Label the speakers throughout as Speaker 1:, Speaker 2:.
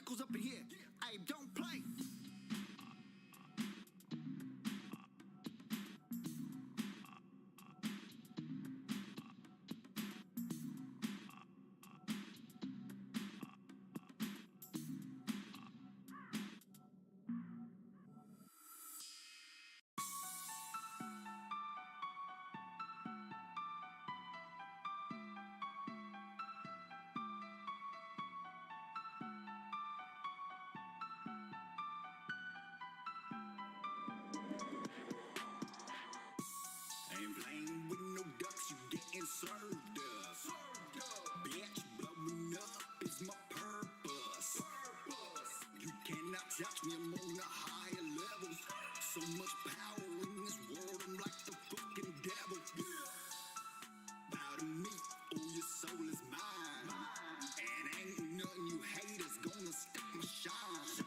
Speaker 1: knuckles up in here. Hey, don't play. Ain't playing with no ducks, you getting served up. Bitch, blowing up is my purpose. You cannot touch me, I'm on a higher level. So much power in this world, I'm like the fucking devil. Bow to me, oh your soul is mine. And ain't nothing you haters gonna stop my shine.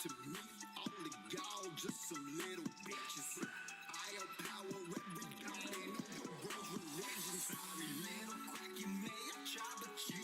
Speaker 1: To me, all of y'all just some little bitches. I outpower every god in all the world's religion. Sorry, little crack, you may have tried, but you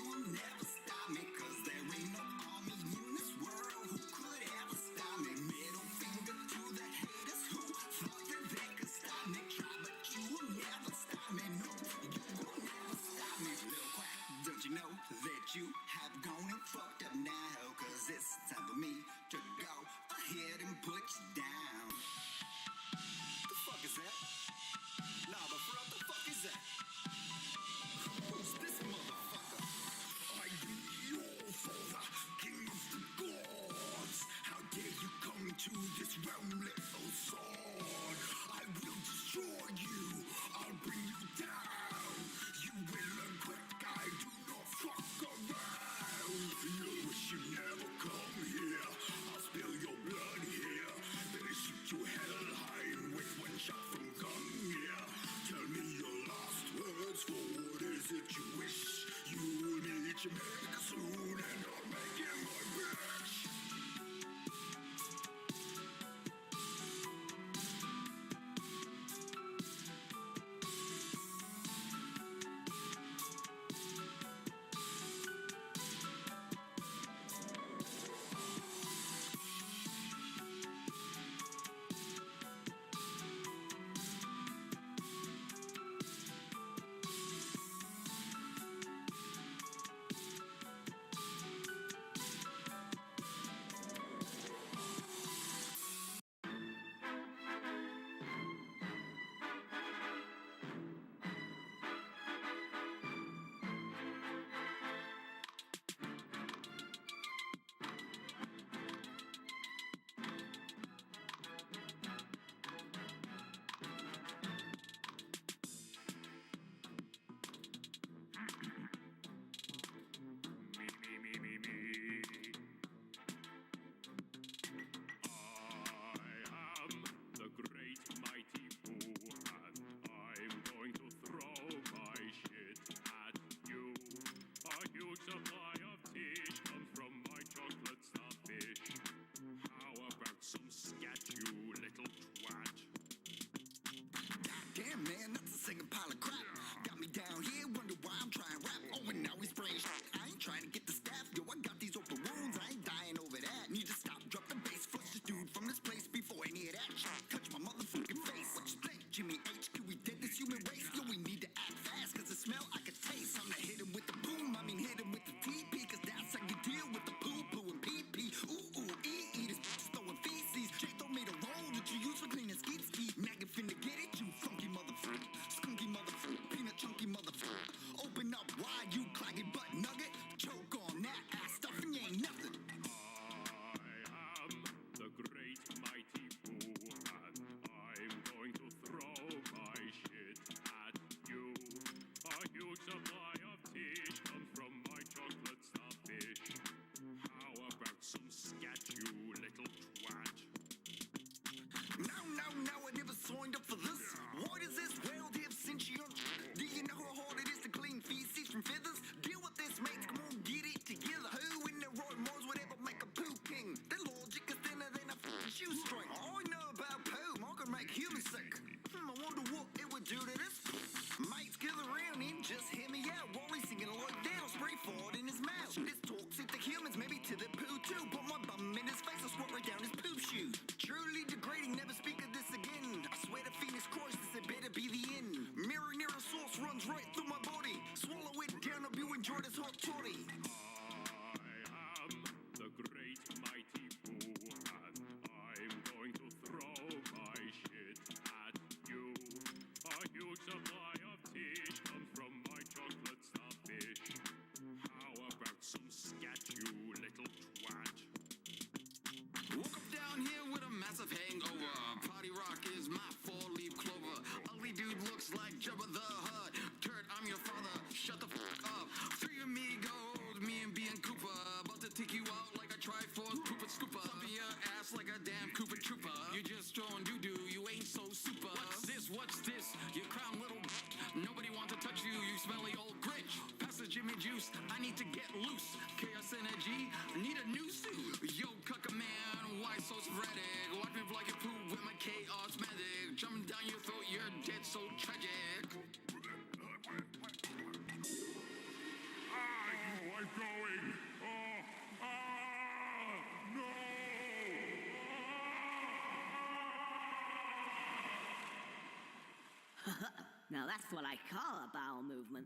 Speaker 2: Now that's what I call a bowel movement.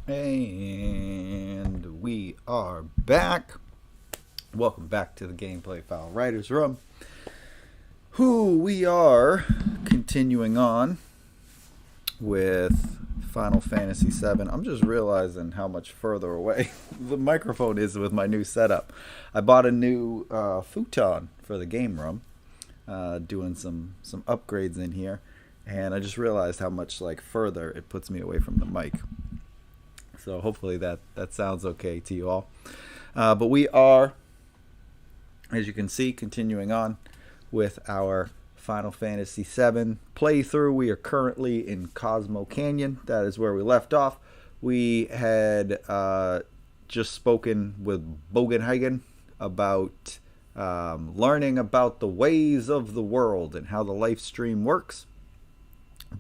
Speaker 3: And we are back. Welcome back to the Gameplay Fowl Writers Room. We are continuing on with Final Fantasy VII. I'm just realizing how much further away the microphone is with my new setup. I bought a new futon for the game room, doing some upgrades in here, and I just realized how much further it puts me away from the mic. So hopefully that sounds okay to you all. But we are, as you can see, continuing on with our Final Fantasy VII playthrough. We are currently in Cosmo Canyon. That is where we left off. We had just spoken with Bogenhagen about learning about the ways of the world and how the Livestream works.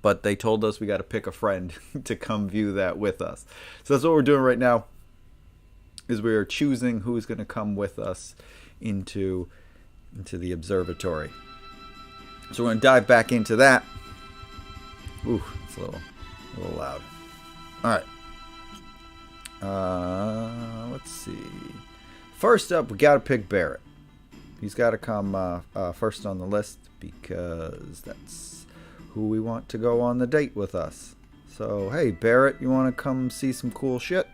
Speaker 3: But they told us we got to pick a friend to come view that with us. So that's what we're doing right now, is we are choosing who's going to come with us into the observatory. So we're going to dive back into that. Ooh, it's a little loud. All right. Let's see. First up, we got to pick Barrett. He's got to come first on the list because that's who we want to go on the date with us. So, hey, Barrett, you want to come see some cool shit?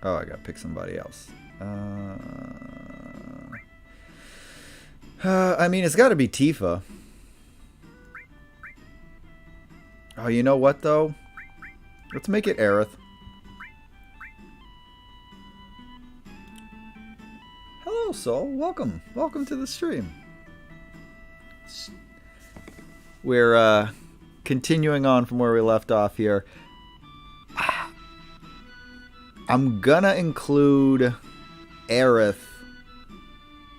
Speaker 3: Oh, I gotta pick somebody else. I mean, it's gotta be Tifa. Oh, you know what, though? Let's make it Aerith. Hello, Soul. Welcome to the stream. We're continuing on from where we left off here. I'm gonna include Aerith,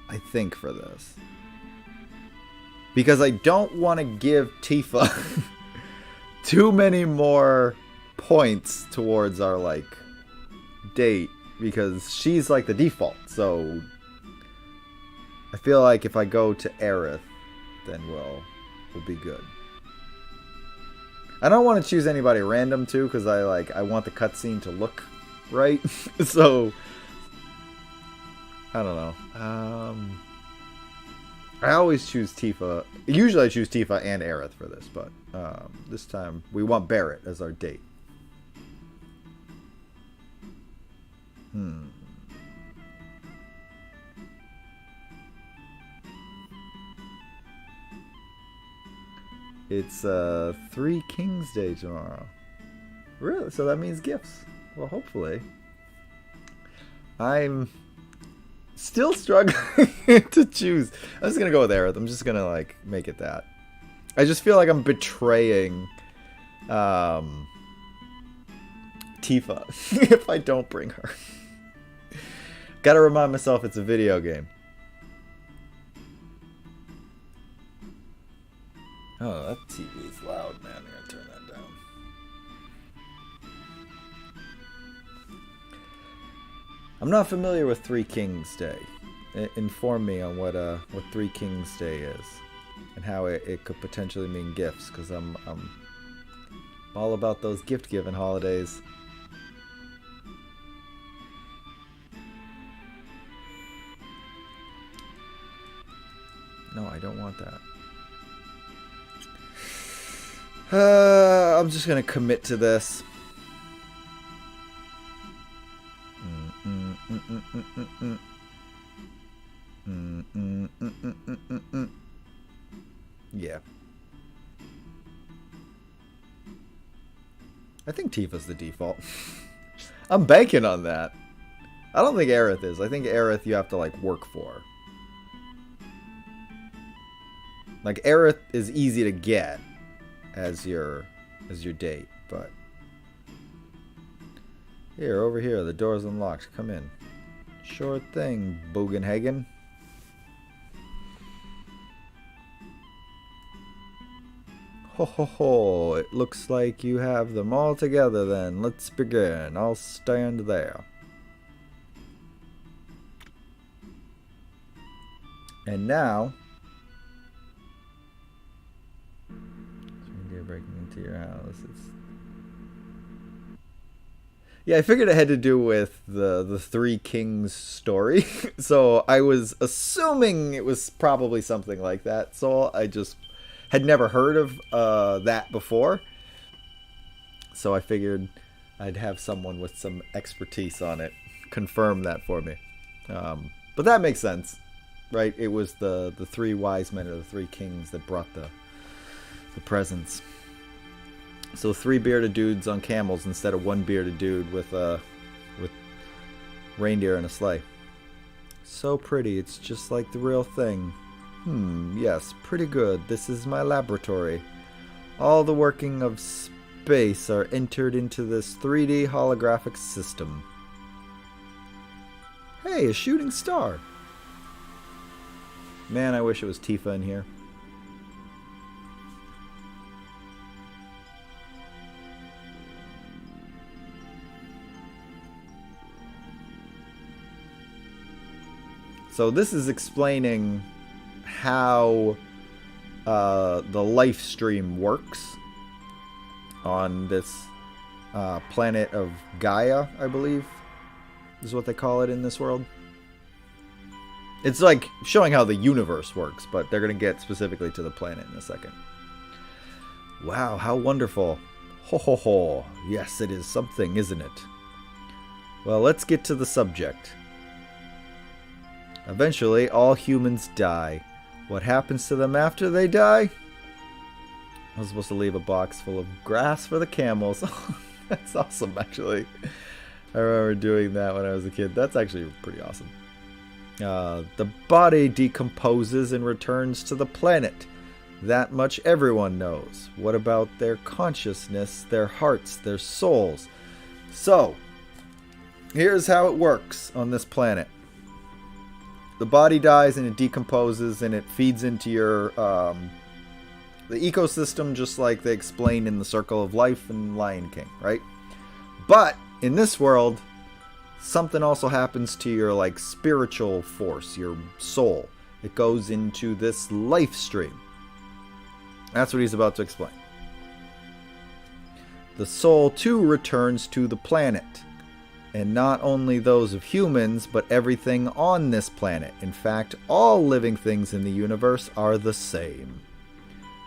Speaker 3: I think, for this. Because I don't want to give Tifa too many more points towards our, date. Because she's, the default, so I feel like if I go to Aerith, then we'll be good. I don't want to choose anybody random, too, because I want the cutscene to look right. So, I don't know. I always choose Tifa. Usually I choose Tifa and Aerith for this, but this time we want Barrett as our date. It's Three Kings Day tomorrow. Really? So that means gifts. Well, hopefully. I'm still struggling to choose. I'm just gonna go with Aerith. I'm just gonna make it that. I just feel like I'm betraying Tifa if I don't bring her. Gotta remind myself it's a video game. Oh, that TV is loud, man. I'm gonna turn that down. I'm not familiar with Three Kings Day. Inform me on what Three Kings Day is and how it could potentially mean gifts, because I'm all about those gift-giving holidays. No, I don't want that. I'm just gonna commit to this. Yeah. I think Tifa's the default. I'm banking on that. I don't think Aerith is. I think Aerith you have to work for. Aerith is easy to get as your date, but here, over here, the door's unlocked. Come in. Sure thing, Bogenhagen. Ho ho ho, it looks like you have them all together then. Let's begin. I'll stand there. And now, you're breaking into your house. Yeah, I figured it had to do with the Three Kings story. So I was assuming it was probably something like that. So I just had never heard of that before. So I figured I'd have someone with some expertise on it confirm that for me. But that makes sense, right? It was the three wise men or the three kings that brought the presents. So 3 bearded dudes on camels instead of 1 bearded dude with reindeer in a sleigh. So pretty, it's just like the real thing. Yes, pretty good. This is my laboratory. All the working of space are entered into this 3D holographic system. Hey, a shooting star. Man, I wish it was Tifa in here. So this is explaining how the life stream works on this planet of Gaia, I believe, is what they call it in this world. It's like showing how the universe works, but they're going to get specifically to the planet in a second. Wow, how wonderful. Ho ho ho. Yes, it is something, isn't it? Well, let's get to the subject. Eventually, all humans die. What happens to them after they die? I was supposed to leave a box full of grass for the camels. That's awesome, actually. I remember doing that when I was a kid. That's actually pretty awesome. The body decomposes and returns to the planet. That much everyone knows. What about their consciousness, their hearts, their souls? So, here's how it works on this planet. The body dies and it decomposes and it feeds into your the ecosystem, just like they explain in the Circle of Life and Lion King, right? But in this world, something also happens to your like spiritual force, your soul. It goes into this life stream. That's what he's about to explain. The soul too returns to the planet. And not only those of humans, but everything on this planet. In fact, all living things in the universe are the same.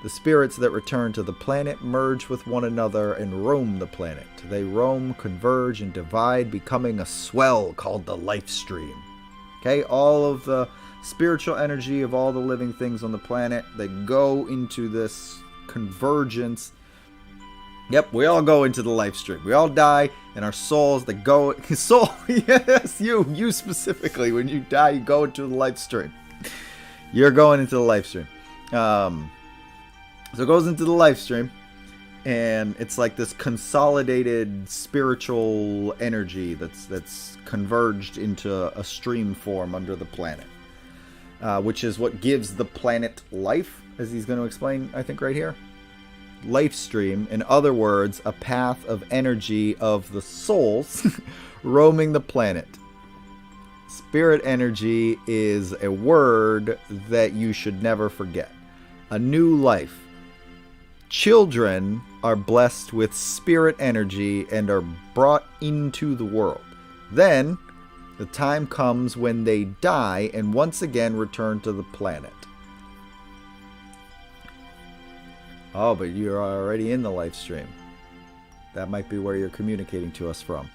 Speaker 3: The spirits that return to the planet merge with one another and roam the planet. They roam, converge, and divide, becoming a swell called the life stream. Okay, all of the spiritual energy of all the living things on the planet, they go into this convergence. Yep, we all go into the life stream. We all die, and our souls that go... Soul, yes, you specifically. When you die, you go into the life stream. You're going into the life stream. So it goes into the life stream, and it's like this consolidated spiritual energy that's converged into a stream form under the planet, which is what gives the planet life, as he's going to explain, I think, right here. Life stream, in other words, a path of energy of the souls roaming the planet. Spirit energy is a word that you should never forget. A new life. Children are blessed with spirit energy and are brought into the world. Then, the time comes when they die and once again return to the planet. Oh, but you're already in the live stream. That might be where you're communicating to us from.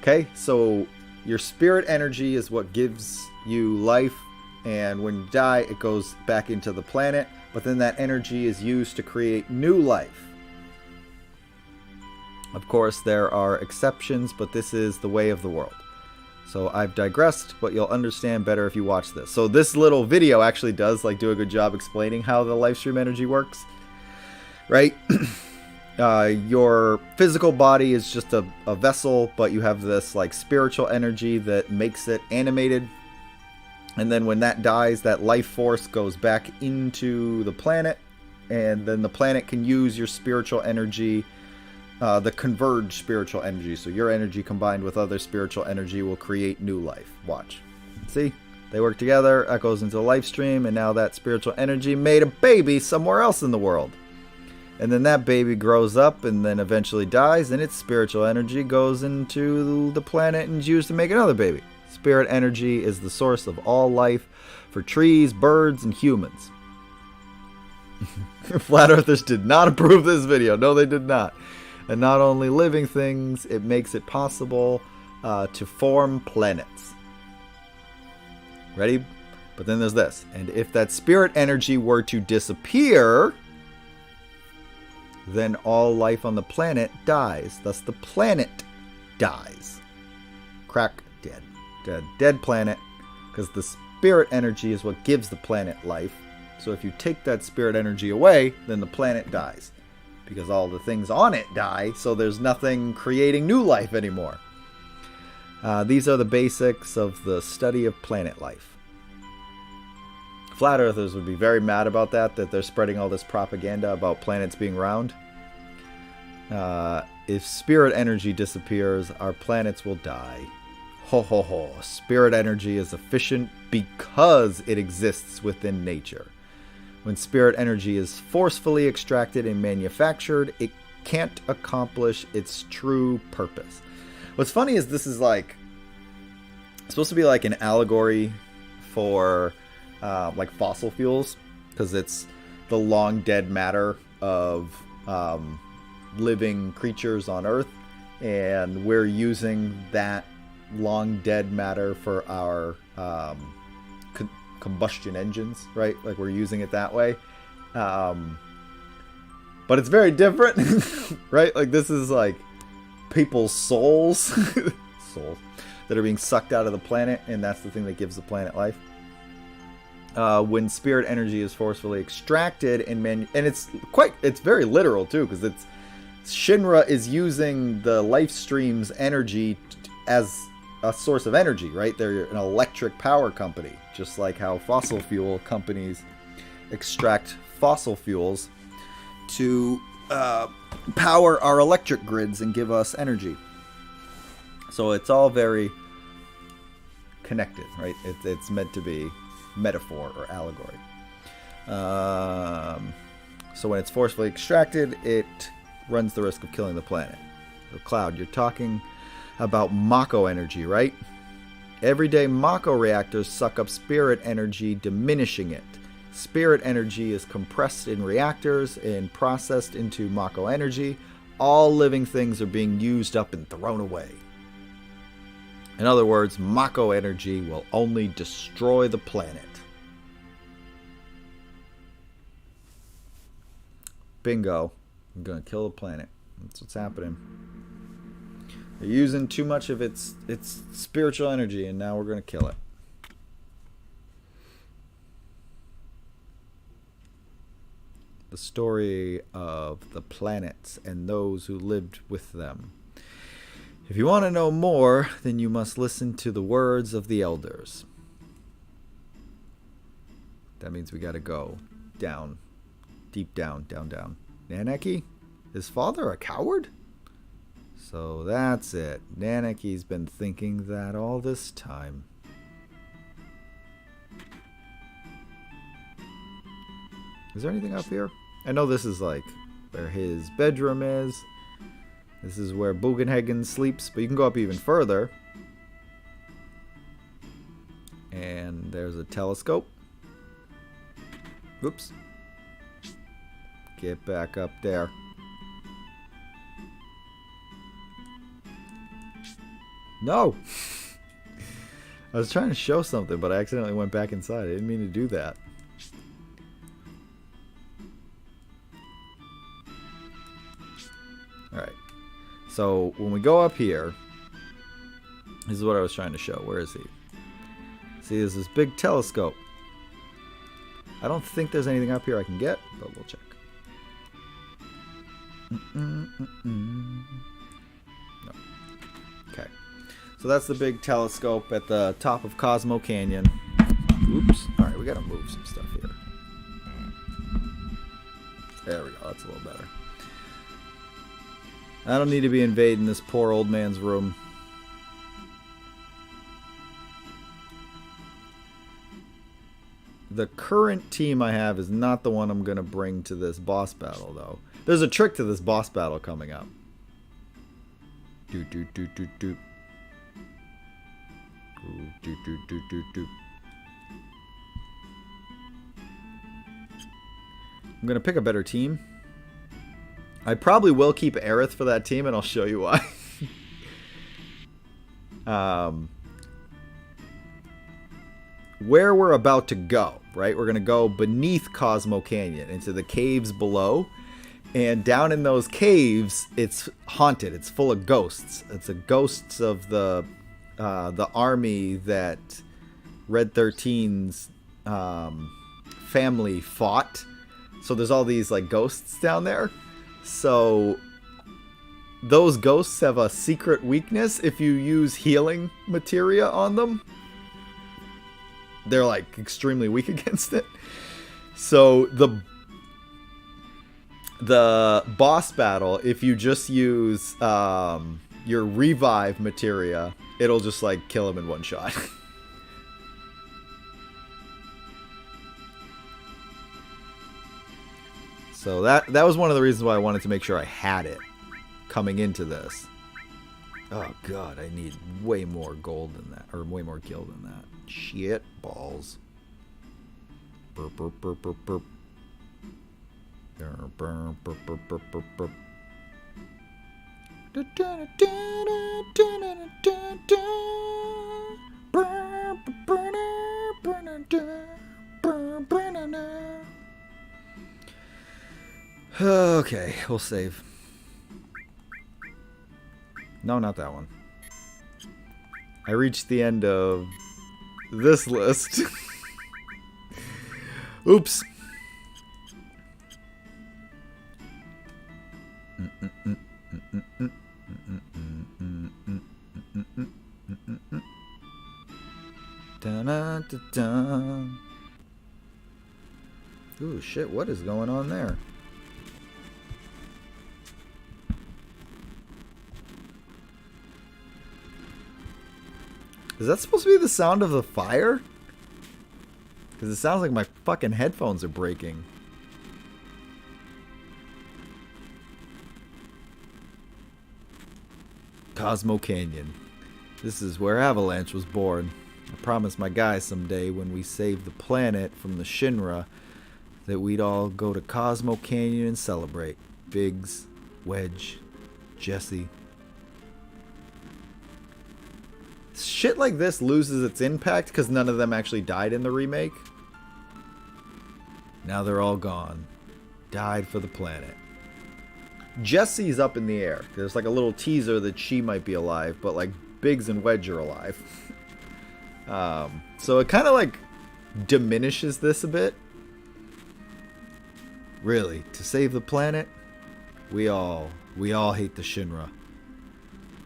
Speaker 3: Okay, so your spirit energy is what gives you life, and when you die, it goes back into the planet, but then that energy is used to create new life. Of course, there are exceptions, but this is the way of the world. So I've digressed, but you'll understand better if you watch this. So this little video actually does do a good job explaining how the live stream energy works, right? Your physical body is just a vessel, but you have this spiritual energy that makes it animated. And then when that dies, that life force goes back into the planet. And then the planet can use your spiritual energy, the converged spiritual energy. So your energy combined with other spiritual energy will create new life. Watch. See? They work together, that goes into the life stream, and now that spiritual energy made a baby somewhere else in the world. And then that baby grows up and then eventually dies, and its spiritual energy goes into the planet and is used to make another baby. Spirit energy is the source of all life for trees, birds, and humans. Flat Earthers did not approve this video. No, they did not. And not only living things, it makes it possible to form planets. Ready? But then there's this. And if that spirit energy were to disappear, then all life on the planet dies. Thus the planet dies. Crack, dead. Dead planet. Because the spirit energy is what gives the planet life. So if you take that spirit energy away, then the planet dies. Because all the things on it die, so there's nothing creating new life anymore. These are the basics of the study of planet life. Flat Earthers would be very mad about that they're spreading all this propaganda about planets being round. If spirit energy disappears, our planets will die. Ho ho ho. Spirit energy is efficient because it exists within nature. When spirit energy is forcefully extracted and manufactured, it can't accomplish its true purpose. What's funny is this is like supposed to be like an allegory for like fossil fuels, because it's the long dead matter of living creatures on Earth, and we're using that long dead matter for our combustion engines, right? Like we're using it that way. But it's very different, right? Like this is like people's souls that are being sucked out of the planet, and that's the thing that gives the planet life. When spirit energy is forcefully extracted and it's very literal too, because it's Shinra is using the life stream's energy as a source of energy, right? They're an electric power company, just like how fossil fuel companies extract fossil fuels to power our electric grids and give us energy. So it's all very connected, right? It's meant to be metaphor or allegory. So when it's forcefully extracted, it runs the risk of killing the planet. So Cloud, you're talking about Mako energy, right? Everyday Mako reactors suck up spirit energy, diminishing it. Spirit energy is compressed in reactors and processed into Mako energy. All living things are being used up and thrown away. In other words, Mako energy will only destroy the planet. Bingo. I'm going to kill the planet. That's what's happening. They're using too much of its spiritual energy, and now we're going to kill it. The story of the planets and those who lived with them. If you want to know more, then you must listen to the words of the elders. That means we got to go down. Deep down, down, down. Naneki? Is father a coward? So that's it. Naneki's been thinking that all this time. Is there anything up here? I know this is like where his bedroom is. This is where Bugenhagen sleeps, but you can go up even further. And there's a telescope. Whoops. Get back up there. No! I was trying to show something, but I accidentally went back inside. I didn't mean to do that. Alright. So, when we go up here, this is what I was trying to show. Where is he? See, there's this big telescope. I don't think there's anything up here I can get, but we'll check. No. Okay. So that's the big telescope at the top of Cosmo Canyon. we gotta move some stuff here. There we go, that's a little better. I don't need to be invading this poor old man's room. The current team I have is not the one I'm going to bring to this boss battle, though. There's a trick to this boss battle coming up. Do do do do do. Do do do do do. I'm going to pick a better team. I probably will keep Aerith for that team, and I'll show you why. Where we're about to go, right? We're going to go beneath Cosmo Canyon, into the caves below. And down in those caves, it's haunted. It's full of ghosts. It's the ghosts of the army that Red 13's family fought. So there's all these like ghosts down there. So those ghosts have a secret weakness. If you use healing materia on them, they're like extremely weak against it. So the boss battle, if you just use your revive materia, it'll just like kill him in one shot. So that was one of the reasons why I wanted to make sure I had it coming into this. Oh god, I need way more gold than that, or way more gil than that. Shit balls. Burp burp burp burp burp. Burp burp burp burp burp burp burp. Okay, we'll save. No, not that one. I reached the end of this list. Oops. Ooh, shit, what is going on there? Is that supposed to be the sound of the fire? Because it sounds like my fucking headphones are breaking. Cosmo Canyon. This is where Avalanche was born. I promised my guys someday when we saved the planet from the Shinra that we'd all go to Cosmo Canyon and celebrate. Biggs, Wedge, Jesse. Shit like this loses its impact because none of them actually died in the remake. Now they're all gone. Died for the planet. Jessie's up in the air. There's like a little teaser that she might be alive, but like Biggs and Wedge are alive. So it kind of like diminishes this a bit. Really, to save the planet, we all hate the Shinra.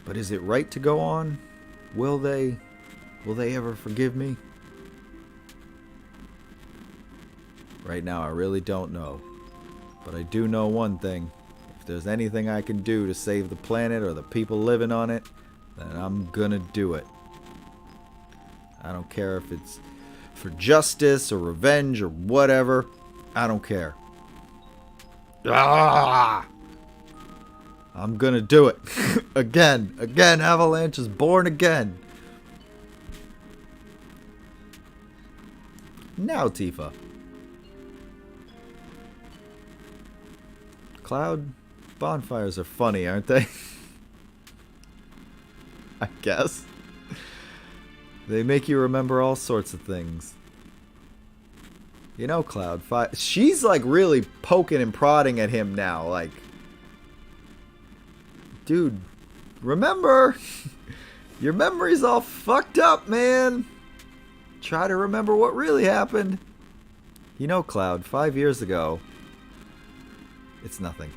Speaker 3: But is it right to go on? Will they ever forgive me? Right now, I really don't know. But I do know one thing. If there's anything I can do to save the planet or the people living on it, then I'm gonna do it. I don't care if it's for justice or revenge or whatever. I don't care. Ah! I'm gonna do it. Again, Avalanche is born again. Now, Tifa. Cloud bonfires are funny, aren't they? I guess. They make you remember all sorts of things. You know, Cloud, she's like really poking and prodding at him now, like, dude, remember? Your memory's all fucked up, man. Try to remember what really happened. You know, Cloud, 5 years ago, it's nothing.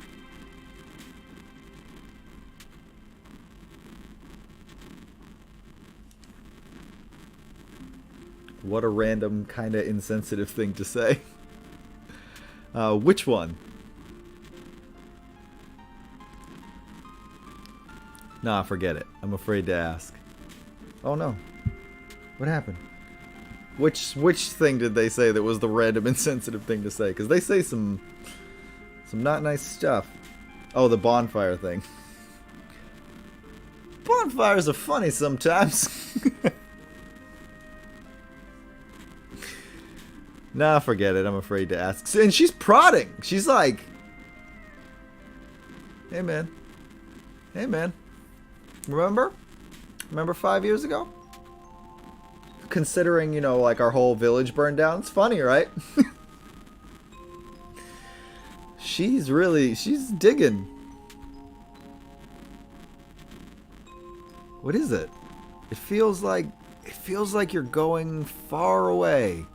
Speaker 3: What a random, kind of insensitive thing to say. Which one? Nah, forget it. I'm afraid to ask. Oh no. What happened? Which thing did they say that was the random insensitive thing to say? Because they say some not nice stuff. Oh, the bonfire thing. Bonfires are funny sometimes. Nah, forget it. I'm afraid to ask. And she's prodding. She's like, hey man. Hey man. Remember? Remember 5 years ago? Considering, you know, like our whole village burned down. It's funny, right? She's digging. What is it? It feels like you're going far away.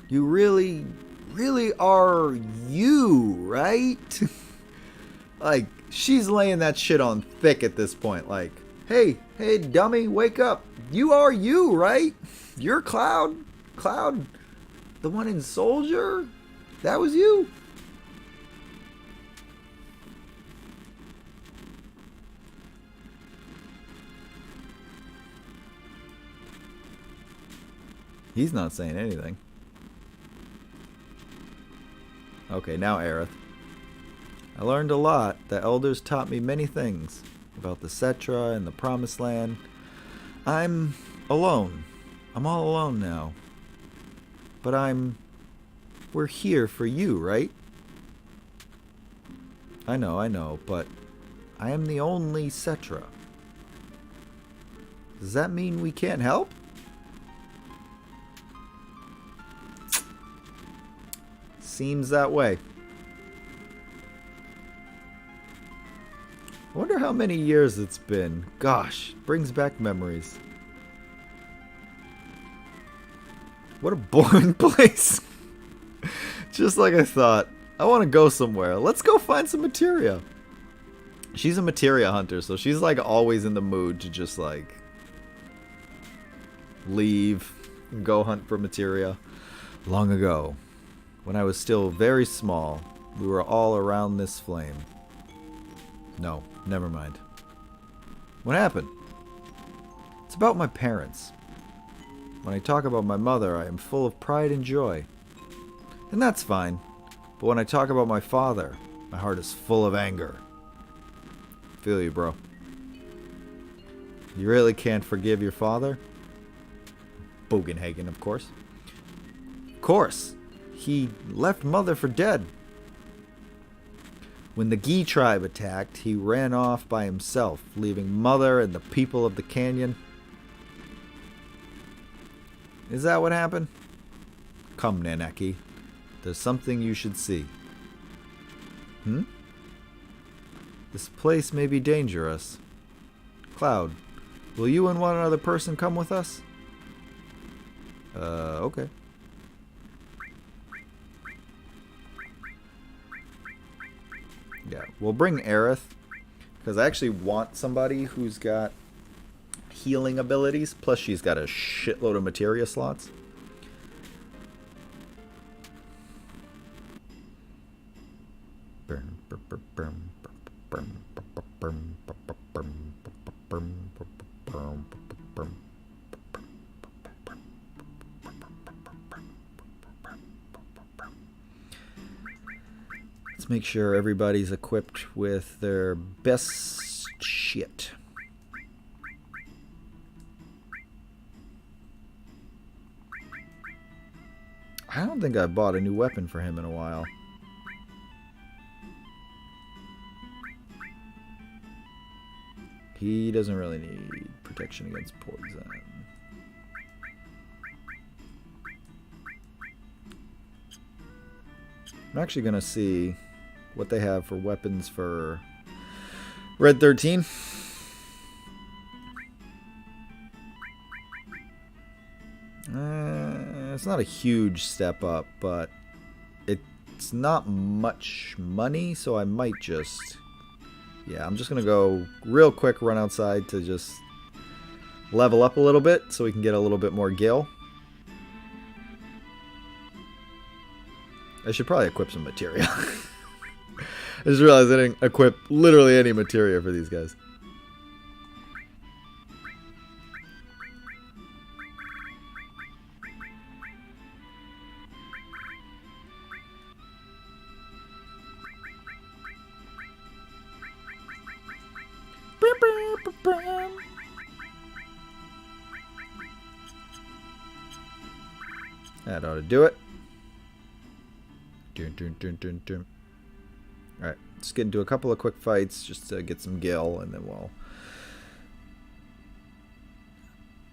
Speaker 3: You really are you, right? Like, she's laying that shit on thick at this point. Like, hey, dummy, wake up. You are you, right? You're Cloud. Cloud, the one in Soldier? That was you? He's not saying anything. Okay, now Aerith. I learned a lot. The elders taught me many things about the Cetra and the Promised Land. I'm alone. I'm all alone now. But we're here for you, right? I know, but I am the only Cetra. Does that mean we can't help? Seems that way. I wonder how many years it's been. Gosh, brings back memories. What a boring place. Just like I thought. I want to go somewhere. Let's go find some materia. She's a materia hunter, so she's like always in the mood to just like leave and go hunt for materia. Long ago, when I was still very small, we were all around this flame. No, never mind. What happened? It's about my parents. When I talk about my mother, I am full of pride and joy. And that's fine. But when I talk about my father, my heart is full of anger. Feel you, bro. You really can't forgive your father? Bogenhagen, of course. Of course. He left mother for dead. When the Gi tribe attacked, he ran off by himself, leaving mother and the people of the canyon. Is that what happened? Come, Nanaki. There's something you should see. This place may be dangerous. Cloud, will you and one other person come with us? Okay. Yeah, we'll bring Aerith, because I actually want somebody who's got healing abilities, plus she's got a shitload of materia slots. Let's make sure everybody's equipped with their best shit. I don't think I've bought a new weapon for him in a while. He doesn't really need protection against poison. I'm actually going to see what they have for weapons for Red 13. It's not a huge step up, but it's not much money, so I might just... Yeah, I'm just going to go real quick, run outside to just level up a little bit so we can get a little bit more gil. I should probably equip some materia. I just realized I didn't equip literally any materia for these guys. That ought to do it. Alright, let's get into a couple of quick fights just to get some gil, and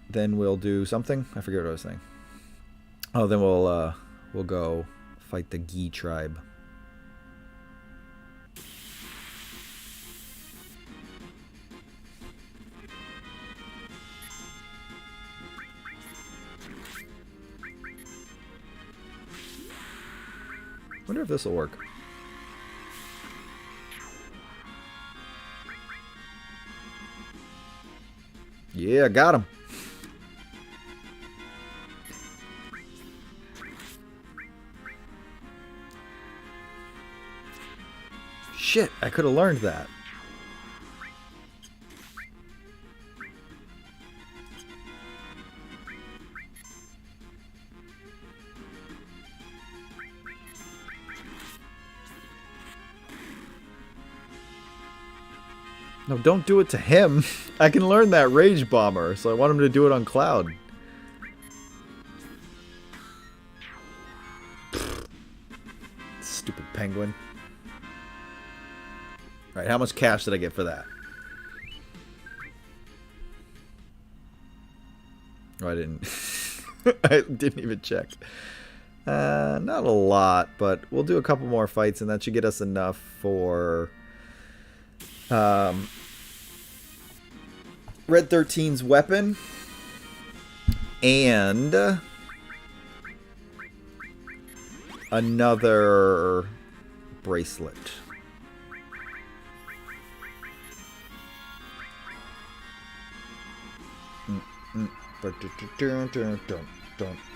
Speaker 3: then we'll do something. I forget what I was saying. Oh, then we'll go fight the Gi tribe. Wonder if this will work. Yeah, got him. Shit, I could have learned that. No, don't do it to him. I can learn that Rage Bomber, so I want him to do it on Cloud. Stupid penguin. Alright, how much cash did I get for that? Oh, I didn't. I didn't even check. Not a lot, but we'll do a couple more fights, and that should get us enough for... Red 13's weapon and another bracelet.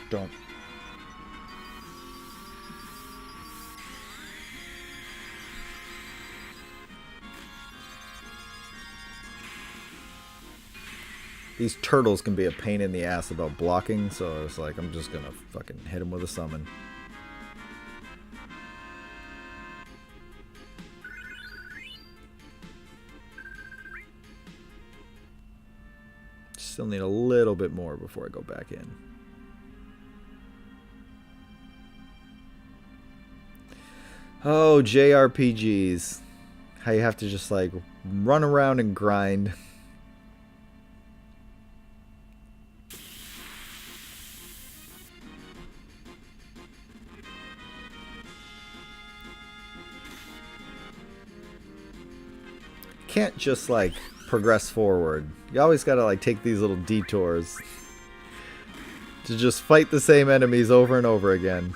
Speaker 3: Don't. These turtles can be a pain in the ass about blocking, so it's like I'm just gonna fucking hit them with a summon. Still need a little bit more before I go back in. Oh, JRPGs. How you have to just like run around and grind. Can't just like progress forward. You always gotta like take these little detours to just fight the same enemies over and over again.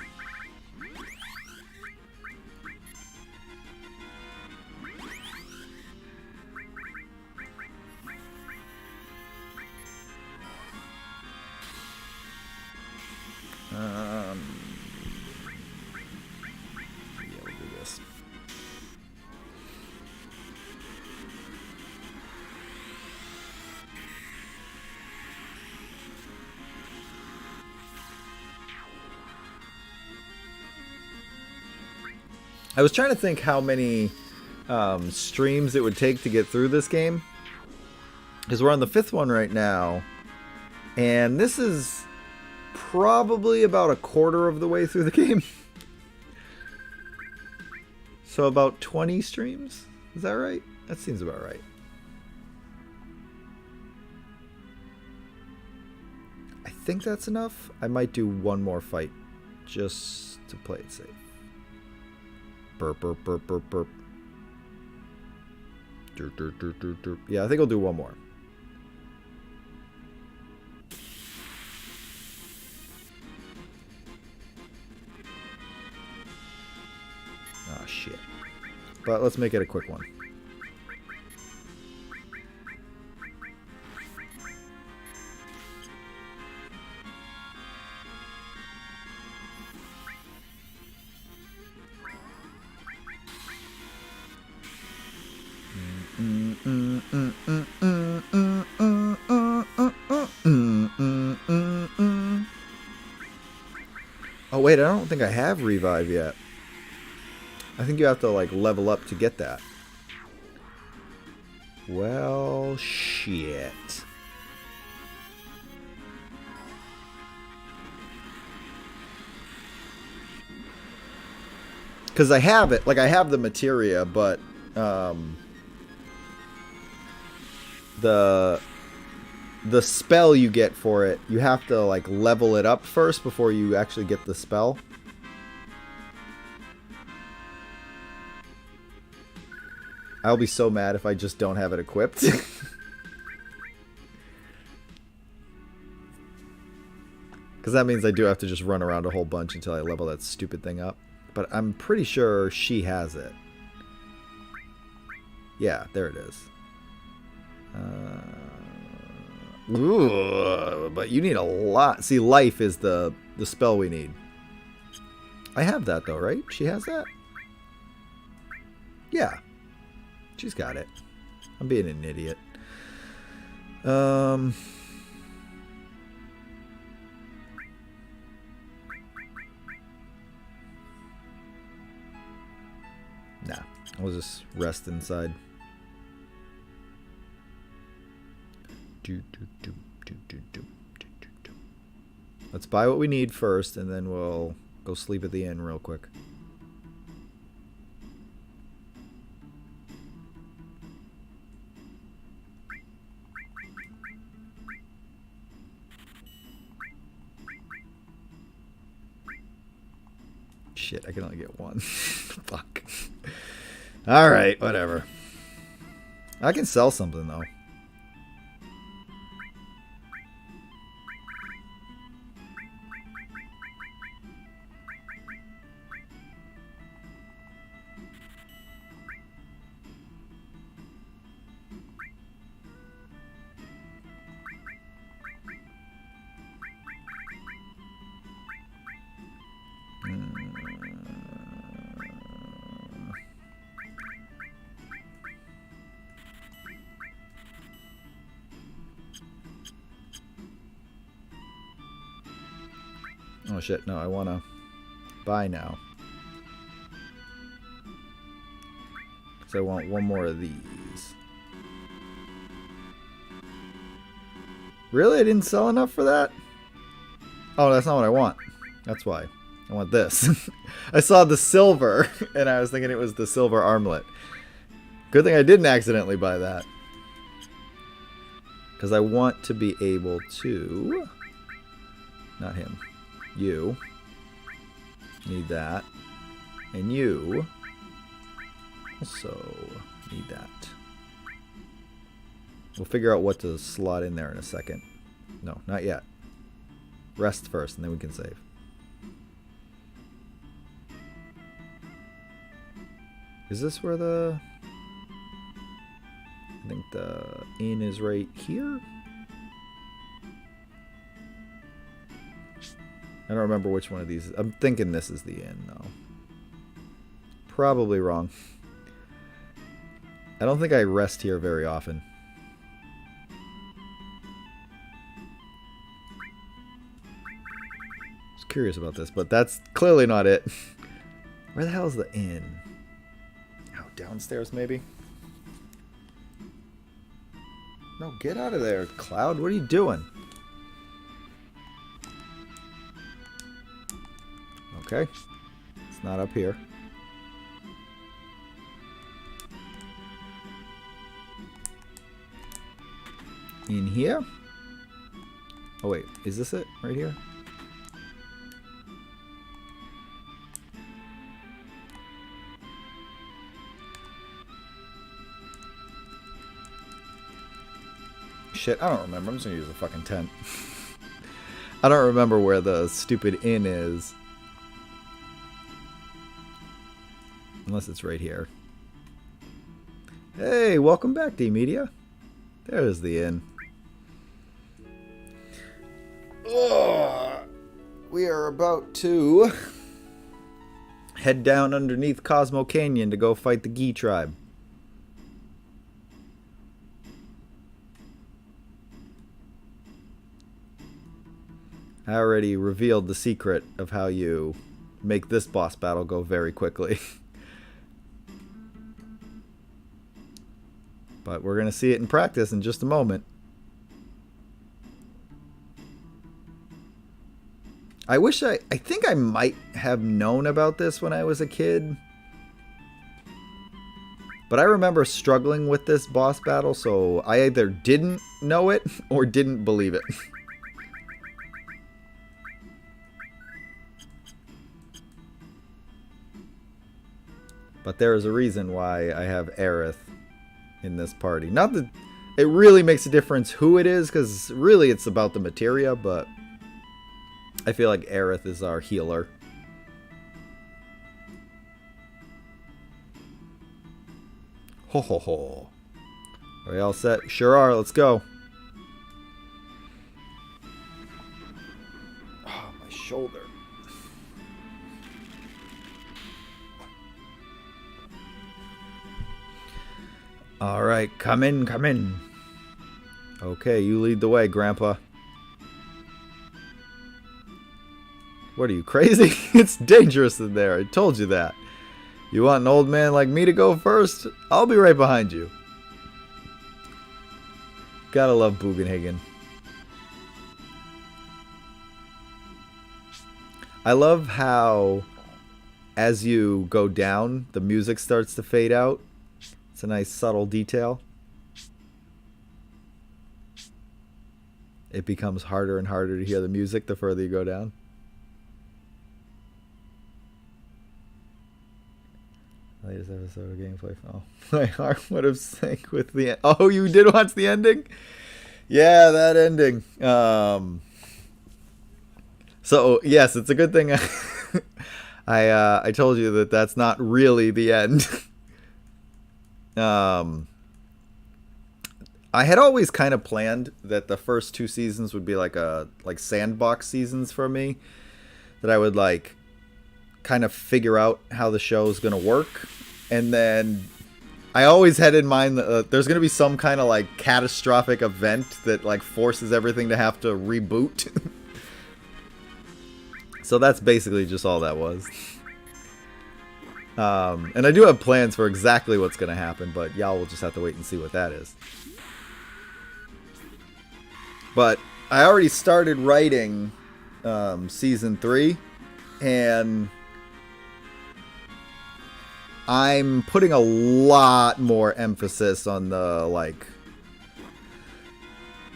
Speaker 3: Yeah, we'll do this. I was trying to think how many streams it would take to get through this game, because we're on the 5th one right now, and this is probably about a quarter of the way through the game. So about 20 streams? Is that right? That seems about right. I think that's enough. I might do one more fight just to play it safe. Burp, burp, burp, burp, burp. Derp, derp, derp, derp, derp. Yeah, I think I'll do one more. Ah, shit. But let's make it a quick one. wait, I don't think I have revive yet. I think you have to, like, level up to get that. Well, shit. Because I have it. Like, I have the materia, but... the spell you get for it, you have to, like, level it up first before you actually get the spell. I'll be so mad if I just don't have it equipped. Because that means I do have to just run around a whole bunch until I level that stupid thing up. But I'm pretty sure she has it. Yeah, there it is. But you need a lot. See, life is the spell we need. I have that though, right? She has that? Yeah. She's got it. I'm being an idiot. Nah. I'll just rest inside. Let's buy what we need first, and then we'll go sleep at the inn real quick. Shit, I can only get one. Fuck. Alright, whatever. I can sell something, though. Oh shit, no, I want to buy now. Because I want one more of these. Really? I didn't sell enough for that? Oh, that's not what I want. That's why. I want this. I saw the silver, and I was thinking it was the silver armlet. Good thing I didn't accidentally buy that. Because I want to be able to... Not him. You need that, and you also need that. We'll figure out what to slot in there in a second. No, not yet. Rest first, and then we can save. Is this where the... I think the inn is right here? I don't remember which one of these. I'm thinking this is the inn, though. Probably wrong. I don't think I rest here very often. I was curious about this, but that's clearly not it. Where the hell is the inn? Oh, downstairs, maybe? No, get out of there, Cloud. What are you doing? Okay, it's not up here. In here? Oh wait, is this it? Right here? Shit, I don't remember. I'm just gonna use a fucking tent. I don't remember where the stupid inn is. Unless it's right here. Hey, welcome back, D-Media. There's the inn. Ugh. We are about to head down underneath Cosmo Canyon to go fight the Gi tribe. I already revealed the secret of how you make this boss battle go very quickly. But we're going to see it in practice in just a moment. I think I might have known about this when I was a kid. But I remember struggling with this boss battle, so I either didn't know it or didn't believe it. But there is a reason why I have Aerith in this party. Not that it really makes a difference who it is, because really it's about the materia, but I feel like Aerith is our healer. Ho ho ho. Are we all set? Sure are. Let's go. Oh, my shoulder. Alright, come in, come in. Okay, you lead the way, Grandpa. What are you, crazy? It's dangerous in there. I told you that. You want an old man like me to go first? I'll be right behind you. Gotta love Bugenhagen. I love how as you go down, the music starts to fade out. It's a nice subtle detail. It becomes harder and harder to hear the music the further you go down. Latest episode of gameplay. Oh, my heart would have sank with the. Oh, you did watch the ending? Yeah, that ending. So yes, it's a good thing. I told you that that's not really the end. I had always kind of planned that the first 2 seasons would be like sandbox seasons for me, that I would like kind of figure out how the show is going to work, and then I always had in mind that there's going to be some kind of like catastrophic event that like forces everything to have to reboot. So that's basically just all that was. And I do have plans for exactly what's going to happen, but y'all will just have to wait and see what that is. But I already started writing season 3, and I'm putting a lot more emphasis on the like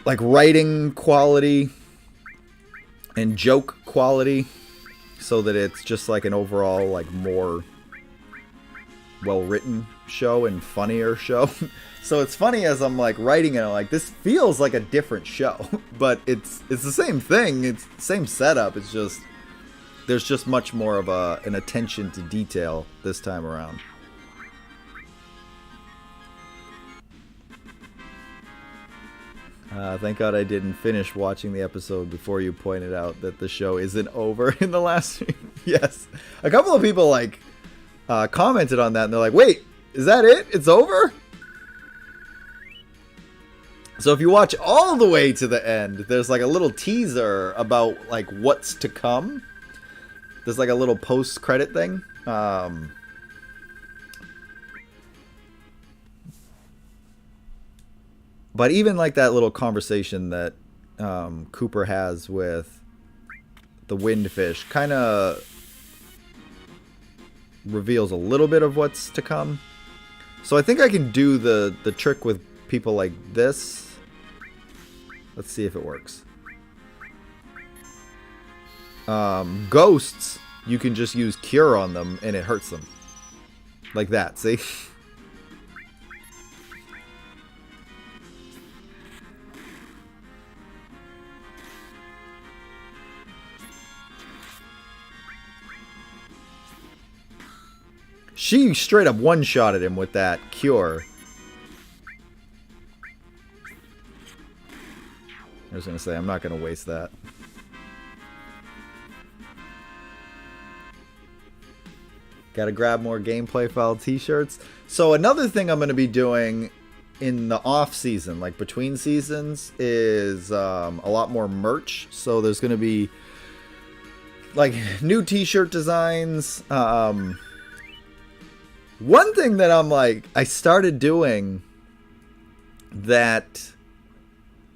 Speaker 3: writing quality and joke quality, so that it's just like an overall like more well-written show and funnier show. So it's funny as I'm like writing it, I'm like, this feels like a different show, but it's the same thing. It's the same setup. It's just there's just much more of an attention to detail this time around. Thank God I didn't finish watching the episode before you pointed out that the show isn't over in the last stream. Yes. A couple of people like commented on that, and they're like, wait, is that it? It's over? So if you watch all the way to the end, there's like a little teaser about like what's to come. There's like a little post-credit thing. But even like that little conversation that Cooper has with the windfish kind of reveals a little bit of what's to come. So I think I can do the trick with people like this. Let's see if it works. Ghosts, you can just use cure on them and it hurts them. Like that, see? She straight up one-shotted him with that cure. I was going to say, I'm not going to waste that. Got to grab more gameplay file t-shirts. So another thing I'm going to be doing in the off season, like between seasons, is a lot more merch. So there's going to be like new t-shirt designs. One thing that I started doing that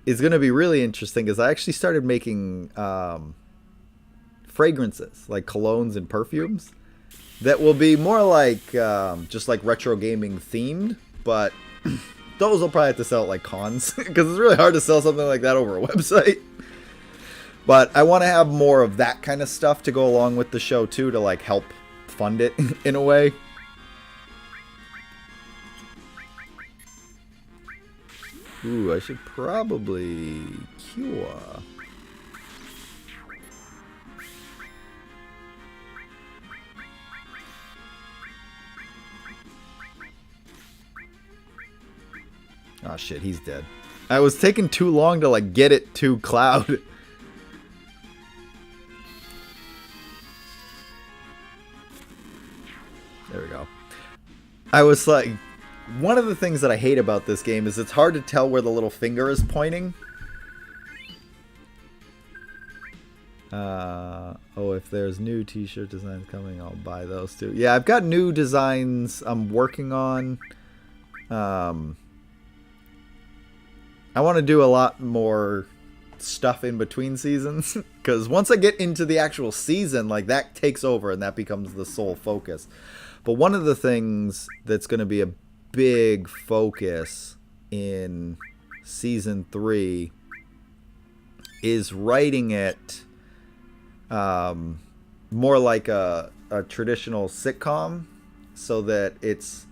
Speaker 3: is going to be really interesting is I actually started making fragrances, like colognes and perfumes, that will be more like just like retro gaming themed, but those will probably have to sell at like cons because it's really hard to sell something like that over a website. But I want to have more of that kind of stuff to go along with the show too, to like help fund it in a way. Ooh, I should probably cure. Oh shit, he's dead. I was taking too long to like get it to Cloud. There we go. I was like, one of the things that I hate about this game is it's hard to tell where the little finger is pointing. Oh, if there's new t-shirt designs coming, I'll buy those too. Yeah, I've got new designs I'm working on. I want to do a lot more stuff in between seasons, because once I get into the actual season, like that takes over and that becomes the sole focus. But one of the things that's going to be a big focus in season 3 is writing it more like a traditional sitcom, so that it's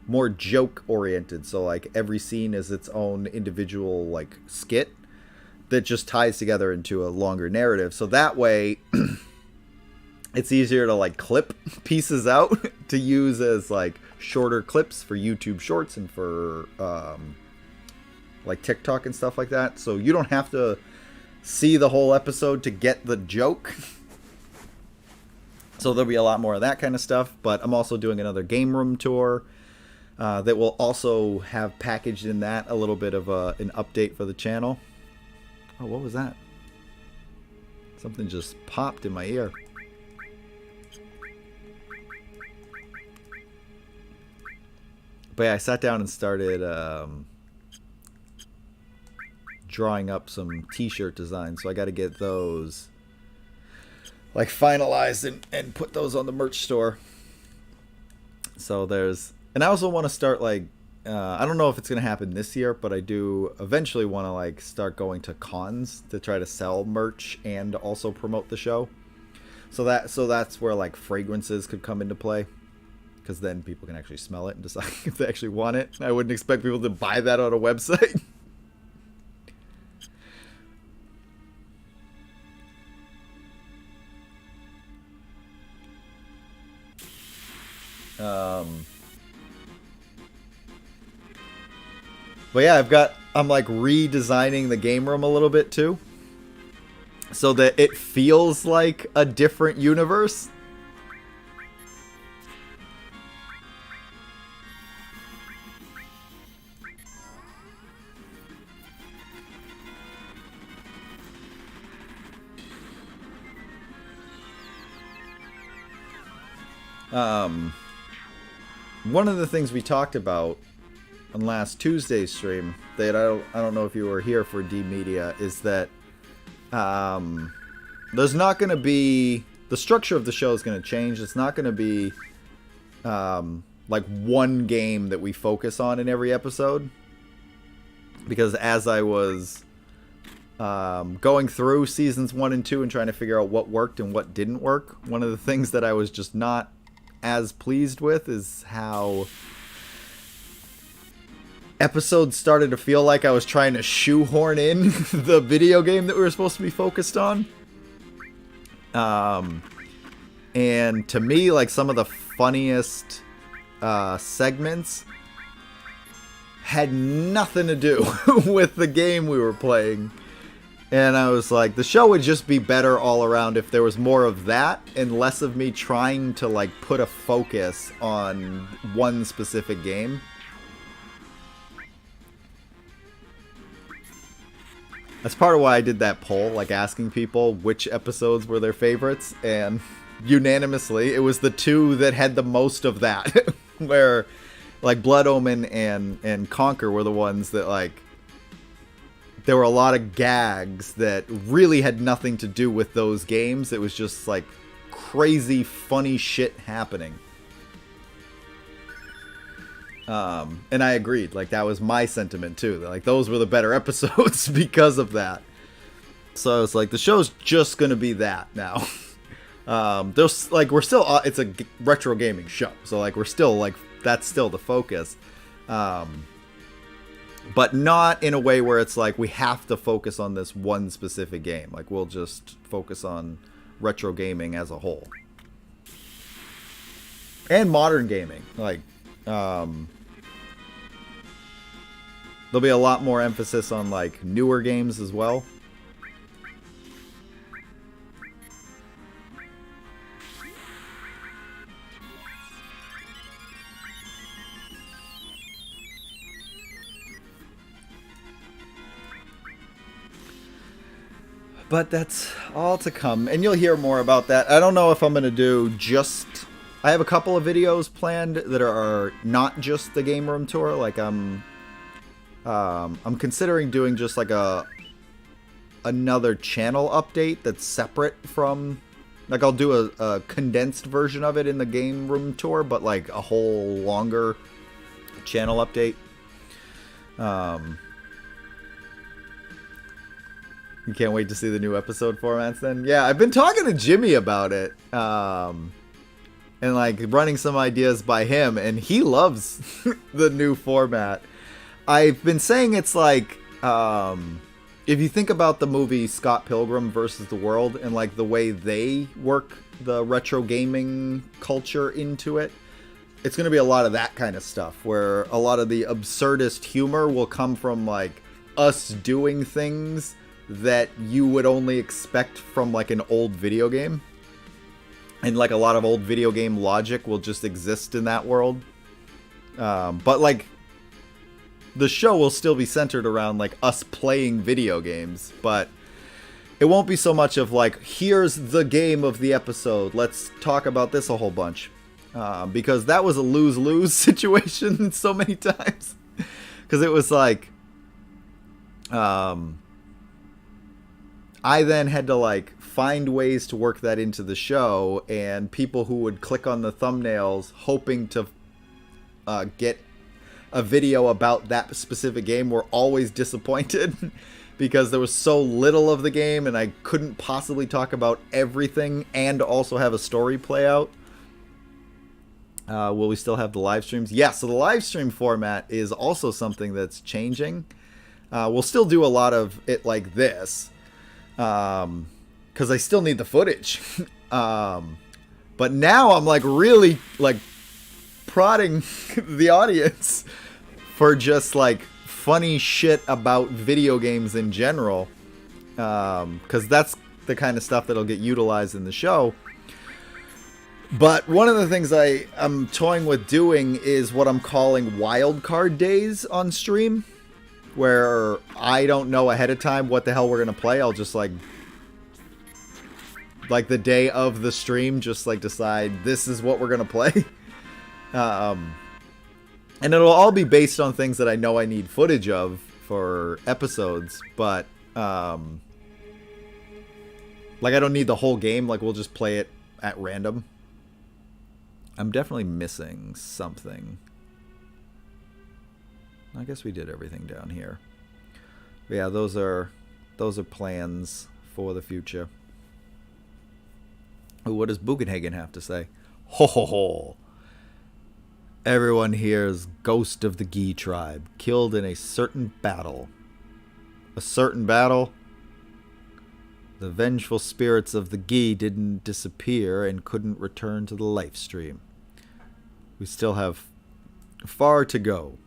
Speaker 3: more joke oriented. So like every scene is its own individual like skit that just ties together into a longer narrative. So that way it's easier to like clip pieces out to use as like shorter clips for YouTube Shorts and for like TikTok and stuff like that. So you don't have to see the whole episode to get the joke. So there'll be a lot more of that kind of stuff. But I'm also doing another game room tour that will also have packaged in that a little bit of an update for the channel. Oh, what was that? Something just popped in my ear. But yeah, I sat down and started drawing up some t-shirt designs. So I got to get those like finalized and put those on the merch store. So there's... And I also want to start like, I don't know if it's going to happen this year, but I do eventually want to like start going to cons to try to sell merch and also promote the show. So that's where like fragrances could come into play, because then people can actually smell it and decide if they actually want it. I wouldn't expect people to buy that on a website. But yeah, I'm like redesigning the game room a little bit too, so that it feels like a different universe. One of the things we talked about on last Tuesday's stream that I don't know if you were here for D Media is that there's not going to be, the structure of the show is going to change. It's not going to be like one game that we focus on in every episode, because as I was going through seasons 1 and 2 and trying to figure out what worked and what didn't work, one of the things that I was just not as pleased with is how episodes started to feel like I was trying to shoehorn in the video game that we were supposed to be focused on. And to me, like, some of the funniest segments had nothing to do with the game we were playing. And I was like, the show would just be better all around if there was more of that and less of me trying to like put a focus on one specific game. That's part of why I did that poll, like asking people which episodes were their favorites, and unanimously, it was the two that had the most of that, where, like, Blood Omen and Conquer were the ones that, like, there were a lot of gags that really had nothing to do with those games. It was just, like, crazy, funny shit happening. And I agreed. Like, that was my sentiment, too. Like, those were the better episodes because of that. So it's like, the show's just gonna be that now. There's, like, we're still, it's a retro gaming show. So, like, we're still, like, that's still the focus. But not in a way where it's like, we have to focus on this one specific game. Like, we'll just focus on retro gaming as a whole. And modern gaming. Like, there'll be a lot more emphasis on, like, newer games as well. But that's all to come, and you'll hear more about that. I don't know if I'm going to do just... I have a couple of videos planned that are not just the game room tour. Like, I'm considering doing just like another channel update that's separate from... Like, I'll do a condensed version of it in the game room tour, but like a whole longer channel update. You can't wait to see the new episode formats then? Yeah, I've been talking to Jimmy about it. And like running some ideas by him, and he loves the new format. I've been saying it's like, if you think about the movie Scott Pilgrim versus the World and like the way they work the retro gaming culture into it, it's going to be a lot of that kind of stuff where a lot of the absurdist humor will come from like us doing things that you would only expect from like an old video game. And like a lot of old video game logic will just exist in that world. But like the show will still be centered around like us playing video games, but it won't be so much of like, here's the game of the episode, let's talk about this a whole bunch. Because that was a lose-lose situation so many times. Because it was like, I then had to like find ways to work that into the show, and people who would click on the thumbnails hoping to get a video about that specific game were always disappointed because there was so little of the game and I couldn't possibly talk about everything and also have a story play out. Will we still have the live streams? Yeah, so the live stream format is also something that's changing. We'll still do a lot of it like this. Because I still need the footage. But now I'm like really like prodding the audience for just like funny shit about video games in general. Because that's the kind of stuff that'll get utilized in the show. But one of the things I'm toying with doing is what I'm calling wildcard days on stream. Where I don't know ahead of time what the hell we're going to play. I'll just like the day of the stream, just like decide this is what we're going to play. And it'll all be based on things that I know I need footage of for episodes. But like I don't need the whole game. Like we'll just play it at random. I'm definitely missing something. I guess we did everything down here. But yeah, those are plans for the future. Ooh, what does Bugenhagen have to say? Ho ho ho! Everyone hears Ghost of the Gi tribe killed in a certain battle. A certain battle? The vengeful spirits of the Gi didn't disappear and couldn't return to the live stream. We still have far to go.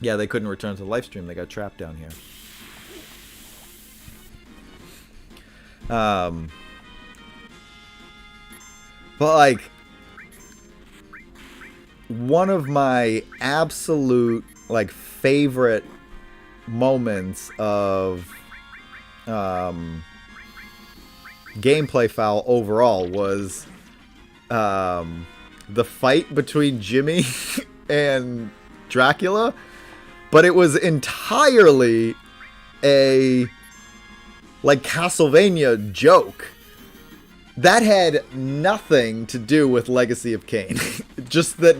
Speaker 3: Yeah, they couldn't return to the live stream. They got trapped down here. But like, one of my absolute like favorite moments of gameplay Fowl overall was the fight between Jimmy and Dracula, but it was entirely a like Castlevania joke that had nothing to do with Legacy of Kain. Just that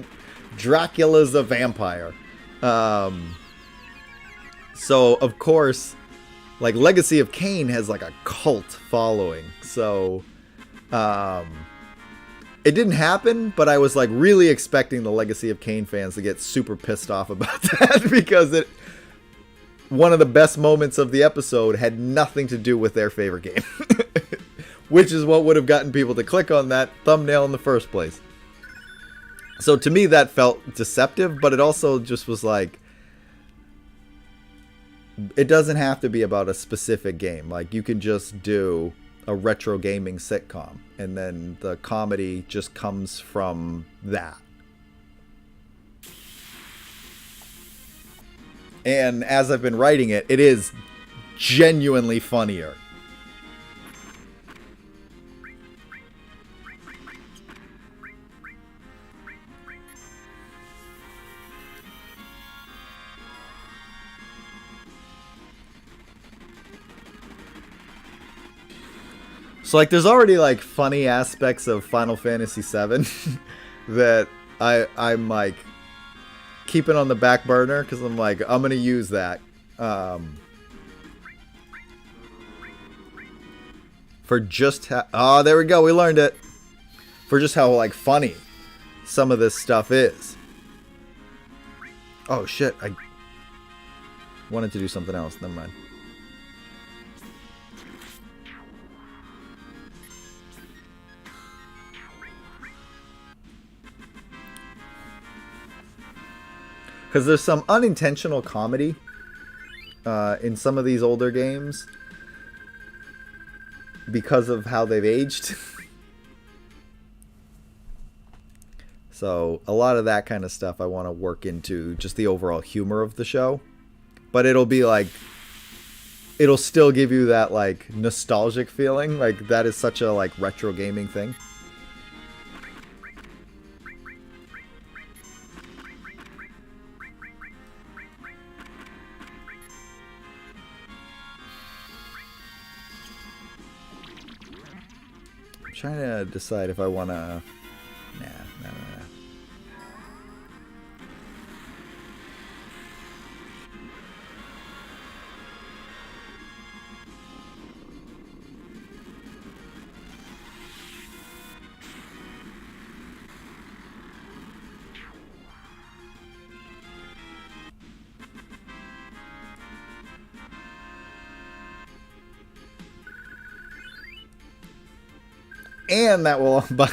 Speaker 3: Dracula's a vampire. So of course, like Legacy of Kain has like a cult following. So it didn't happen, but I was like really expecting the Legacy of Kain fans to get super pissed off about that because one of the best moments of the episode had nothing to do with their favorite game. Which is what would have gotten people to click on that thumbnail in the first place. So to me that felt deceptive, but it also just was like, it doesn't have to be about a specific game. Like you can just do a retro gaming sitcom and then the comedy just comes from that. And as I've been writing it, it is genuinely funnier. So like there's already like funny aspects of Final Fantasy VII that I'm like keeping on the back burner because I'm like, I'm gonna use that for just how, there we go, we learned it, for just how like funny some of this stuff is. Oh shit, I wanted to do something else, never mind. Because there's some unintentional comedy in some of these older games because of how they've aged. So a lot of that kind of stuff I want to work into just the overall humor of the show. But it'll be like, it'll still give you that like nostalgic feeling. Like that is such a like retro gaming thing. Trying to decide if I want to... Nah. And that will, but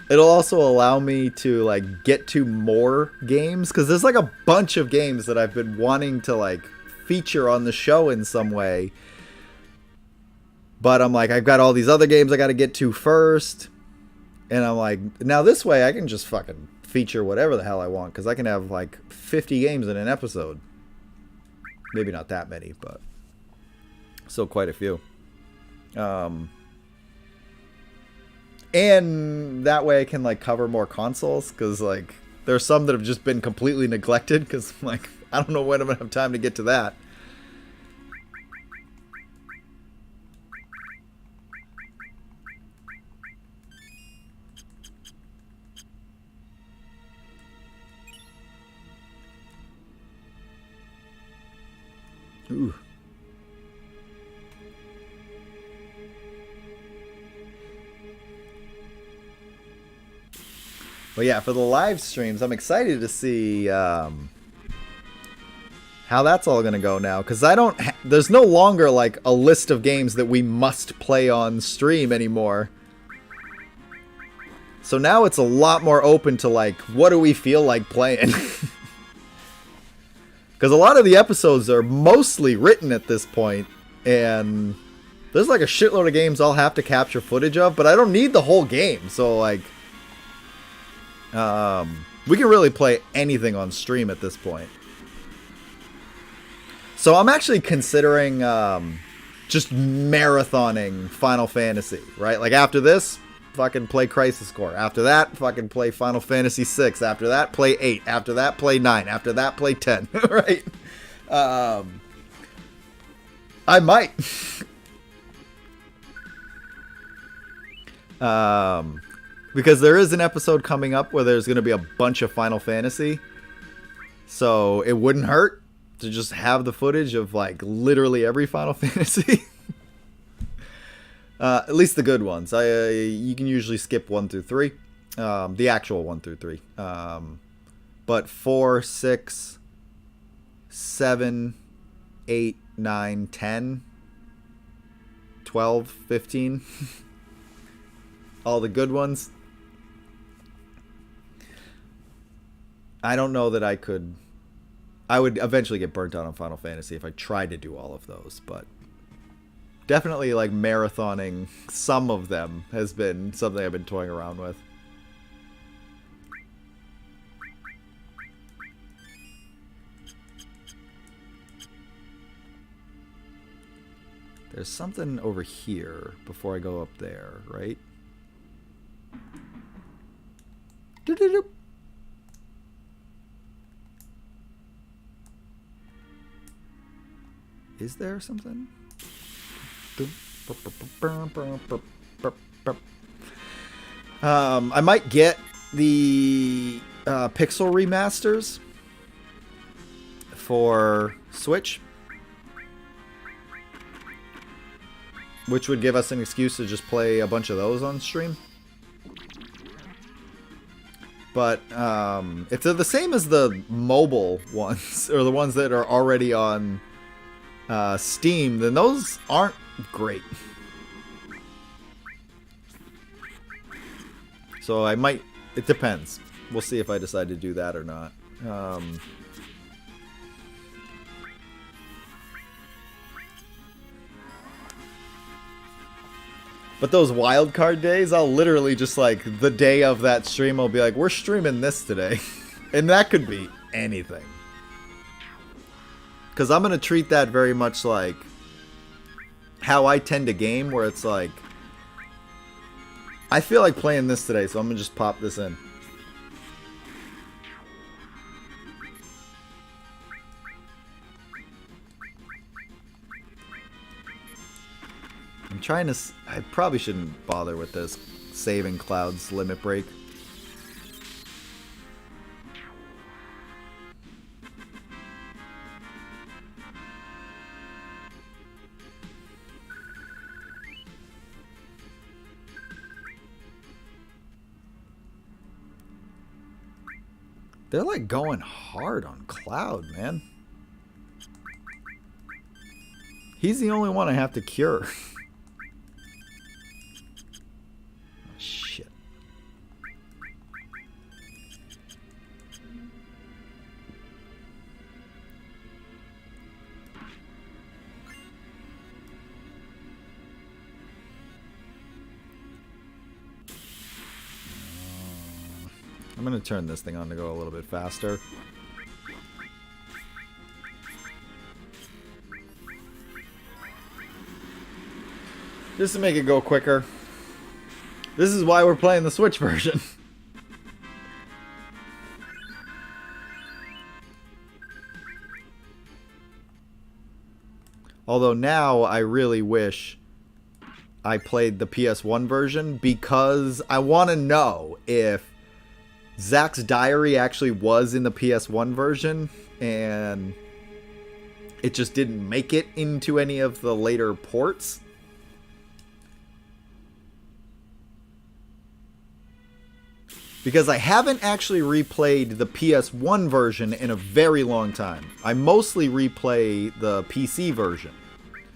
Speaker 3: it'll also allow me to like get to more games because there's like a bunch of games that I've been wanting to like feature on the show in some way. But I'm like, I've got all these other games I got to get to first. And I'm like, now this way I can just fucking feature whatever the hell I want because I can have like 50 games in an episode. Maybe not that many, but still quite a few. And that way I can like cover more consoles because like there's some that have just been completely neglected because like I don't know when I'm gonna have time to get to that. Ooh. But yeah, for the live streams, I'm excited to see how that's all going to go now. Because there's no longer like a list of games that we must play on stream anymore. So now it's a lot more open to like, what do we feel like playing? Because a lot of the episodes are mostly written at this point. And there's like a shitload of games I'll have to capture footage of. But I don't need the whole game. So like... we can really play anything on stream at this point. So I'm actually considering just marathoning Final Fantasy, right? Like after this, fucking play Crisis Core. After that, fucking play Final Fantasy VI. After that, play 8. After that, play 9. After that, play 10. Right? I might. Because there is an episode coming up where there's going to be a bunch of Final Fantasy. So it wouldn't hurt to just have the footage of like literally every Final Fantasy. At least the good ones. You can usually skip 1 through 3. The actual 1 through 3. But 4, 6, 7, 8, 9, 10, 12, 15. All the good ones. I don't know that I could. I would eventually get burnt out on Final Fantasy if I tried to do all of those, but definitely like marathoning some of them has been something I've been toying around with. There's something over here before I go up there, right? Doo-doo-doo. Is there something? I might get the pixel remasters for Switch, which would give us an excuse to just play a bunch of those on stream. But if they're the same as the mobile ones, or the ones that are already on Steam, then those aren't great. So I might, it depends. We'll see if I decide to do that or not. But those wildcard days, I'll literally just like the day of that stream, I'll be like, we're streaming this today. And that could be anything. Because I'm going to treat that very much like how I tend to game, where it's like, I feel like playing this today, so I'm going to just pop this in. I'm trying to... I probably shouldn't bother with this saving Cloud's limit break. They're like going hard on Cloud, man. He's the only one I have to cure. Oh, shit. I'm going to turn this thing on to go a little bit faster. Just to make it go quicker. This is why we're playing the Switch version. Although now I really wish I played the PS1 version, because I want to know if Zack's diary actually was in the PS1 version and it just didn't make it into any of the later ports. Because I haven't actually replayed the PS1 version in a very long time. I mostly replay the PC version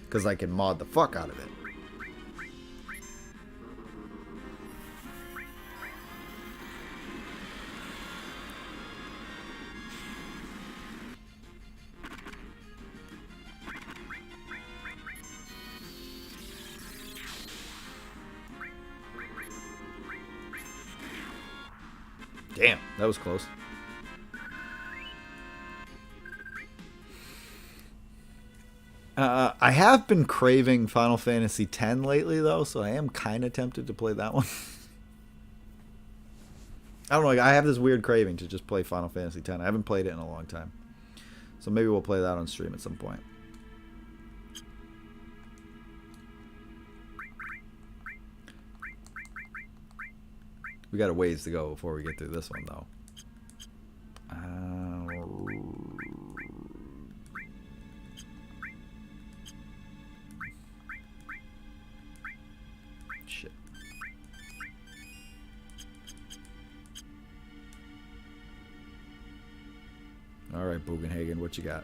Speaker 3: because I can mod the fuck out of it. Damn, that was close. I have been craving Final Fantasy X lately, though, so I am kind of tempted to play that one. I don't know. I have this weird craving to just play Final Fantasy X. I haven't played it in a long time. So maybe we'll play that on stream at some point. We got a ways to go before we get through this one, though. Shit. Alright, Bugenhagen, what you got?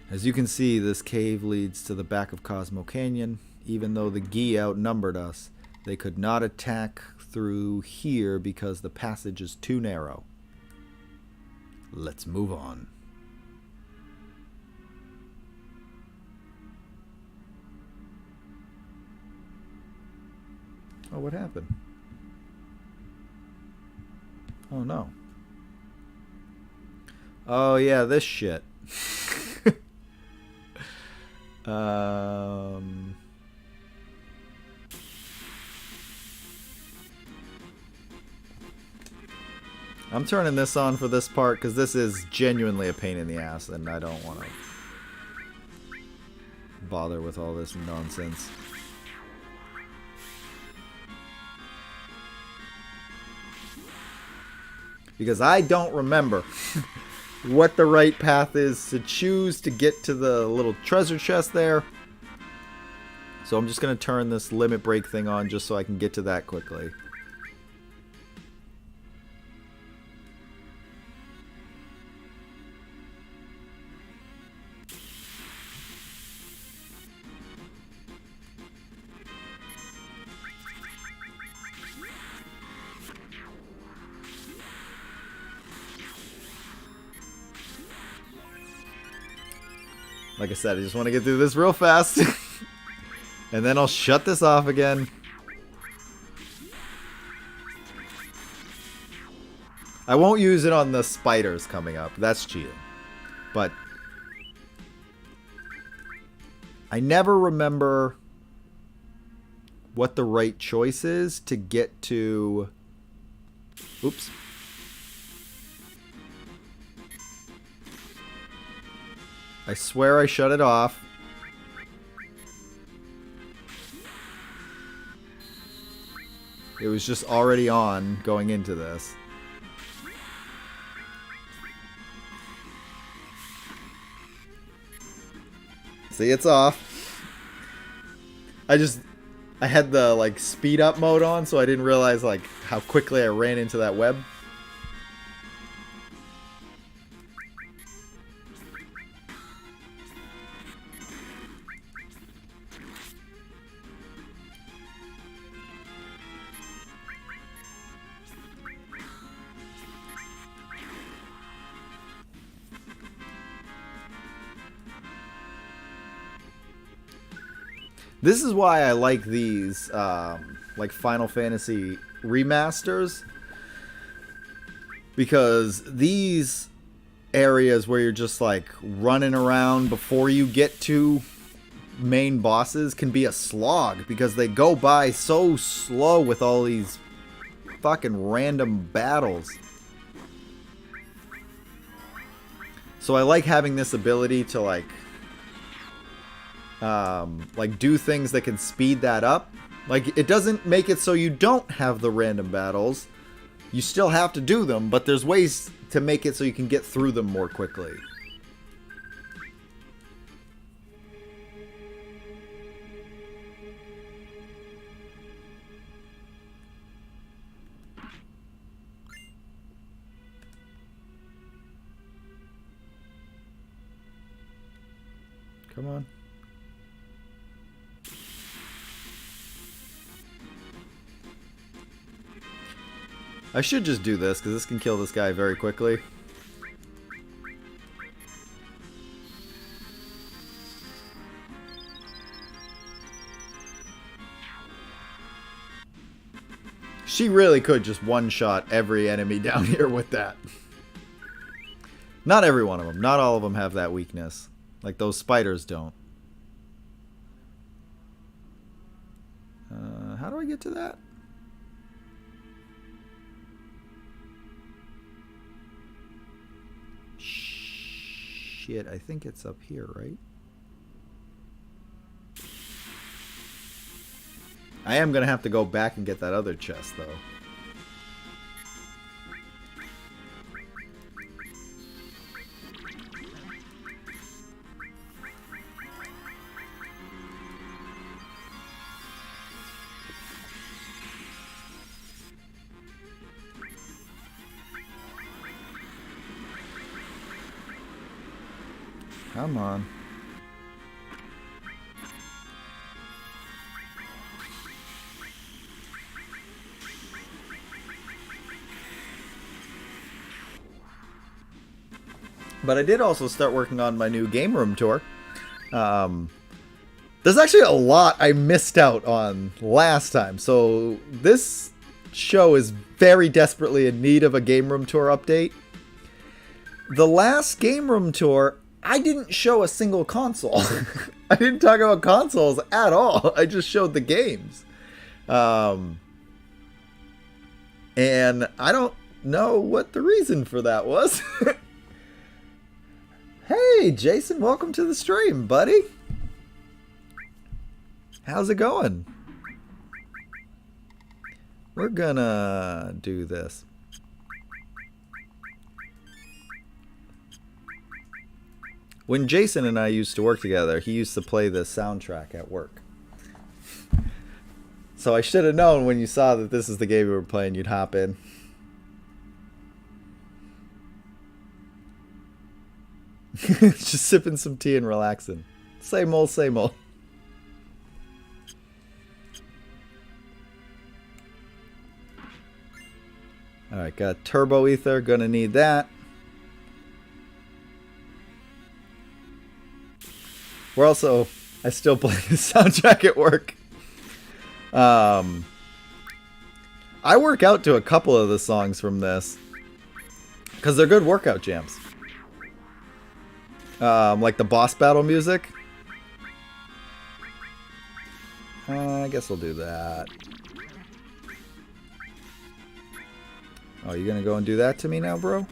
Speaker 3: As you can see, this cave leads to the back of Cosmo Canyon. Even though the Gi outnumbered us, they could not attack through here because the passage is too narrow. Let's move on. Oh, what happened? Oh, no. Oh, yeah, this shit. I'm turning this on for this part because this is genuinely a pain in the ass and I don't want to bother with all this nonsense. Because I don't remember what the right path is to choose to get to the little treasure chest there. So I'm just going to turn this limit break thing on just so I can get to that quickly. Like I said, I just want to get through this real fast. And then I'll shut this off again. I won't use it on the spiders coming up. That's cheating. But I never remember what the right choice is to get to... Oops. I swear I shut it off. It was just already on going into this. See, it's off. I had the like speed up mode on, so I didn't realize like how quickly I ran into that web. This is why I like these, like Final Fantasy remasters, because these areas where you're just like running around before you get to main bosses can be a slog because they go by so slow with all these fucking random battles. So I like having this ability to like do things that can speed that up. Like, it doesn't make it so you don't have the random battles. You still have to do them, but there's ways to make it so you can get through them more quickly. Come on. I should just do this, because this can kill this guy very quickly. She really could just one-shot every enemy down here with that. Not every one of them. Not all of them have that weakness. Like those spiders don't. How do I get to that? Shit, I think it's up here, right? I am going to have to go back and get that other chest, though. Come on. But I did also start working on my new game room tour. There's actually a lot I missed out on last time. So this show is very desperately in need of a game room tour update. The last game room tour, I didn't show a single console. I didn't talk about consoles at all. I just showed the games. And I don't know what the reason for that was. Hey, Jason, welcome to the stream, buddy. How's it going? We're gonna do this. When Jason and I used to work together, he used to play the soundtrack at work. So I should have known when you saw that this is the game we were playing, you'd hop in. Just sipping some tea and relaxing. Same old, same old. Alright, got turbo ether, gonna need that. We're also, I still play the soundtrack at work. I work out to a couple of the songs from this because they're good workout jams. Like the boss battle music. I guess I'll do that. Oh, you gonna go and do that to me now, bro?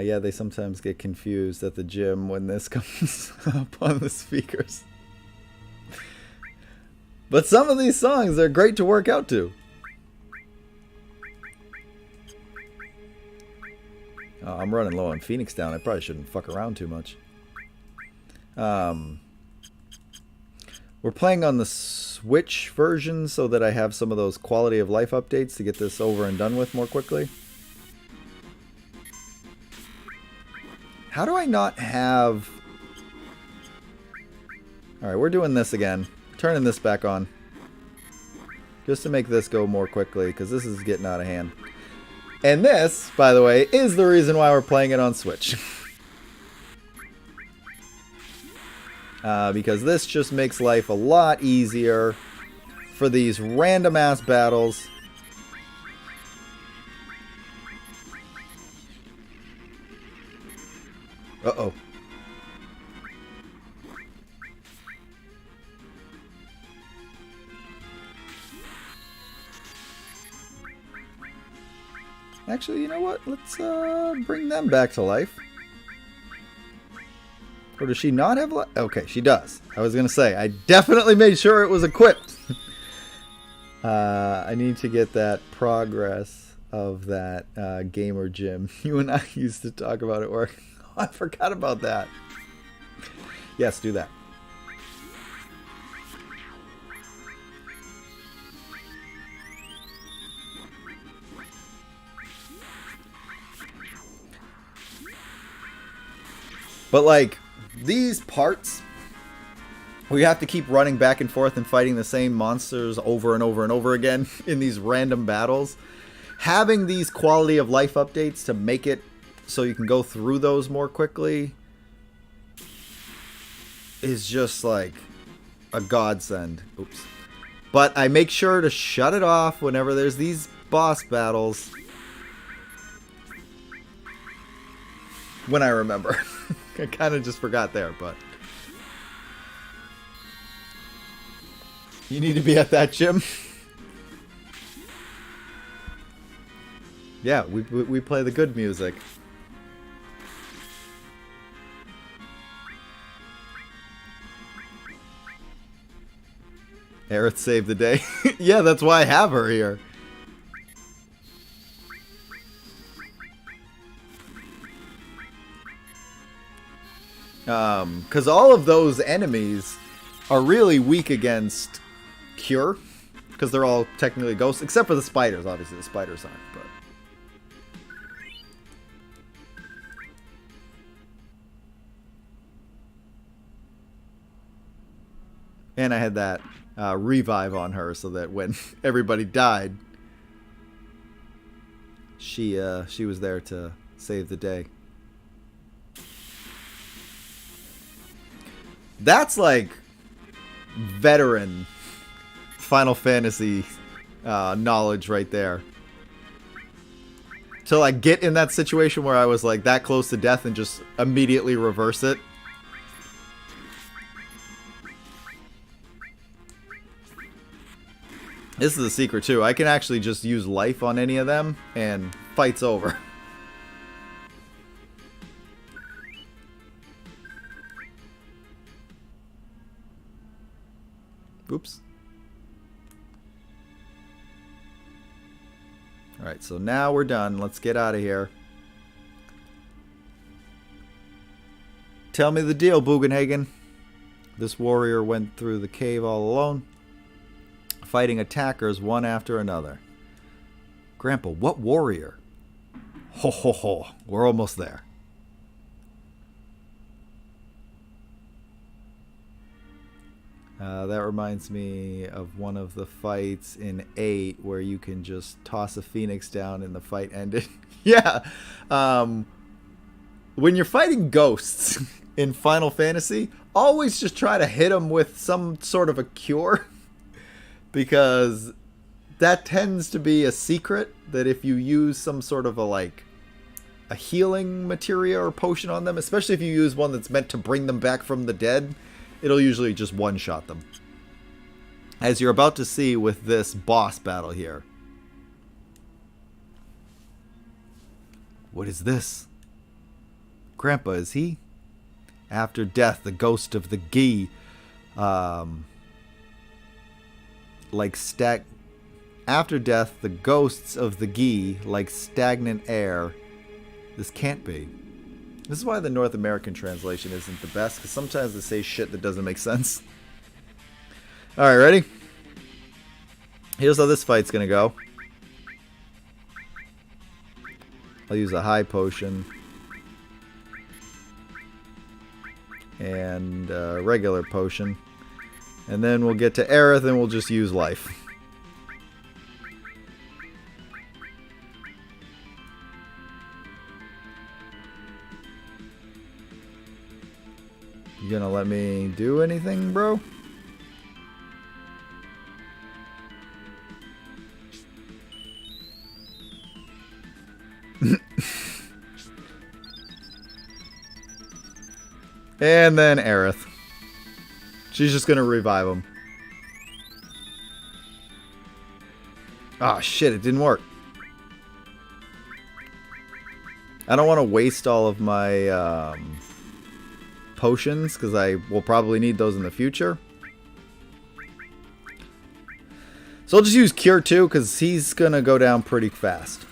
Speaker 3: Yeah, they sometimes get confused at the gym when this comes up on the speakers. But some of these songs are great to work out to. Oh, I'm running low on Phoenix down. I probably shouldn't fuck around too much. We're playing on the Switch version so that I have some of those quality of life updates to get this over and done with more quickly. How do I not have... Alright, we're doing this again. Turning this back on. Just to make this go more quickly, because this is getting out of hand. And this, by the way, is the reason why we're playing it on Switch. Because this just makes life a lot easier for these random ass battles. Uh-oh. Actually, you know what? Let's bring them back to life. Or does she not have life? Okay, she does. I was going to say, I definitely made sure it was equipped. I need to get that progress of that gamer gym you and I used to talk about at work. I forgot about that. Yes, do that. But like these parts, we have to keep running back and forth and fighting the same monsters over and over and over again in these random battles. Having these quality of life updates to make it so you can go through those more quickly is just like a godsend. Oops. But I make sure to shut it off whenever there's these boss battles. When I remember. I kind of just forgot there, but... You need to be at that gym? Yeah, we play the good music. Aerith saved the day. Yeah, that's why I have her here. Because all of those enemies are really weak against Cure. Because they're all technically ghosts. Except for the spiders, obviously. The spiders aren't, but... And I had that revive on her so that when everybody died, she was there to save the day. That's like veteran Final Fantasy knowledge right there. To like get in that situation where I was like that close to death and just immediately reverse it. This is the secret too. I can actually just use life on any of them and fight's over. Oops. Alright, so now we're done. Let's get out of here. Tell me the deal, Bugenhagen. This warrior went through the cave all alone, fighting attackers one after another. Grandpa, what warrior? Ho ho ho, we're almost there. That reminds me of one of the fights in 8 where you can just toss a phoenix down and the fight ended. Yeah. When you're fighting ghosts in Final Fantasy, always just try to hit them with some sort of a cure. Because that tends to be a secret that if you use some sort of a healing materia or potion on them, especially if you use one that's meant to bring them back from the dead, it'll usually just one-shot them. As you're about to see with this boss battle here. What is this? Grandpa, is he? After death, the ghost of the Gi, after death, the ghosts of the Gi, like stagnant air. This can't be. This is why the North American translation isn't the best, because sometimes they say shit that doesn't make sense. Alright, ready? Here's how this fight's gonna go. I'll use a high potion. And a regular potion. And then we'll get to Aerith and we'll just use life. You gonna let me do anything, bro? And then Aerith. She's just gonna revive him. Ah, shit, it didn't work. I don't want to waste all of my potions, because I will probably need those in the future. So I'll just use Cure 2, because he's gonna go down pretty fast.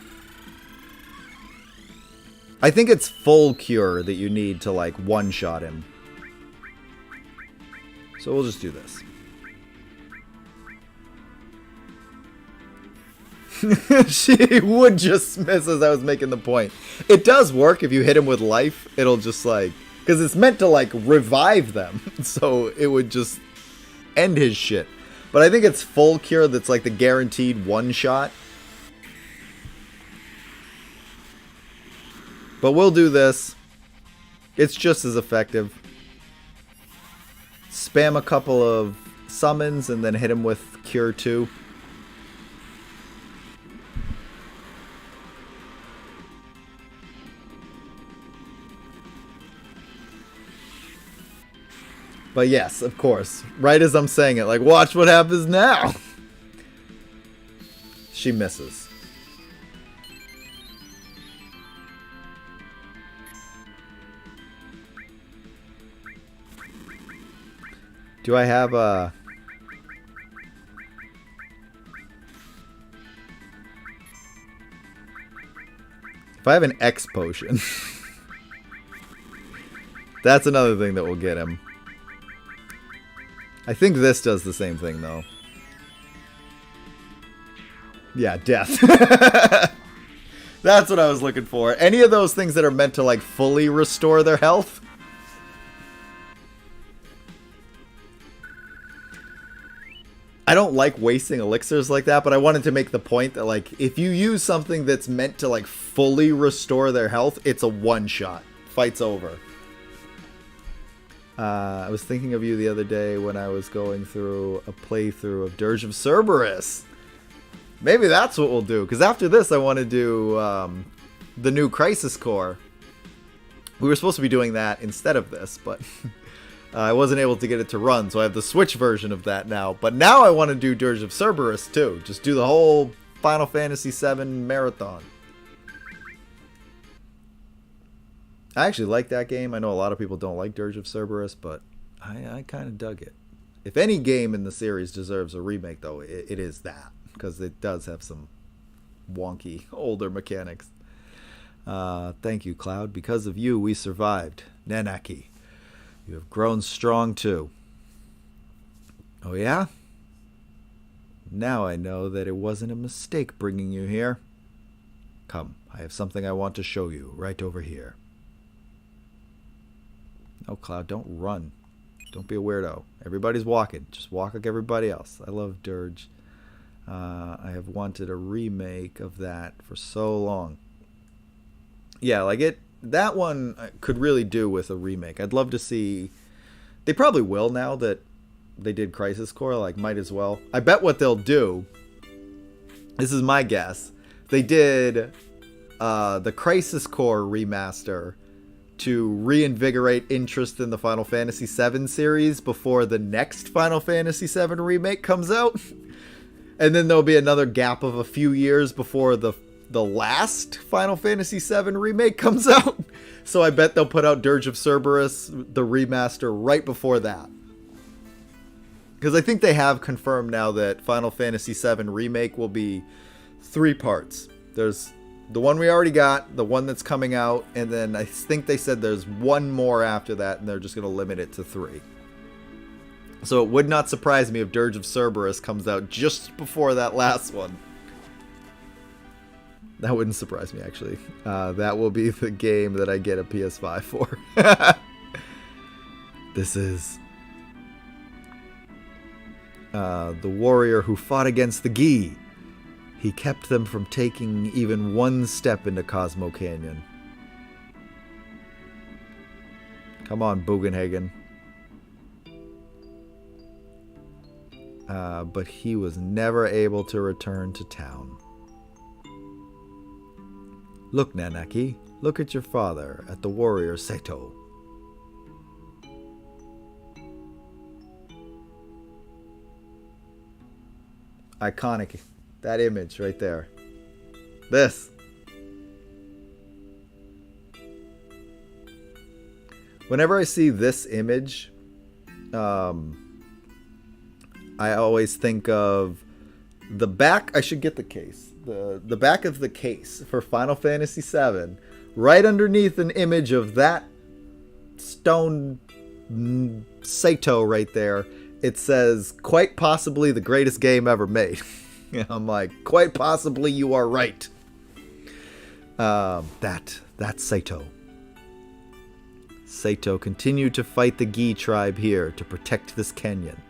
Speaker 3: I think it's full Cure that you need to, like, one-shot him. So we'll just do this. She would just miss as I was making the point. It does work if you hit him with life. It'll just, like... Because it's meant to, like, revive them. So it would just end his shit. But I think it's full Cure that's, like, the guaranteed one-shot. But we'll do this. It's just as effective. Spam a couple of summons and then hit him with Cure 2. But yes, of course. Right as I'm saying it, like, watch what happens now. She misses. Do I have a... If I have an X potion, that's another thing that will get him. I think this does the same thing, though. Yeah, death. That's what I was looking for. Any of those things that are meant to, like, fully restore their health. I don't like wasting elixirs like that, but I wanted to make the point that, like, if you use something that's meant to, like, fully restore their health, it's a one-shot. Fight's over. I was thinking of you the other day when I was going through a playthrough of Dirge of Cerberus. Maybe that's what we'll do, because after this I want to do the new Crisis Core. We were supposed to be doing that instead of this, but I wasn't able to get it to run, so I have the Switch version of that now. But now I want to do Dirge of Cerberus too. Just do the whole Final Fantasy VII marathon. I actually like that game. I know a lot of people don't like Dirge of Cerberus, but I kind of dug it. If any game in the series deserves a remake, though, it is that. Because it does have some wonky, older mechanics. Thank you, Cloud. Because of you, we survived. Nanaki, you have grown strong, too. Oh, yeah? Now I know that it wasn't a mistake bringing you here. Come, I have something I want to show you right over here. No, Cloud, don't run. Don't be a weirdo. Everybody's walking. Just walk like everybody else. I love Dirge. I have wanted a remake of that for so long. Yeah, like that one could really do with a remake. I'd love to see... They probably will now that they did Crisis Core. Like, might as well. I bet what they'll do... This is my guess. They did the Crisis Core remaster to reinvigorate interest in the Final Fantasy VII series before the next Final Fantasy VII remake comes out. And then there'll be another gap of a few years before the last Final Fantasy VII remake comes out. So I bet they'll put out Dirge of Cerberus, the remaster, right before that. Because I think they have confirmed now that Final Fantasy VII remake will be 3 parts. There's the one we already got, the one that's coming out, and then I think they said there's one more after that, and they're just going to limit it to 3. So it would not surprise me if Dirge of Cerberus comes out just before that last one. That wouldn't surprise me, actually. That will be the game that I get a PS5 for. This is the warrior who fought against the Gi. He kept them from taking even one step into Cosmo Canyon. Come on, Bugenhagen. But he was never able to return to town. Look, Nanaki. Look at your father, at the warrior Seto. Iconic. That image right there. This. Whenever I see this image, I always think of the back. I should get the case. The back of the case for Final Fantasy VII. Right underneath an image of that stone Sato right there. It says, quite possibly the greatest game ever made. I'm like, quite possibly you are right. That's Sato. Sato continued to fight the Gi tribe here to protect this canyon.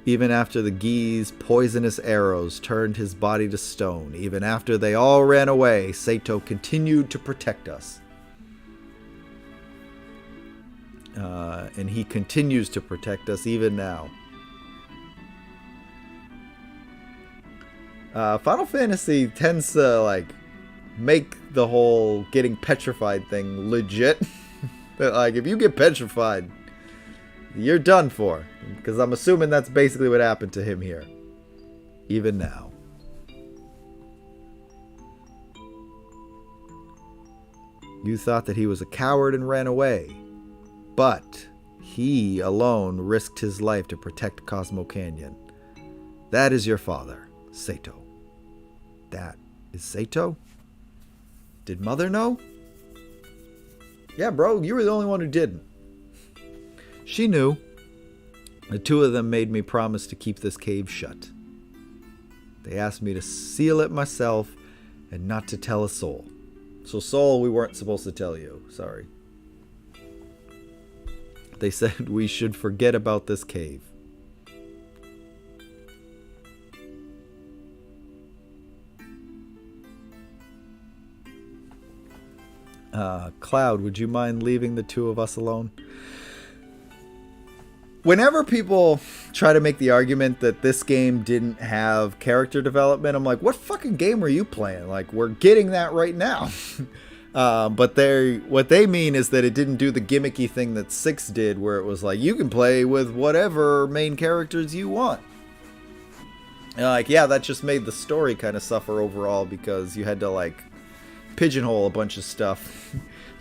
Speaker 3: Even after the Gi's poisonous arrows turned his body to stone, even after they all ran away, Sato continued to protect us. And he continues to protect us even now. Final Fantasy tends to, like, make the whole getting petrified thing legit. Like, if you get petrified, You're done for. Because I'm assuming that's basically what happened to him here. Even now. You thought that he was a coward and ran away. But he alone risked his life to protect Cosmo Canyon. That is your father, Sato. That is Sato? Did Mother know? Yeah, bro, you were the only one who didn't. She knew. The two of them made me promise to keep this cave shut. They asked me to seal it myself and not to tell a soul. So Soul, we weren't supposed to tell you. Sorry. They said we should forget about this cave. Cloud, would you mind leaving the two of us alone? Whenever people try to make the argument that this game didn't have character development, I'm like, what fucking game are you playing? Like, we're getting that right now. But what they mean is that it didn't do the gimmicky thing that 6 did, where it was like, you can play with whatever main characters you want. And like, yeah, that just made the story kind of suffer overall, because you had to, like, pigeonhole a bunch of stuff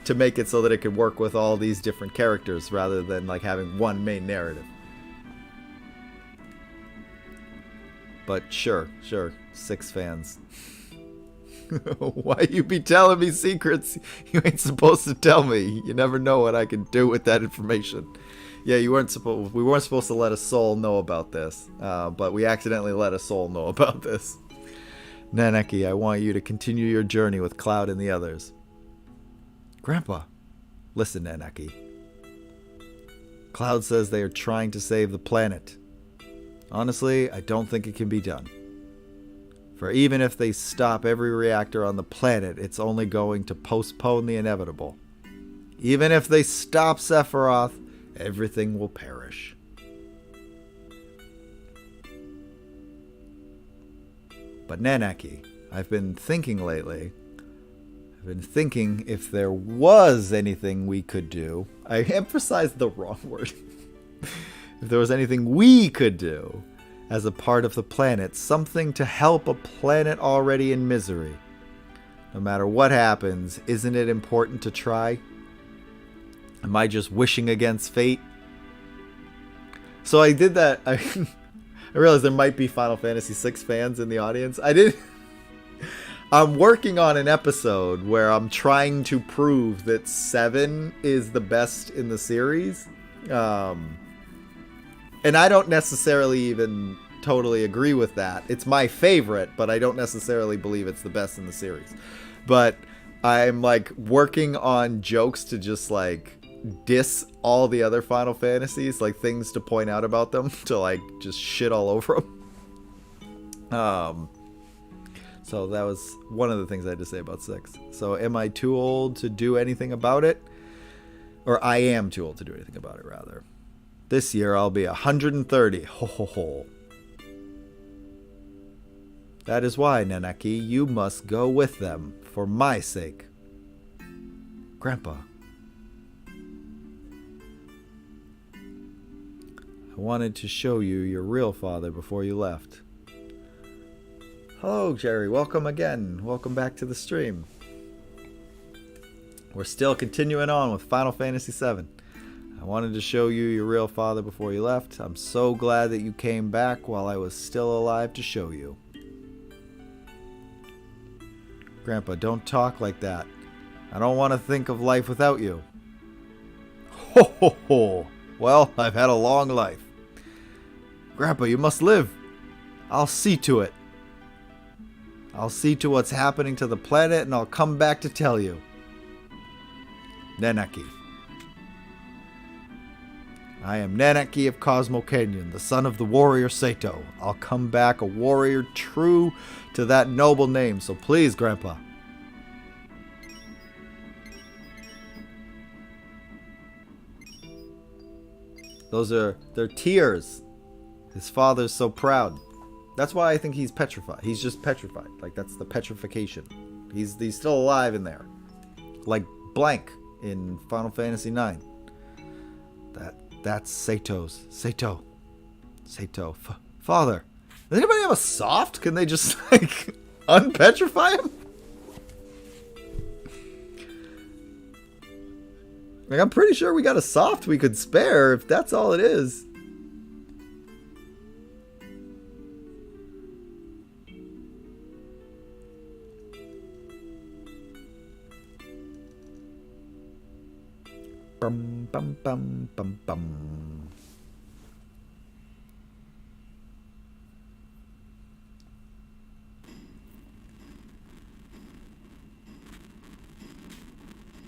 Speaker 3: to make it so that it could work with all these different characters rather than like having one main narrative. But sure, 6 fans. Why you be telling me secrets you ain't supposed to tell me? You never know what I can do with that information. Yeah, we weren't supposed to let a soul know about this, but we accidentally let a soul know about this. Naneki, I want you to continue your journey with Cloud and the others. Grandpa, listen, Naneki. Cloud says they are trying to save the planet. Honestly, I don't think it can be done. For even if they stop every reactor on the planet, it's only going to postpone the inevitable. Even if they stop Sephiroth, everything will perish. But Naneki, I've been thinking lately. I've been thinking if there was anything we could do. I emphasized the wrong word. If there was anything we could do as a part of the planet, something to help a planet already in misery. No matter what happens, isn't it important to try? Am I just wishing against fate? So I did that. I realized there might be Final Fantasy VI fans in the audience. I'm working on an episode where I'm trying to prove that 7 is the best in the series. And I don't necessarily even totally agree with that. It's my favorite, but I don't necessarily believe it's the best in the series. But I'm like working on jokes to just like diss all the other Final Fantasies, like things to point out about them, to like just shit all over them. So that was one of the things I had to say about 6. So am I too old to do anything about it? Or I am too old to do anything about it, rather. This year I'll be 130. Ho ho ho. That is why, Naneki, you must go with them, for my sake. Grandpa. I wanted to show you your real father before you left. Hello, Jerry. Welcome again. Welcome back to the stream. We're still continuing on with Final Fantasy VII. I wanted to show you your real father before you left. I'm so glad that you came back while I was still alive to show you. Grandpa, don't talk like that. I don't want to think of life without you. Ho ho ho. Well, I've had a long life. Grandpa, you must live. I'll see to it. I'll see to what's happening to the planet, and I'll come back to tell you. Naneki. I am Naneki of Cosmo Canyon, the son of the warrior Sato. I'll come back a warrior true to that noble name, so please, Grandpa. They're tears. His father's so proud. That's why I think he's petrified. He's just petrified. Like, that's the petrification. He's still alive in there. Like Blank in Final Fantasy IX. That's Sato's. Sato. Father. Does anybody have a soft? Can they just, like, unpetrify him? Like, I'm pretty sure we got a soft we could spare if that's all it is. Bum, bum, bum, bum, bum.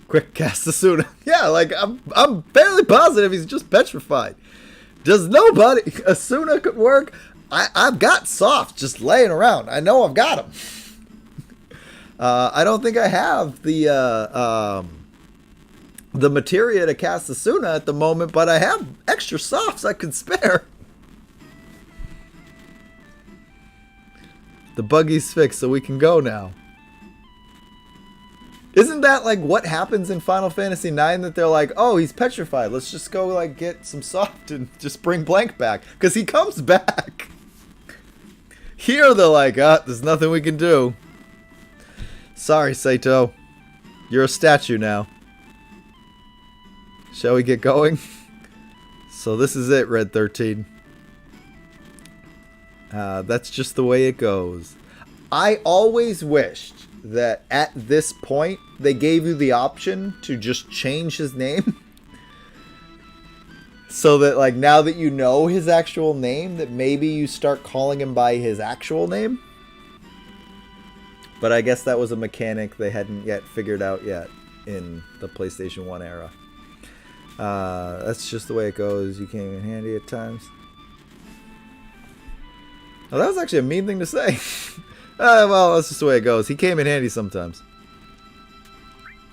Speaker 3: Quick, cast Asuna. Yeah, like I'm fairly positive he's just petrified. Does nobody Asuna could work? I've got soft just laying around. I know I've got them. I don't think I have the materia to cast Asuna at the moment, but I have extra softs I could spare. The buggy's fixed, so we can go now. Isn't that like what happens in Final Fantasy IX, that they're like, oh, he's petrified, let's just go like get some soft and just bring Blank back, because he comes back. Here they're like, there's nothing we can do. Sorry, Sato. You're a statue now. Shall we get going? So this is it, Red 13. That's just the way it goes. I always wished that at this point they gave you the option to just change his name. So that, like, now that you know his actual name, that maybe you start calling him by his actual name. But I guess that was a mechanic they hadn't yet figured out yet in the PlayStation 1 era. That's just the way it goes. You came in handy at times. Oh, that was actually a mean thing to say. Well, that's just the way it goes. He came in handy sometimes.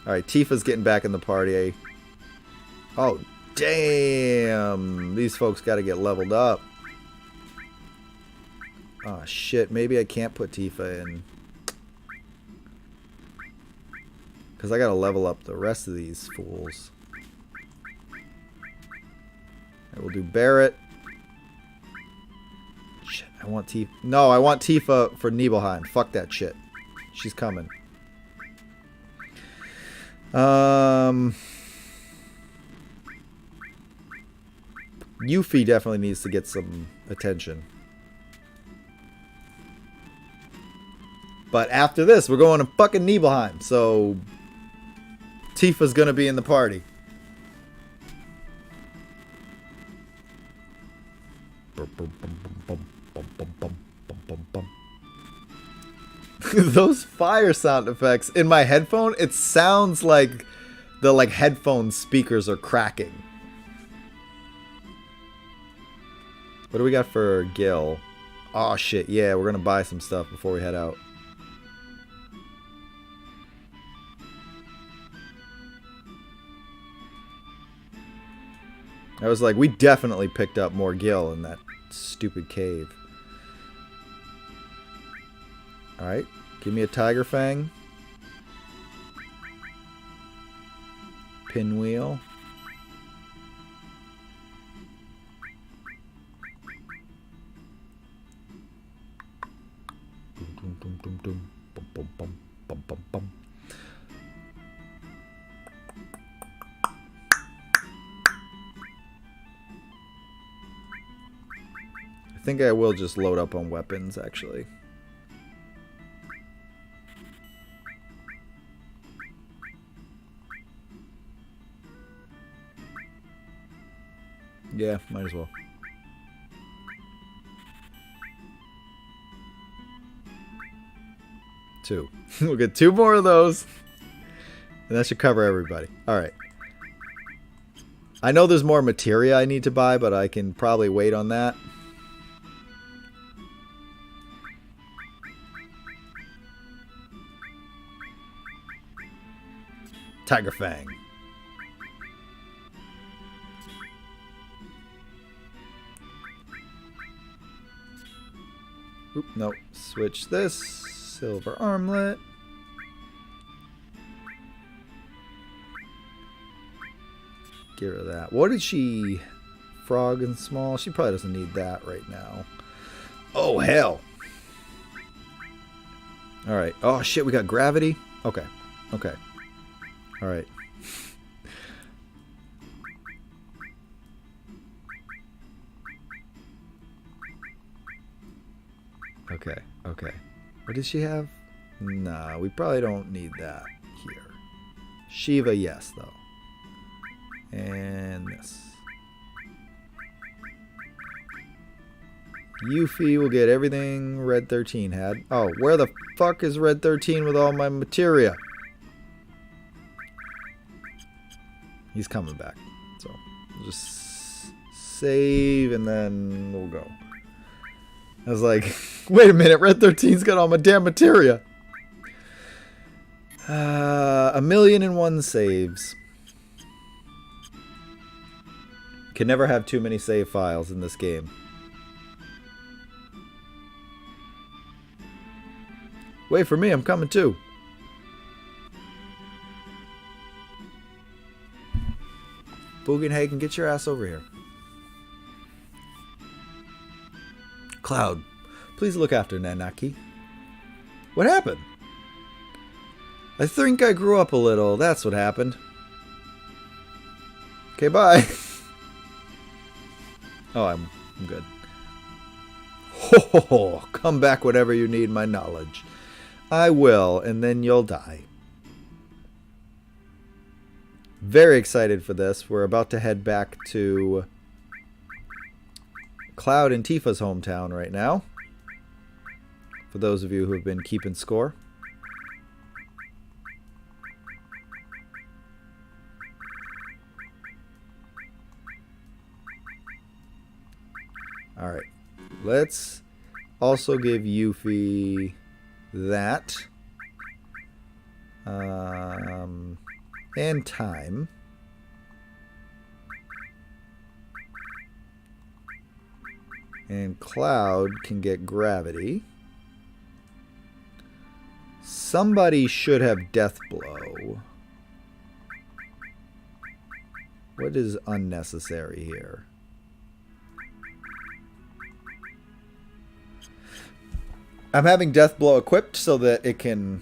Speaker 3: Alright, Tifa's getting back in the party. Oh, damn. These folks got to get leveled up. Oh, shit. Maybe I can't put Tifa in. Because I got to level up the rest of these fools. Right, we'll do Barret. Shit, I want Tifa. No, I want Tifa for Nibelheim. Fuck that shit. She's coming. Yuffie definitely needs to get some attention. But after this, we're going to fucking Nibelheim. So Tifa's gonna be in the party. Those fire sound effects in my headphone, it sounds like the headphone speakers are cracking. What do we got for Gil? Oh shit, yeah, we're gonna buy some stuff before we head out. I was like, we definitely picked up more Gil in that stupid cave. Alright, give me a Tiger Fang. Pinwheel. I think I will just load up on weapons, actually. Yeah, might as well. Two. We'll get 2 more of those. And that should cover everybody. Alright. I know there's more materia I need to buy, but I can probably wait on that. Tiger Fang. Oop, nope. Switch this. Silver armlet. Get rid of that. What did she... frog and small. She probably doesn't need that right now. Oh, hell. Alright. Oh, shit, we got gravity? Okay. Okay. Alright. Okay. Okay. What did she have? Nah, we probably don't need that here. Shiva, yes, though. And this. Yuffie will get everything Red 13 had. Oh, where the fuck is Red 13 with all my materia? He's coming back. So, we'll just save and then we'll go. I was like, wait a minute, Red 13's got all my damn materia. 1,000,001 saves. Can never have too many save files in this game. Wait for me, I'm coming too. Bugenhagen, get your ass over here. Cloud, please look after Nanaki. What happened? I think I grew up a little. That's what happened. Okay, bye. Oh, I'm good. Ho ho ho! Come back whenever you need my knowledge. I will, and then you'll die. Very excited for this. We're about to head back to Cloud and Tifa's hometown right now. For those of you who have been keeping score. Alright. Let's also give Yuffie that. And time. And Cloud can get gravity. Somebody should have Death Blow. What is unnecessary here? I'm having Death Blow equipped so that it can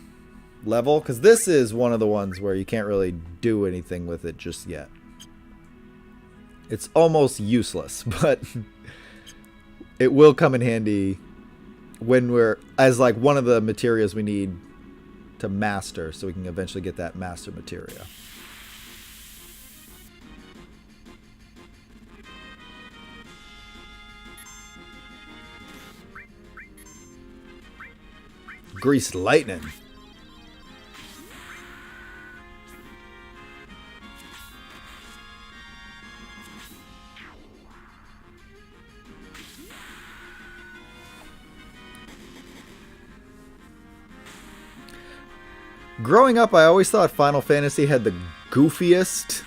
Speaker 3: level, because this is one of the ones where you can't really do anything with it just yet. It's almost useless, but it will come in handy when we're, as like one of the materials we need to master, so we can eventually get that master materia. Greased lightning. Growing up, I always thought Final Fantasy had the goofiest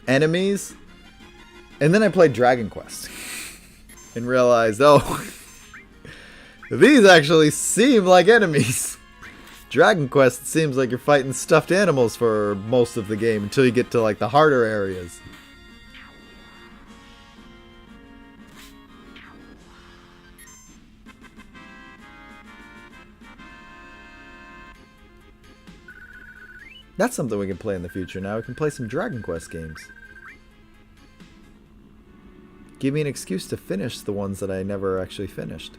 Speaker 3: enemies. And then I played Dragon Quest and realized, oh, these actually seem like enemies. Dragon Quest seems like you're fighting stuffed animals for most of the game until you get to like the harder areas. That's something we can play in the future now. We can play some Dragon Quest games. Give me an excuse to finish the ones that I never actually finished.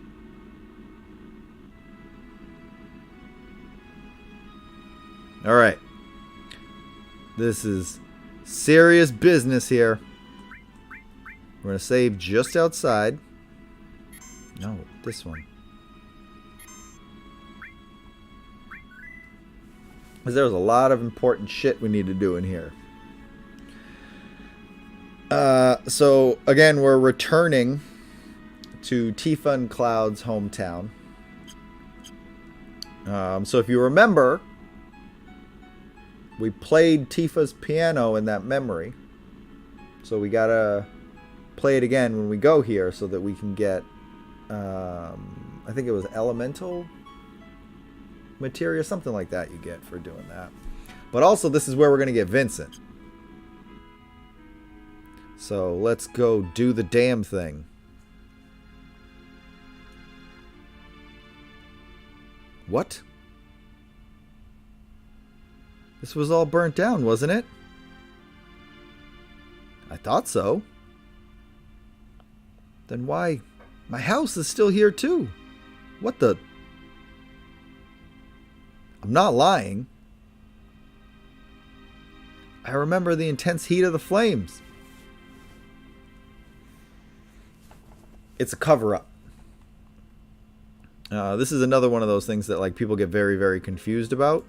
Speaker 3: Alright. This is serious business here. We're going to save just outside. No, this one. Because there was a lot of important shit we need to do in here. So, again, we're returning to Tifa and Cloud's hometown. So if you remember, we played Tifa's piano in that memory. So we gotta play it again when we go here so that we can get, I think it was elemental materia, something like that you get for doing that. But also, this is where we're going to get Vincent. So let's go do the damn thing. What? This was all burnt down, wasn't it? I thought so. Then why? My house is still here too. What the? I'm not lying. I remember the intense heat of the flames. It's a cover-up. This is another one of those things that like people get very, very confused about.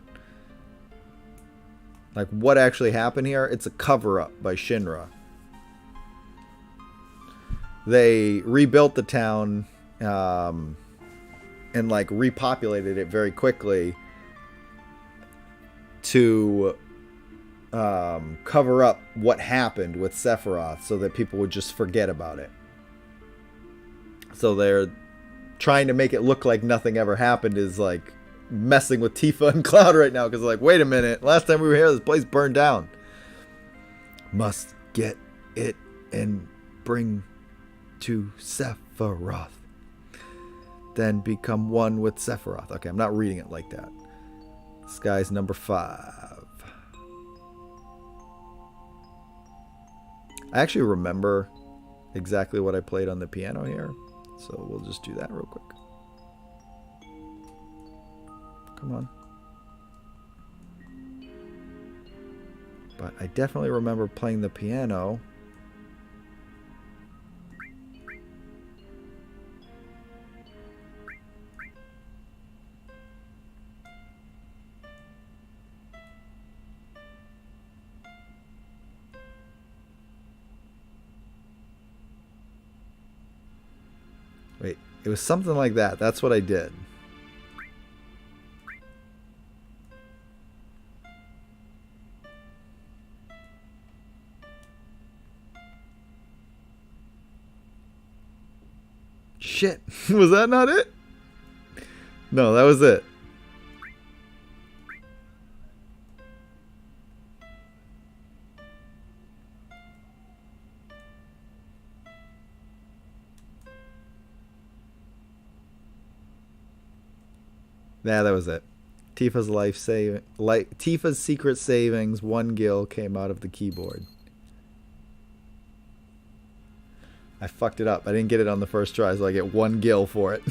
Speaker 3: Like what actually happened here? It's a cover-up by Shinra. They rebuilt the town and like repopulated it very quickly to cover up what happened with Sephiroth so that people would just forget about it. So they're trying to make it look like nothing ever happened is like messing with Tifa and Cloud right now because they're like, wait a minute, last time we were here this place burned down. Must get it and bring to Sephiroth. Then become one with Sephiroth. Okay, I'm not reading it like that. This guy's number 5. I actually remember exactly what I played on the piano here. So we'll just do that real quick. Come on. But I definitely remember playing the piano. Wait, it was something like that. That's what I did. Shit. Was that not it? No, that was it. Yeah, that was it. Tifa's Tifa's secret savings, 1 gil came out of the keyboard. I fucked it up. I didn't get it on the first try, so I get 1 gil for it.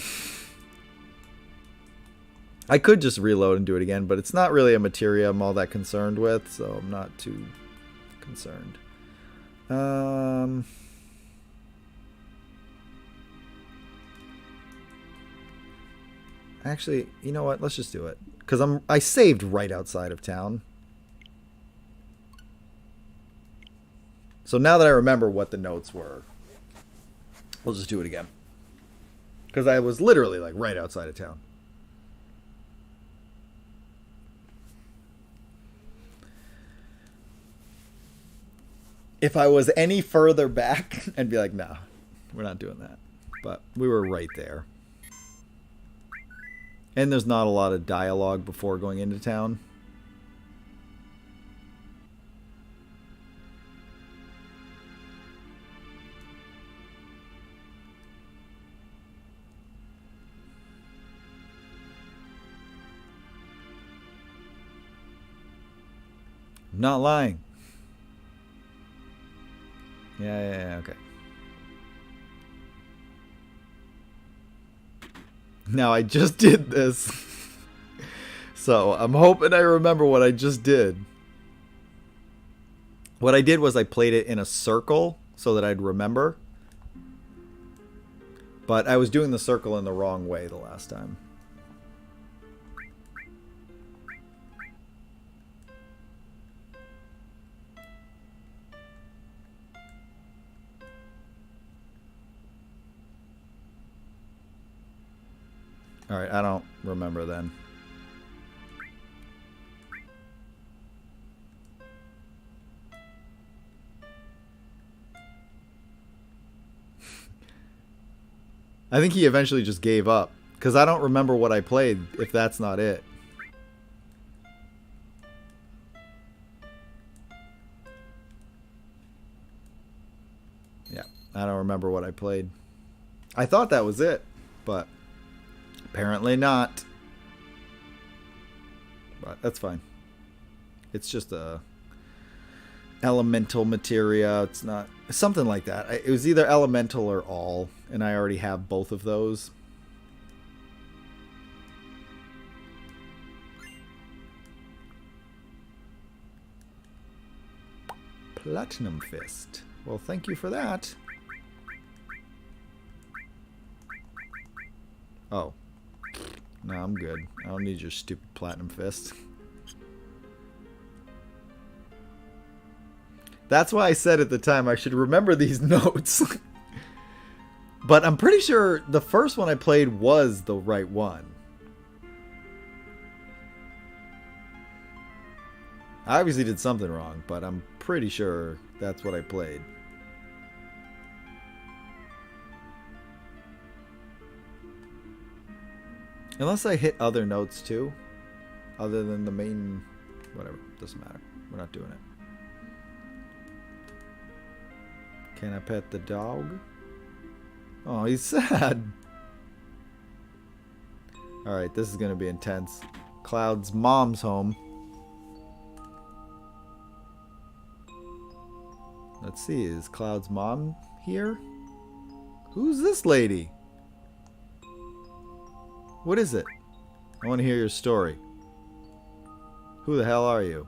Speaker 3: I could just reload and do it again, but it's not really a materia I'm all that concerned with, so I'm not too concerned. Actually, you know what? Let's just do it. Because I saved right outside of town. So now that I remember what the notes were, we'll just do it again. Because I was literally like right outside of town. If I was any further back, I'd be like, nah, we're not doing that. But we were right there. And there's not a lot of dialogue before going into town. I'm not lying. Yeah, okay. Now, I just did this. So, I'm hoping I remember what I just did. What I did was I played it in a circle so that I'd remember. But I was doing the circle in the wrong way the last time. Alright, I don't remember then. I think he eventually just gave up. Because I don't remember what I played if that's not it. I don't remember what I played. I thought that was it, but apparently not. But that's fine. It's just a elemental materia. It's not something like that. It was either elemental or all, and I already have both of those. Platinum Fist. Well, thank you for that. Oh. No, I'm good. I don't need your stupid Platinum Fist. That's why I said at the time I should remember these notes. But I'm pretty sure the first one I played was the right one. I obviously did something wrong, but I'm pretty sure that's what I played. Unless I hit other notes too. Other than the main... Whatever. Doesn't matter. We're not doing it. Can I pet the dog? Oh, he's sad. Alright, this is going to be intense. Cloud's mom's home. Let's see, is Cloud's mom here? Who's this lady? What is it? I want to hear your story. Who the hell are you?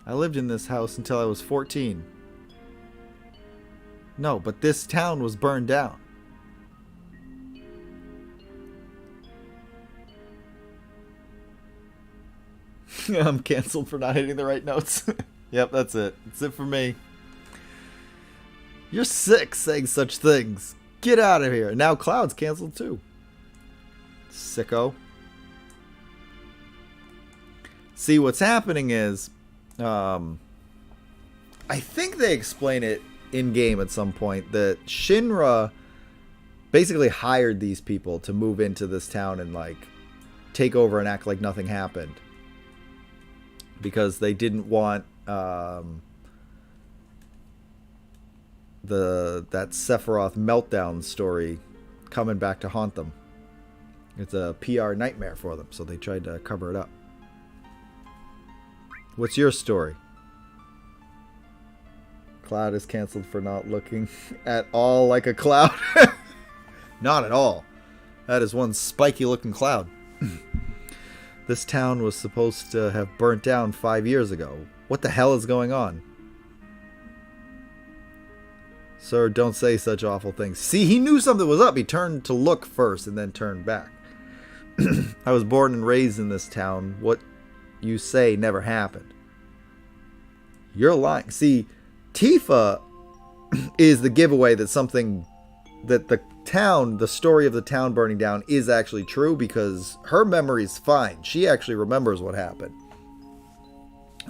Speaker 3: I lived in this house until I was 14. No, but this town was burned down. I'm canceled for not hitting the right notes. Yep, that's it. That's it for me. You're sick saying such things. Get out of here. Now Cloud's canceled too. Sicko. See, what's happening is, I think they explain it in-game at some point, that Shinra basically hired these people to move into this town and, like, take over and act like nothing happened. Because they didn't want, that Sephiroth meltdown story coming back to haunt them. It's a PR nightmare for them, so they tried to cover it up. What's your story? Cloud is canceled for not looking at all like a cloud. Not at all. That is one spiky looking cloud. This town was supposed to have burnt down 5 years ago. What the hell is going on? Sir, don't say such awful things. See, he knew something was up. He turned to look first and then turned back. I was born and raised in this town. What you say never happened. You're lying. See, Tifa is the giveaway that something, that the town, the story of the town burning down is actually true, because her memory's fine. She actually remembers what happened.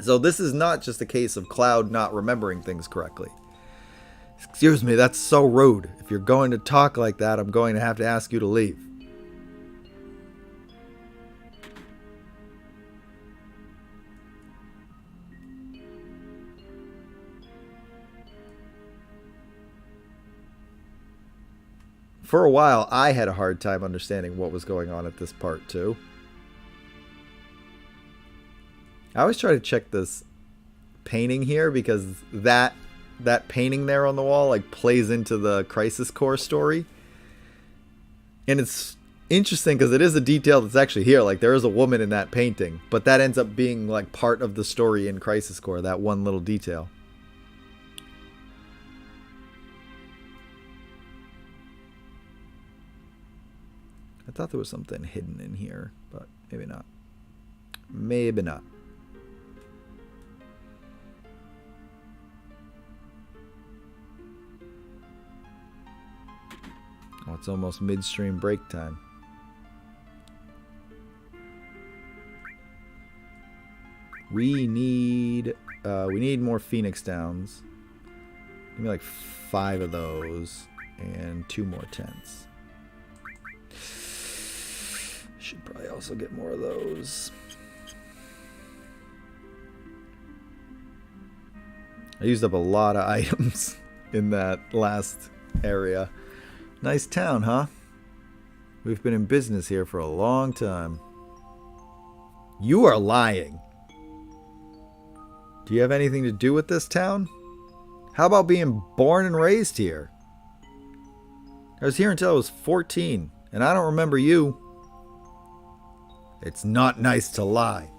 Speaker 3: So this is not just a case of Cloud not remembering things correctly. Excuse me, that's so rude. If you're going to talk like that, I'm going to have to ask you to leave. For a while, I had a hard time understanding what was going on at this part, too. I always try to check this painting here, because that painting there on the wall, like, plays into the Crisis Core story. And it's interesting because it is a detail that's actually here. Like, there is a woman in that painting, but that ends up being, like, part of the story in Crisis Core, that one little detail. I thought there was something hidden in here, but maybe not. Maybe not. Oh, it's almost midstream break time. We need more Phoenix Downs. Give me like 5 of those and 2 more tents. Should probably also get more of those. I used up a lot of items in that last area. Nice town, huh? We've been in business here for a long time. You are lying. Do you have anything to do with this town? How about being born and raised here? I was here until I was 14, and I don't remember you. It's not nice to lie.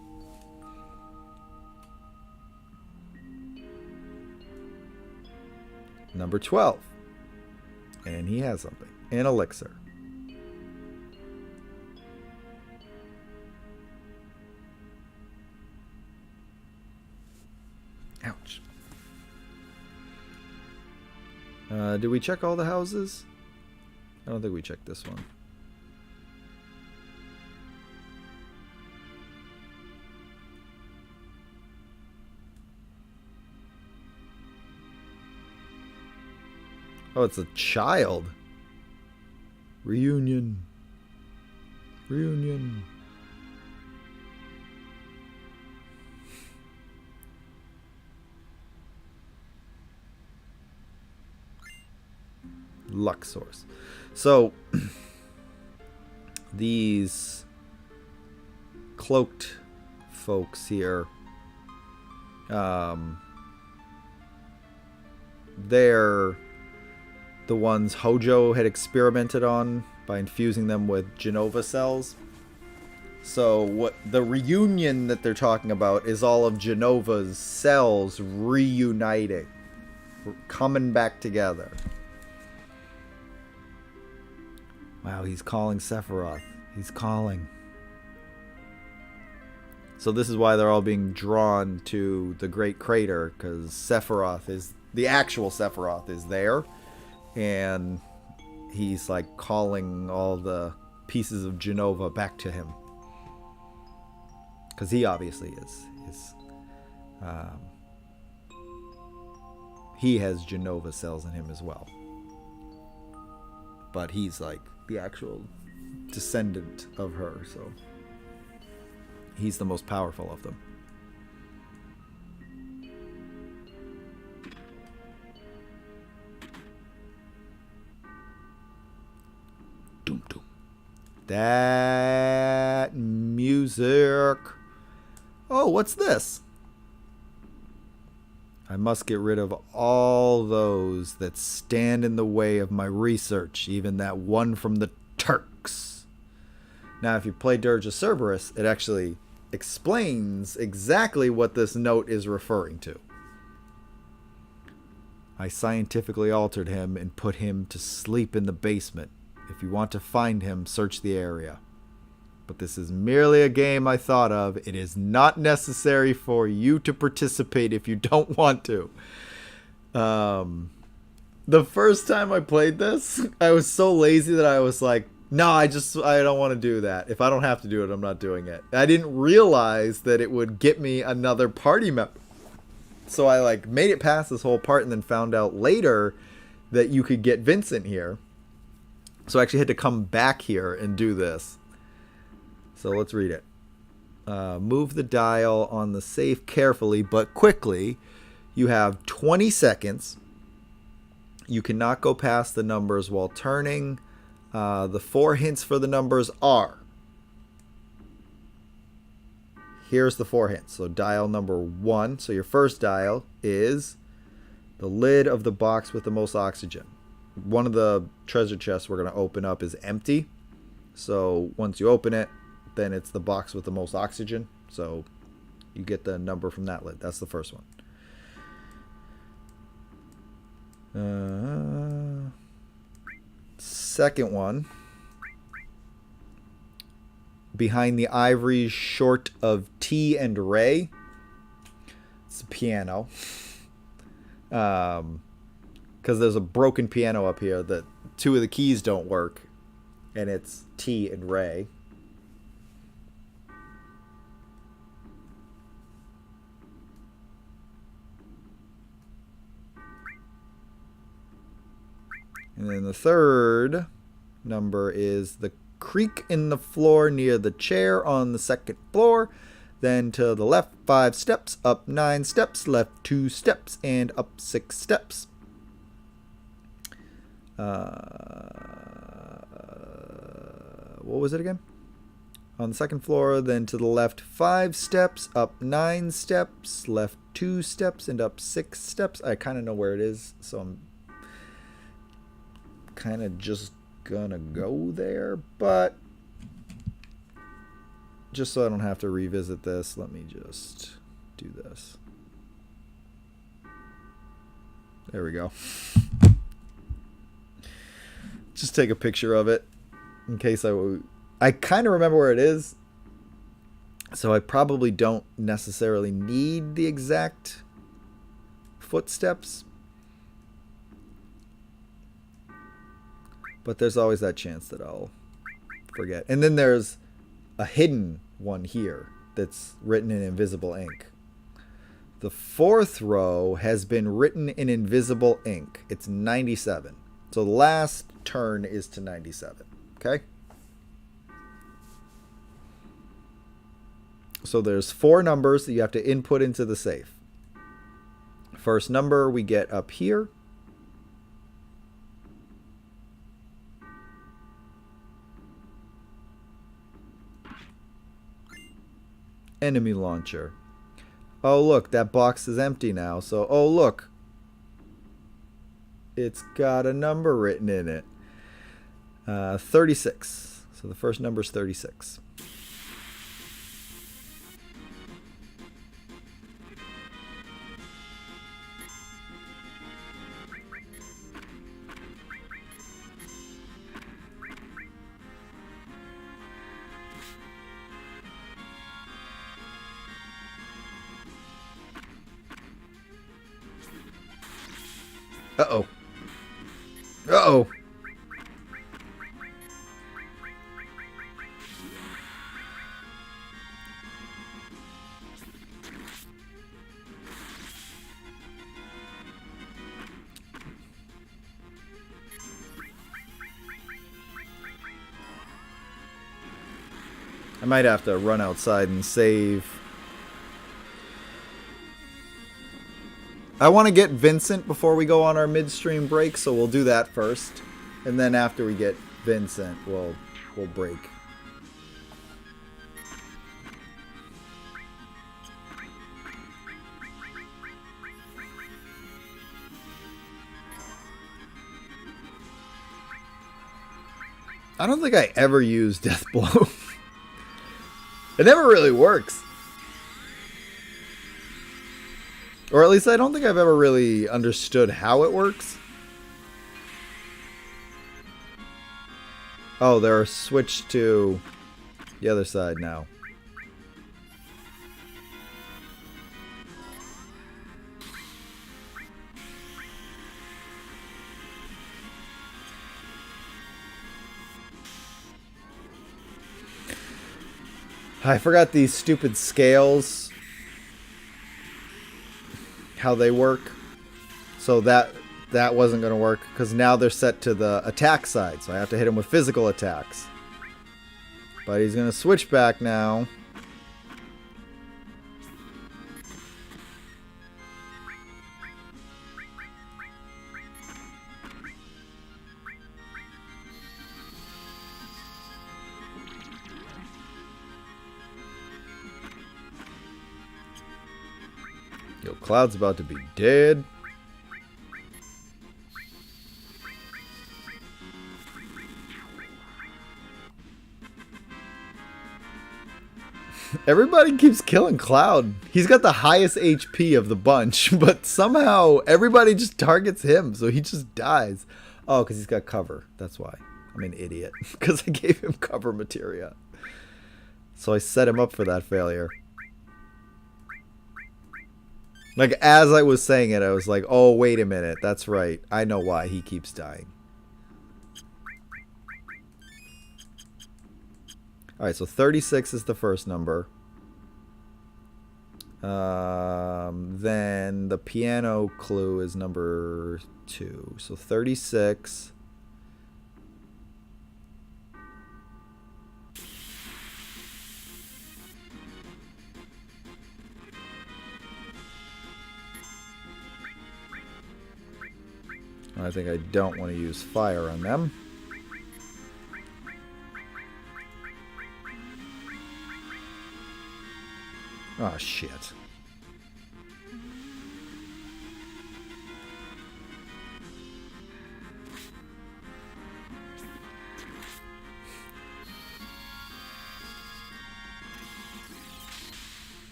Speaker 3: Number 12. And he has something. An elixir. Ouch. Did we check all the houses? I don't think we checked this one. Oh, it's a child. Reunion. Reunion. Luck source. So these cloaked folks here, they're the ones Hojo had experimented on by infusing them with Genova cells. So what the reunion that they're talking about is all of Genova's cells reuniting, coming back together. Wow, he's calling Sephiroth. He's calling. So this is why they're all being drawn to the Great Crater, because Sephiroth is, the actual Sephiroth is there. And he's like calling all the pieces of Genova back to him. Because he obviously is. He has Genova cells in him as well. But he's like the actual descendant of her, so he's the most powerful of them. Doom, doom. That music. Oh, what's this? I must get rid of all those that stand in the way of my research, even that one from the Turks. Now, if you play Dirge of Cerberus, it actually explains exactly what this note is referring to. I scientifically altered him and put him to sleep in the basement. If you want to find him, search the area. But this is merely a game I thought of. It is not necessary for you to participate if you don't want to. The first time I played this, I was so lazy that I was like, no, I don't want to do that. If I don't have to do it, I'm not doing it. I didn't realize that it would get me another party member. So I like made it past this whole part and then found out later that you could get Vincent here. So I actually had to come back here and do this. So let's read it. Move the dial on the safe carefully but quickly. You have 20 seconds. You cannot go past the numbers while turning. The 4 hints for the numbers are. Here's the 4 hints. So dial number 1. So your first dial is the lid of the box with the most oxygen. One of the treasure chests we're going to open up is empty. So once you open it, then it's the box with the most oxygen. So you get the number from that lid. That's the first one. Second one. Behind the ivories short of T and Ray. It's a piano. Because there's a broken piano up here that 2 of the keys don't work. And it's T and Ray. And then the third number is the creak in the floor near the chair on the second floor. Then to the left 5 steps, up 9 steps, left 2 steps, and up 6 steps. What was it again? On the second floor, then to the left 5 steps, up 9 steps, left 2 steps, and up 6 steps. I kind of know where it is, so I'm kind of just gonna go there, but just so I don't have to revisit this, let me just do this. There we go. Just take a picture of it in case I kind of remember where it is, so I probably don't necessarily need the exact footsteps, but there's always that chance that I'll forget. And then there's a hidden one here that's written in invisible ink. The 4th row has been written in invisible ink. It's 97. So the last turn is to 97. Okay? So there's 4 numbers that you have to input into the safe. First number we get up here. Enemy launcher. Oh, look, that box is empty now. So, oh, look. It's got a number written in it. 36. So the first number is 36. Uh-oh. Uh-oh. I might have to run outside and save. I want to get Vincent before we go on our midstream break, so we'll do that first. And then after we get Vincent, we'll break. I don't think I ever use Death Blow. It never really works. Or at least I don't think I've ever really understood how it works. Oh, they're switched to the other side now. I forgot these stupid scales, how they work. So that wasn't going to work because now they're set to the attack side. So I have to hit him with physical attacks. But he's going to switch back now. Yo, Cloud's about to be dead. Everybody keeps killing Cloud. He's got the highest HP of the bunch, but somehow everybody just targets him, so he just dies. Oh, because he's got cover. That's why. I'm an idiot. Because I gave him cover materia. So I set him up for that failure. Like, as I was saying it, I was like, oh, wait a minute. That's right. I know why he keeps dying. Alright, so 36 is the first number. Then the piano clue is number 2. So 36. I think I don't want to use fire on them. Oh, shit.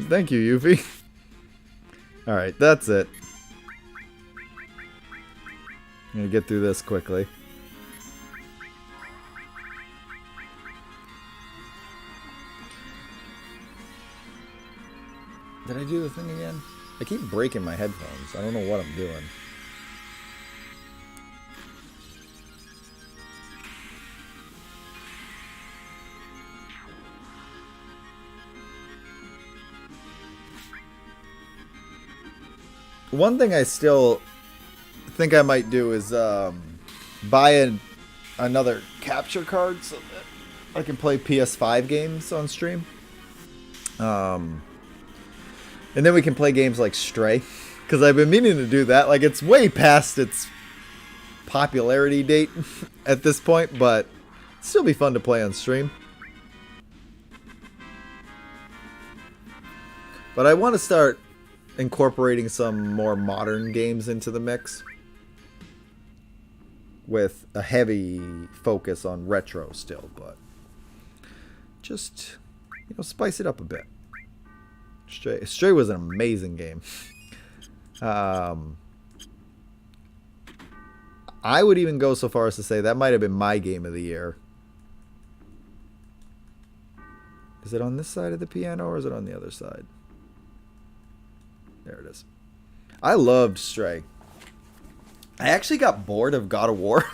Speaker 3: Thank you, Yuffie. Alright, that's it. I'm gonna get through this quickly. Did I do the thing again? I keep breaking my headphones. I don't know what I'm doing. One thing I still think I might do is buy another capture card so that I can play PS5 games on stream. And then we can play games like Stray. Because I've been meaning to do that. Like, it's way past its popularity date at this point, but it'll still be fun to play on stream. But I want to start incorporating some more modern games into the mix. With a heavy focus on retro still, but just, you know, spice it up a bit. Stray was an amazing game. I would even go so far as to say that might have been my game of the year. Is it on this side of the piano or is it on the other side? There it is. I loved Stray. I actually got bored of God of War.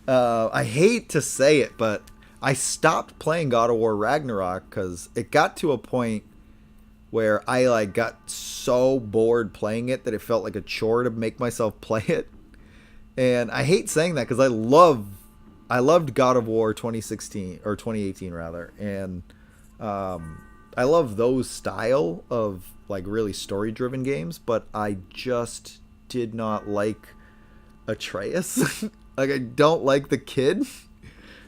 Speaker 3: I hate to say it, but I stopped playing God of War Ragnarok because it got to a point where I like got so bored playing it that it felt like a chore to make myself play it. And I hate saying that because I loved God of War 2016 or 2018 rather, and I love those style of like really story-driven games, but I just did not like Atreus. Like, I don't like the kid.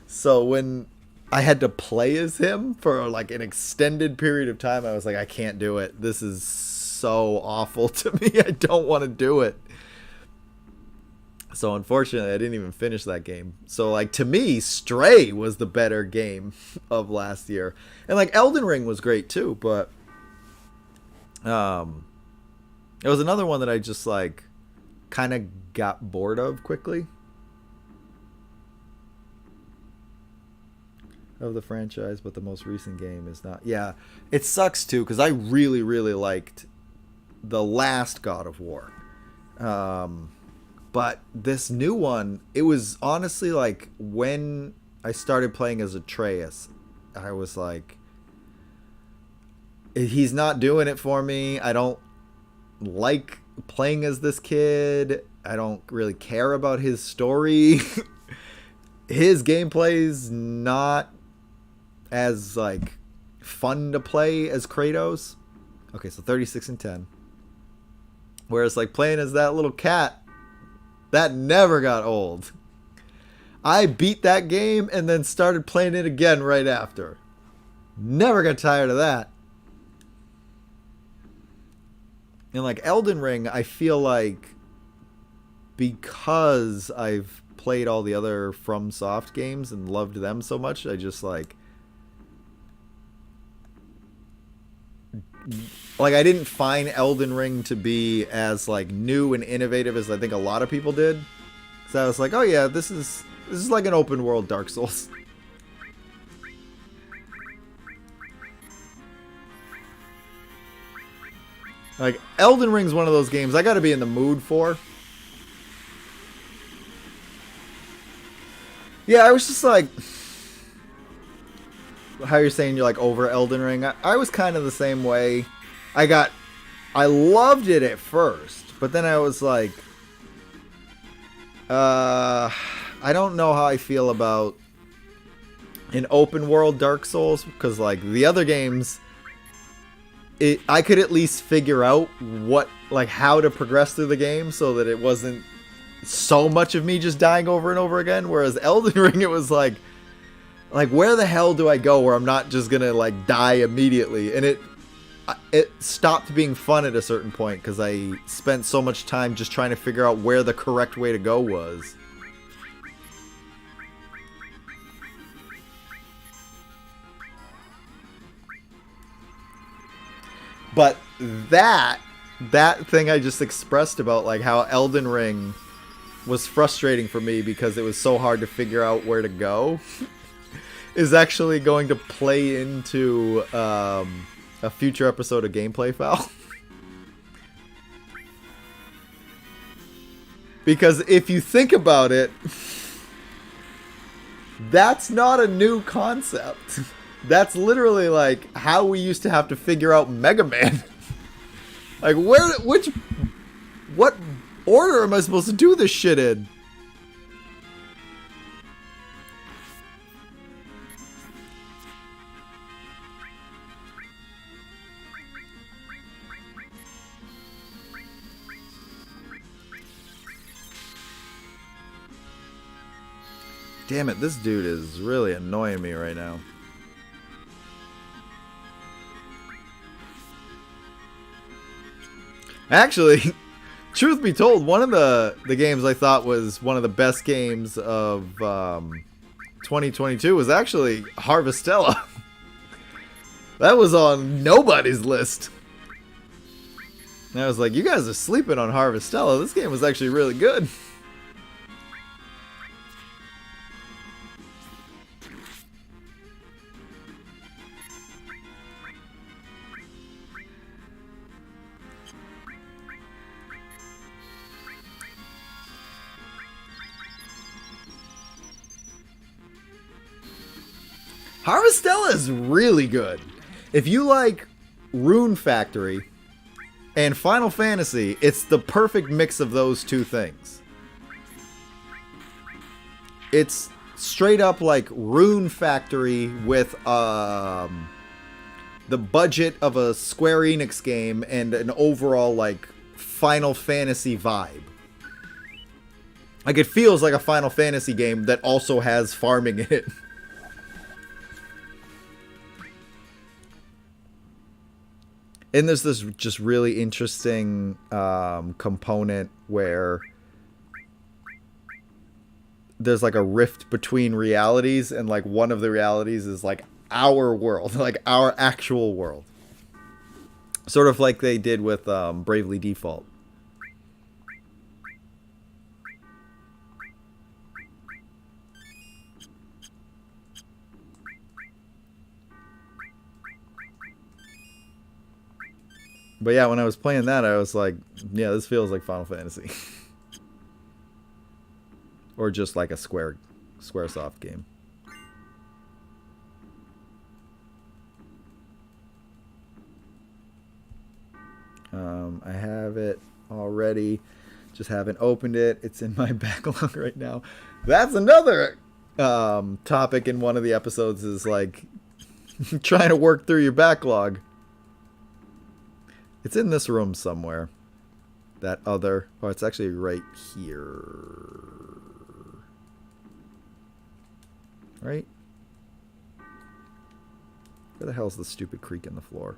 Speaker 3: So when I had to play as him for like an extended period of time, I was like, I can't do it. This is so awful to me. I don't want to do it. So unfortunately, I didn't even finish that game. So like, to me, Stray was the better game of last year. And like Elden Ring was great too, but it was another one that I just like kind of got bored of quickly. Of the franchise, but the most recent game is not. Yeah, it sucks too because I really, really liked the last God of War. But this new one, it was honestly like when I started playing as Atreus, I was like, he's not doing it for me. I don't like playing as this kid. I don't really care about his story. His gameplay's not as like fun to play as Kratos. Okay, so 36 and 10. Whereas like playing as that little cat, that never got old. I beat that game and then started playing it again right after. Never got tired of that. And like Elden Ring, I feel like because I've played all the other FromSoft games and loved them so much, I just like I didn't find Elden Ring to be as like new and innovative as I think a lot of people did. So I was like, oh yeah, this is like an open world Dark Souls. Like Elden Ring's one of those games I got to be in the mood for. Yeah, I was just like, how you're saying you're like over Elden Ring. I was kind of the same way. I loved it at first, but then I was like, I don't know how I feel about an open world Dark Souls, because like the other games, I could at least figure out how to progress through the game so that it wasn't so much of me just dying over and over again. Whereas Elden Ring, it was like where the hell do I go where I'm not just gonna like die immediately? And it stopped being fun at a certain point because I spent so much time just trying to figure out where the correct way to go was. But that thing I just expressed about like how Elden Ring was frustrating for me because it was so hard to figure out where to go is actually going to play into a future episode of Gameplay Fowl. Because if you think about it, that's not a new concept. That's literally like how we used to have to figure out Mega Man. Like what order am I supposed to do this shit in? Damn it, this dude is really annoying me right now. Actually, truth be told, one of the games I thought was one of the best games of 2022 was actually Harvestella. That was on nobody's list. And I was like, you guys are sleeping on Harvestella. This game was actually really good. Harvestella is really good. If you like Rune Factory and Final Fantasy, it's the perfect mix of those two things. It's straight up like Rune Factory with the budget of a Square Enix game and an overall like Final Fantasy vibe. Like it feels like a Final Fantasy game that also has farming in it. And there's this just really interesting component where there's like a rift between realities, and like one of the realities is like our world, like our actual world. Sort of like they did with Bravely Default. But yeah, when I was playing that, I was like, yeah, this feels like Final Fantasy. Or just like a Squaresoft game. I have it already. Just haven't opened it. It's in my backlog right now. That's another topic in one of the episodes is like trying to work through your backlog. It's in this room somewhere. That other... Oh, it's actually right here. Right? Where the hell's the stupid creak in the floor?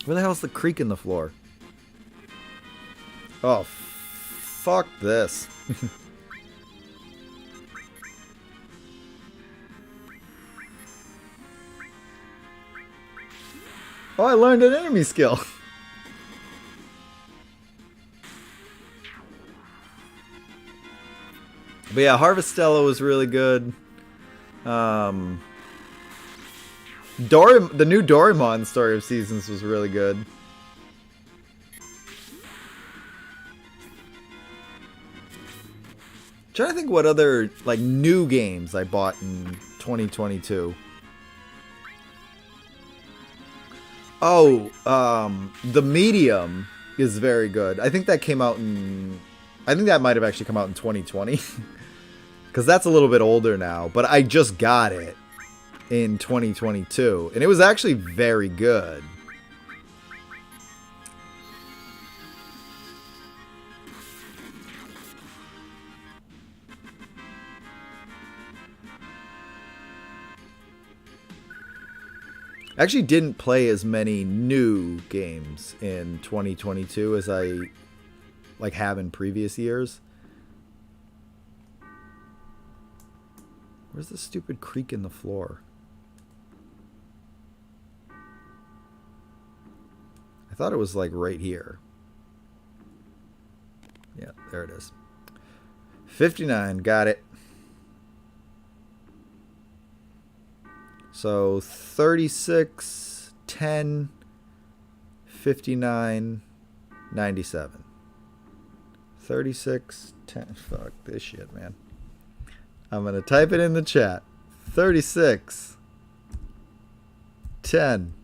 Speaker 3: Where the hell's the creak in the floor? Oh, fuck this. Oh, I learned an enemy skill. But yeah, Harvestella was really good. The new Doraemon Story of Seasons was really good. Trying to think what other like new games I bought in 2022. Oh, The Medium is very good. I think that came out in... I think that might have actually come out in 2020. Because that's a little bit older now. But I just got it in 2022. And it was actually very good. I actually didn't play as many new games in 2022 as I have in previous years. Where's the stupid creak in the floor? I thought it was like right here. Yeah, there it is. 59, got it. So 36, 10, 59, 97. 36, 10. Fuck this shit, man. I'm going to type it in the chat. 36, 10,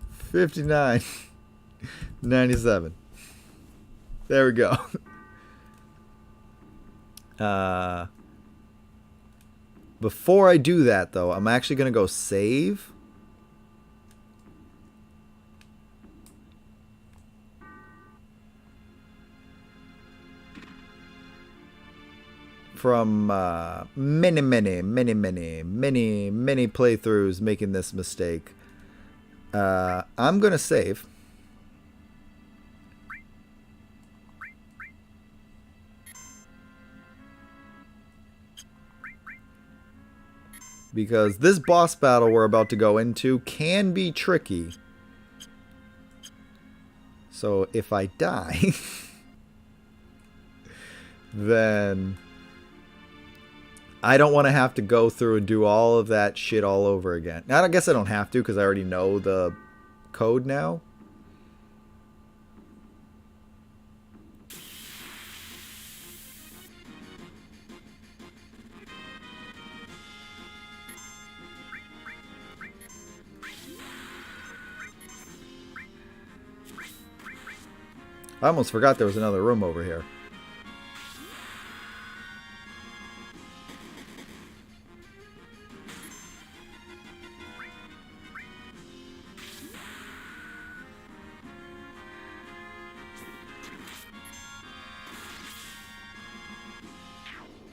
Speaker 3: 59, 97. There we go. Before I do that, though, I'm actually going to go save. From many playthroughs making this mistake. I'm going to save. Because this boss battle we're about to go into can be tricky. So if I die, then I don't want to have to go through and do all of that shit all over again. Now, I guess I don't have to because I already know the code now. I almost forgot there was another room over here.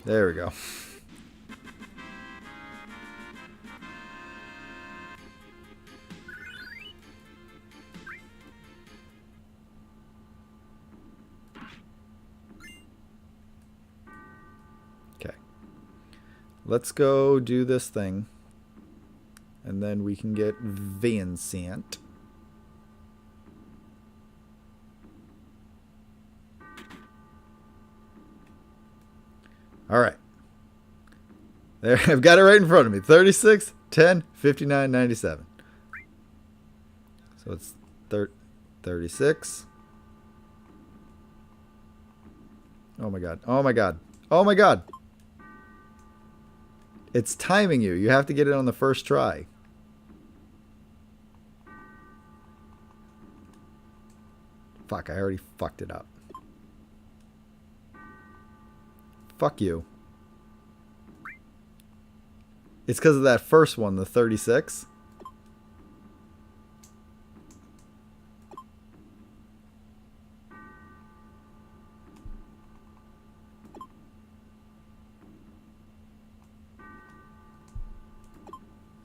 Speaker 3: There we go. Okay. Let's go do this thing. And then we can get Vincent. All right. There, I've got it right in front of me. 36, 10, 59, 97. So it's 36. Oh my god. Oh my god. Oh my god. It's timing you. You have to get it on the first try. Fuck, I already fucked it up. Fuck you. It's because of that first one, the 36.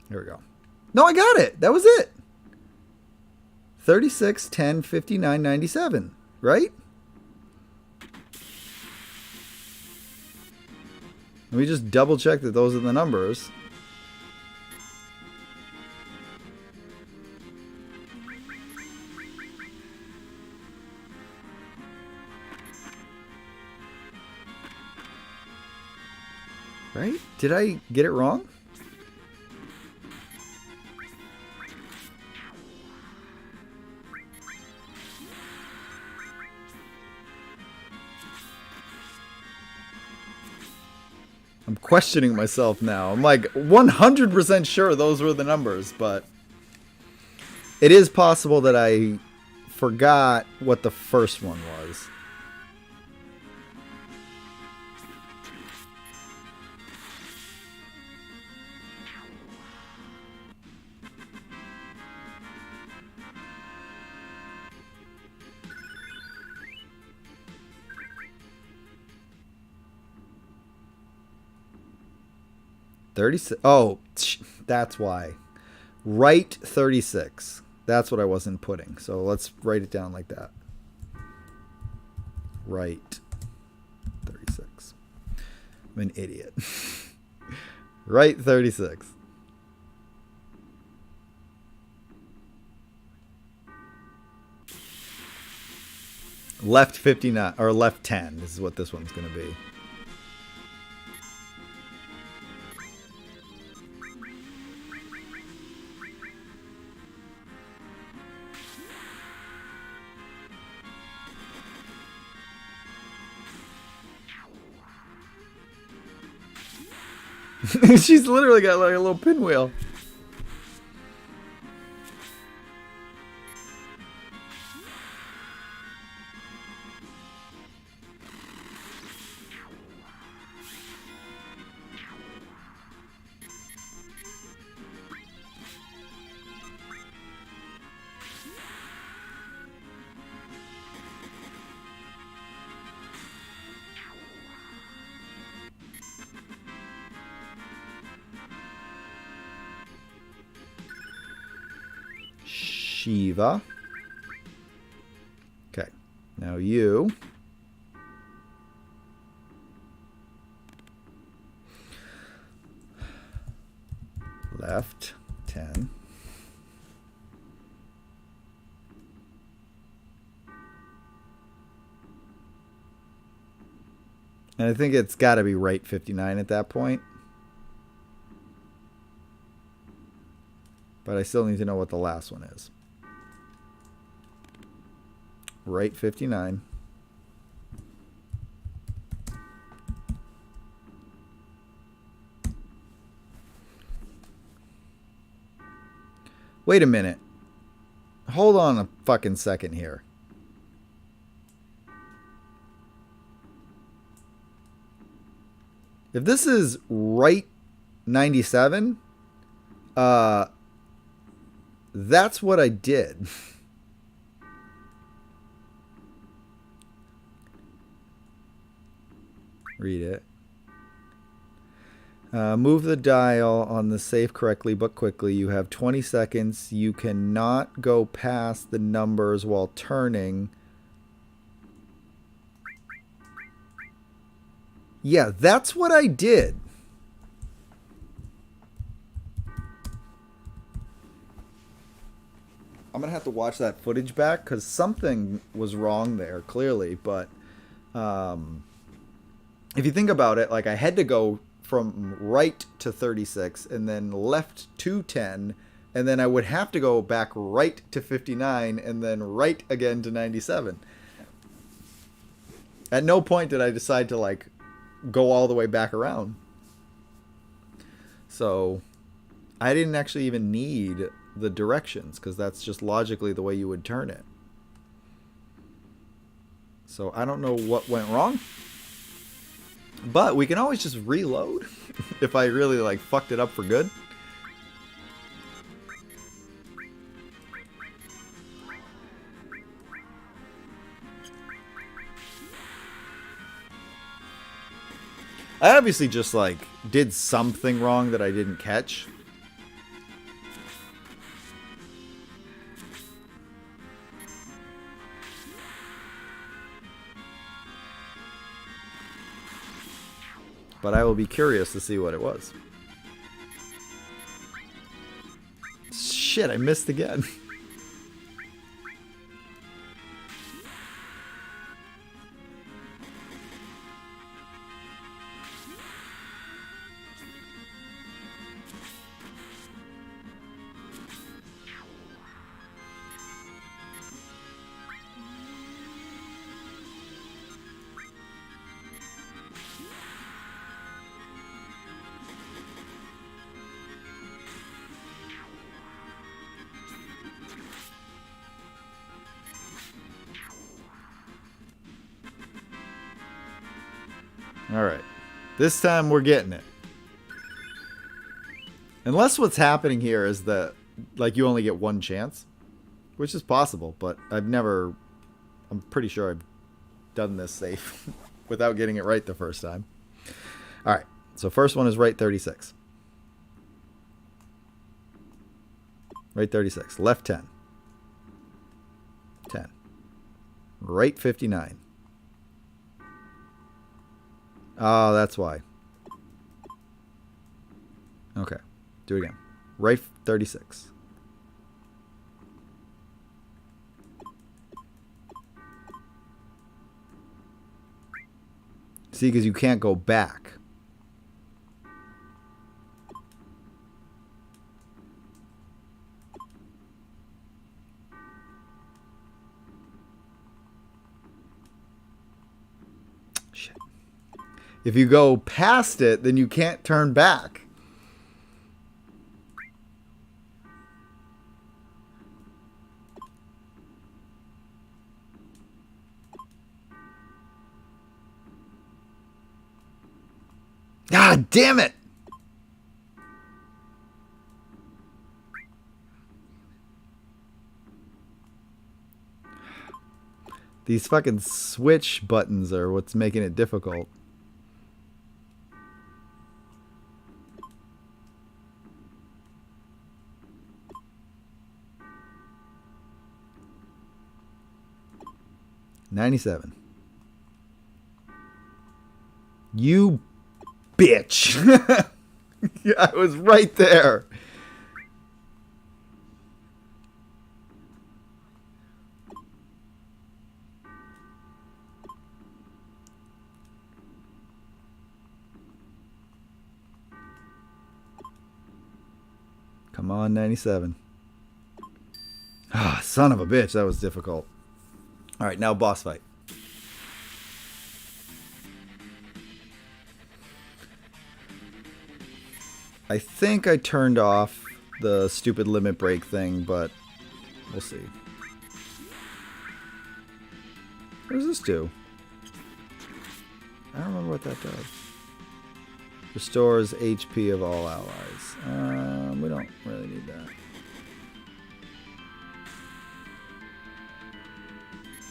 Speaker 3: Here we go. No, I got it. That was it. 36, 10, 59, 97. Right? Let me just double check that those are the numbers. Right? Did I get it wrong? I'm questioning myself now. I'm like 100% sure those were the numbers, but it is possible that I forgot what the first one was. 36. Oh, that's why. Right 36. That's what I wasn't putting. So let's write it down like that. Right 36. I'm an idiot. Right 36. Left 59 or left 10 is what this one's going to be. She's literally got like a little pinwheel. Shiva. Okay. Now you. Left 10. And I think it's got to be right 59 at that point. But I still need to know what the last one is. Right 59. Wait a minute. Hold on a fucking second here. If this is right 97, that's what I did. Read it. Move the dial on the safe correctly but quickly. You have 20 seconds. You cannot go past the numbers while turning. Yeah, that's what I did. I'm going to have to watch that footage back because something was wrong there, clearly. But if you think about it, like I had to go from right to 36 and then left to 10. And then I would have to go back right to 59 and then right again to 97. At no point did I decide to like go all the way back around. So I didn't actually even need the directions because that's just logically the way you would turn it. So I don't know what went wrong, but we can always just reload if I really like fucked it up for good. I obviously just like did something wrong that I didn't catch. But I will be curious to see what it was. Shit, I missed again. Alright. This time we're getting it. Unless what's happening here is that, like, you only get one chance. Which is possible, but I'm pretty sure I've done this safe without getting it right the first time. Alright. So first one is right 36. Right 36. Left 10. 10. Right 59. Oh, that's why. Okay. Do it again. Right 36. See, because you can't go back. Shit. If you go past it, then you can't turn back. God damn it! These fucking switch buttons are what's making it difficult. $97. You bitch. Yeah, I was right there. Come on, 97. Ah, son of a bitch. That was difficult. All right, now boss fight. I think I turned off the stupid limit break thing, but we'll see. What does this do? I don't remember what that does. Restores HP of all allies. We don't really need that.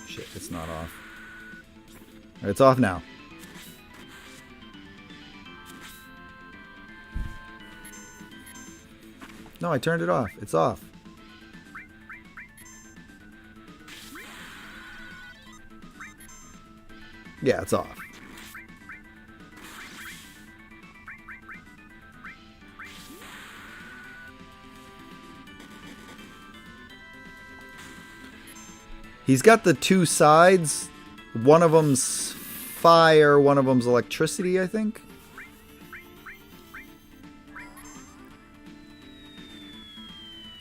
Speaker 3: Shit, it's not off. It's off now. No, I turned it off. It's off. Yeah, it's off. He's got the two sides. One of them's fire, one of them's electricity, I think.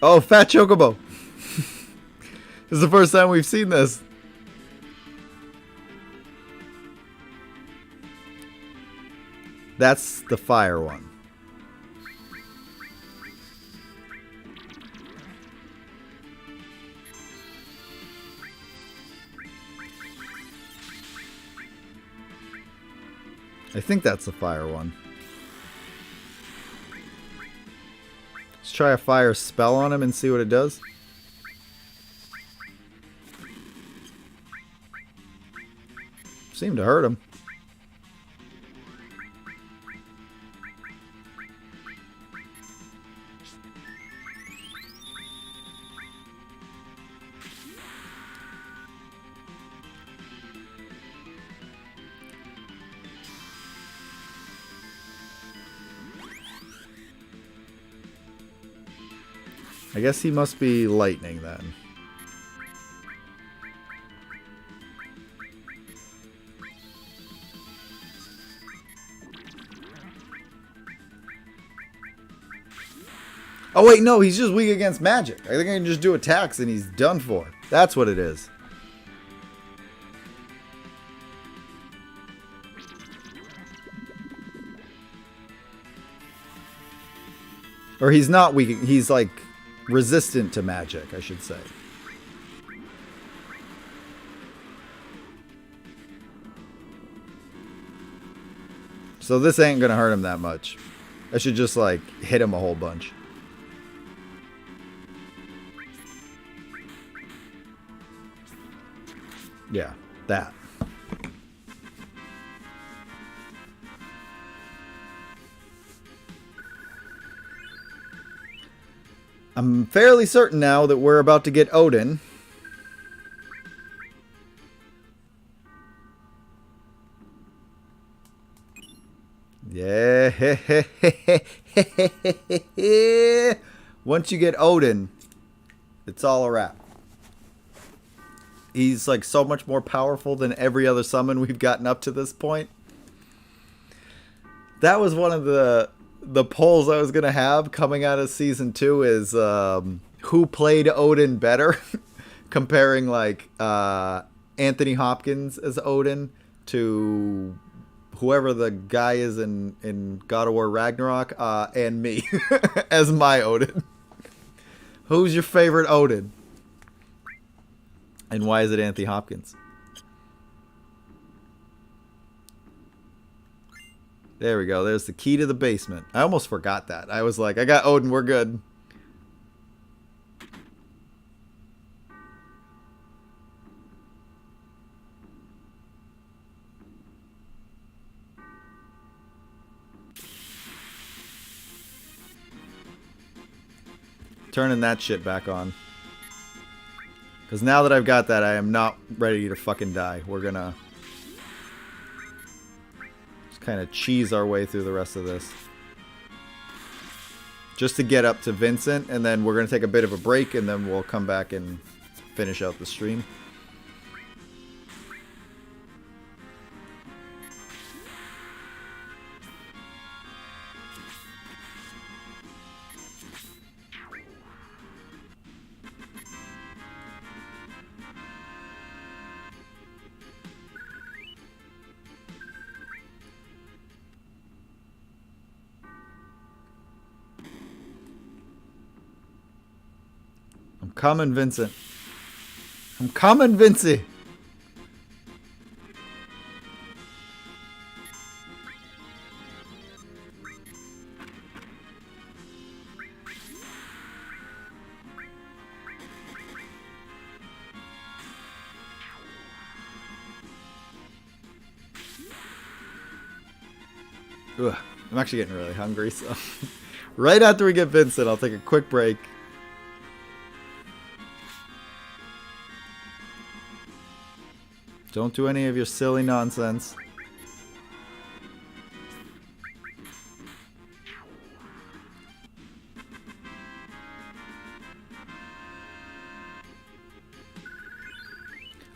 Speaker 3: Oh, Fat Chocobo. This is the first time we've seen this. That's the fire one. I think that's the fire one. Let's try a fire spell on him and see what it does. Seemed to hurt him. I guess he must be lightning then. Oh wait, no, he's just weak against magic. I think I can just do attacks and he's done for. That's what it is. Or he's not weak, he's like resistant to magic, I should say. So this ain't gonna hurt him that much. I should just like hit him a whole bunch. Yeah, that. I'm fairly certain now that we're about to get Odin. Yeah. Once you get Odin, it's all a wrap. He's like so much more powerful than every other summon we've gotten up to this point. That was one of the polls I was going to have coming out of season 2 is who played Odin better? Comparing like Anthony Hopkins as Odin to whoever the guy is in God of War Ragnarok and me as my Odin. Who's your favorite Odin? And why is it Anthony Hopkins? There we go. There's the key to the basement. I almost forgot that. I was like, I got Odin. We're good. Turning that shit back on. Because now that I've got that, I am not ready to fucking die. We're gonna just kind of cheese our way through the rest of this. Just to get up to Vincent, and then we're gonna take a bit of a break, and then we'll come back and finish out the stream. I'm coming, Vincent. I'm coming, Vincey. Ugh, I'm actually getting really hungry, so right after we get Vincent, I'll take a quick break. Don't do any of your silly nonsense.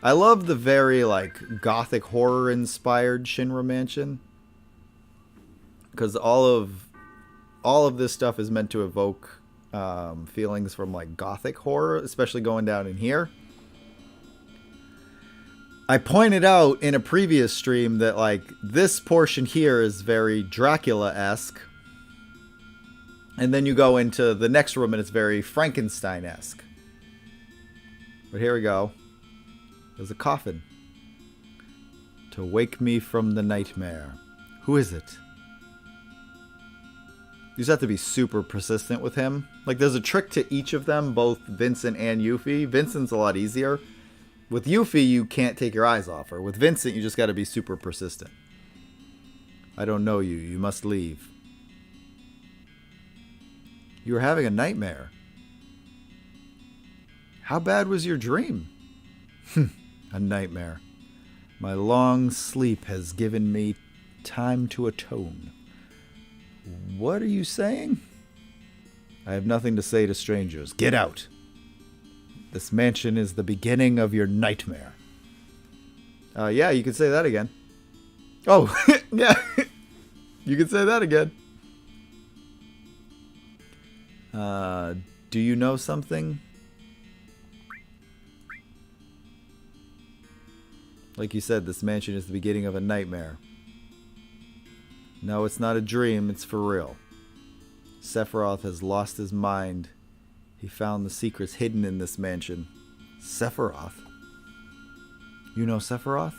Speaker 3: I love the very like gothic horror inspired Shinra mansion. Because all of this stuff is meant to evoke feelings from like gothic horror, especially going down in here. I pointed out in a previous stream that like this portion here is very Dracula-esque. And then you go into the next room and it's very Frankenstein-esque. But here we go. There's a coffin. To wake me from the nightmare. Who is it? You just have to be super persistent with him. Like there's a trick to each of them, both Vincent and Yuffie. Vincent's a lot easier. With Yuffie, you can't take your eyes off her. With Vincent, you just got to be super persistent. I don't know you. You must leave. You were having a nightmare. How bad was your dream? A nightmare. My long sleep has given me time to atone. What are you saying? I have nothing to say to strangers. Get out. This mansion is the beginning of your nightmare. Yeah, you could say that again. Oh, yeah. You could say that again. Do you know something? Like you said, this mansion is the beginning of a nightmare. No, it's not a dream, it's for real. Sephiroth has lost his mind. He found the secrets hidden in this mansion. Sephiroth? You know Sephiroth?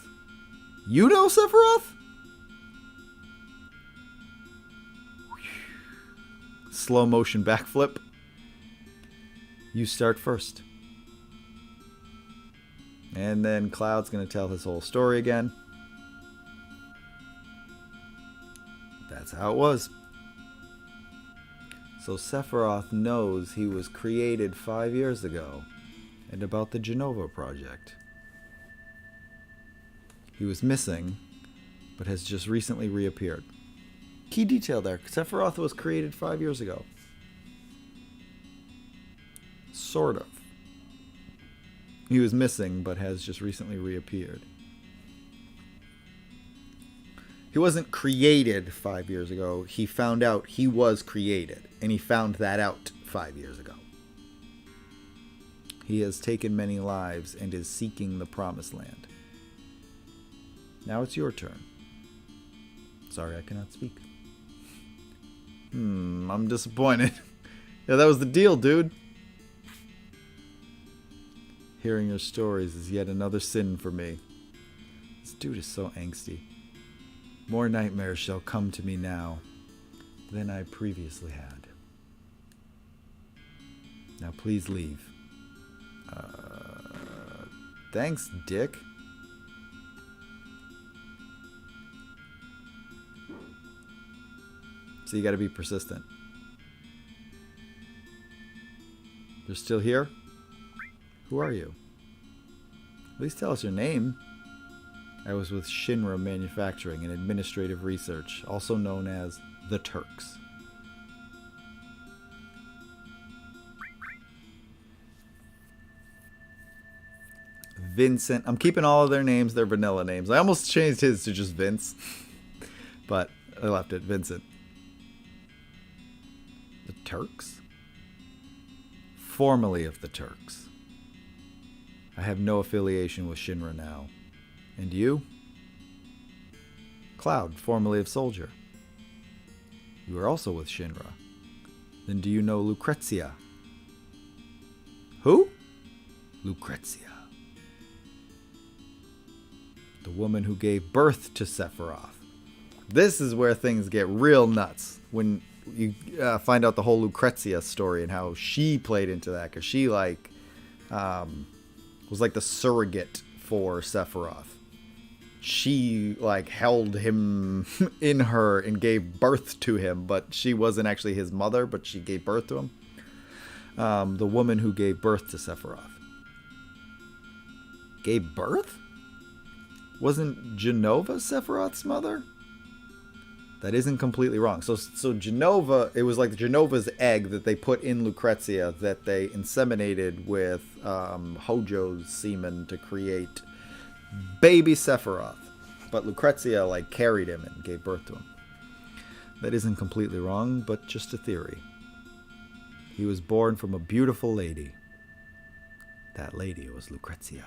Speaker 3: You know Sephiroth? Slow motion backflip. You start first. And then Cloud's going to tell his whole story again. That's how it was. So Sephiroth knows he was created 5 years ago, and about the Genova project. He was missing, but has just recently reappeared. Key detail there. Sephiroth was created 5 years ago. Sort of. He was missing, but has just recently reappeared. He wasn't created 5 years ago. He found out he was created, and he found that out 5 years ago. He has taken many lives and is seeking the promised land. Now it's your turn. Sorry, I cannot speak. I'm disappointed. Yeah, that was the deal, dude. Hearing your stories is yet another sin for me. This dude is so angsty. More nightmares shall come to me now than I previously had. Now please leave. Thanks, dick. So you gotta be persistent. You're still here? Who are you? At least tell us your name. I was with Shinra Manufacturing and Administrative Research, also known as the Turks. Vincent. I'm keeping all of their names, their vanilla names. I almost changed his to just Vince, but I left it Vincent. The Turks? Formerly of the Turks. I have no affiliation with Shinra now. And you? Cloud, formerly of Soldier. You are also with Shinra. Then do you know Lucrezia? Who? Lucrezia. The woman who gave birth to Sephiroth. This is where things get real nuts. When you find out the whole Lucrezia story and how she played into that. Because she, like, was like the surrogate for Sephiroth. She, like, held him in her and gave birth to him, but she wasn't actually his mother, but she gave birth to him. The woman who gave birth to Sephiroth. Gave birth? Wasn't Genova Sephiroth's mother? That isn't completely wrong. So Genova, it was like Genova's egg that they put in Lucrezia that they inseminated with Hojo's semen to create baby Sephiroth. But Lucrezia, like, carried him and gave birth to him. That isn't completely wrong, but just a theory. He was born from a beautiful lady. That lady was Lucrezia.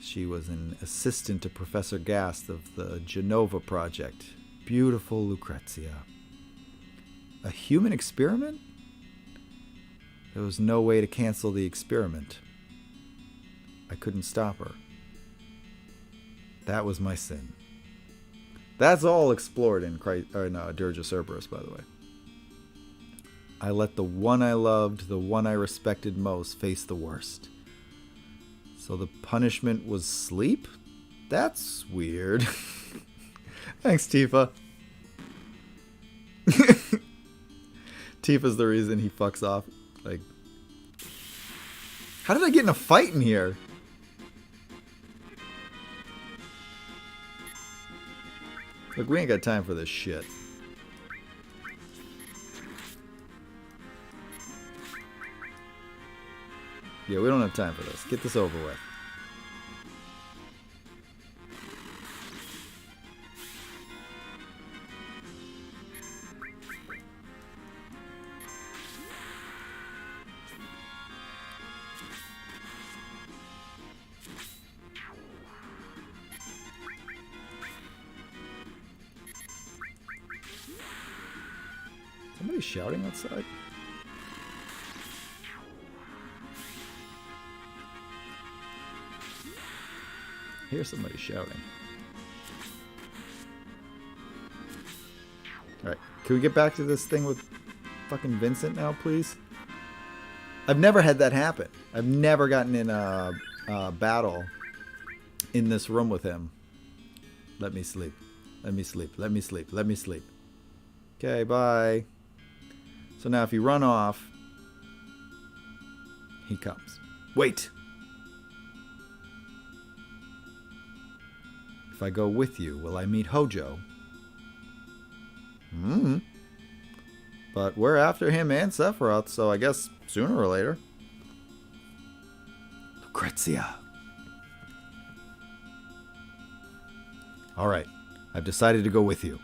Speaker 3: She was an assistant to Professor Gast of the Genova project. Beautiful Lucrezia. A human experiment? There was no way to cancel the experiment. I couldn't stop her. That was my sin. That's all explored in Dirge of Cerberus, by the way. I let the one I loved, the one I respected most, face the worst. So the punishment was sleep? That's weird. Thanks, Tifa. Tifa's the reason he fucks off. Like, how did I get in a fight in here? Look, we ain't got time for this shit. Yeah, we don't have time for this. Get this over with. Somebody shouting outside? I hear somebody shouting. Alright, can we get back to this thing with fucking Vincent now, please? I've never had that happen. I've never gotten in a battle in this room with him. Let me sleep. Let me sleep. Let me sleep. Let me sleep. Okay, bye. So now if you run off, he comes. Wait! If I go with you, will I meet Hojo? But we're after him and Sephiroth, so I guess sooner or later. Lucrezia. Alright, I've decided to go with you.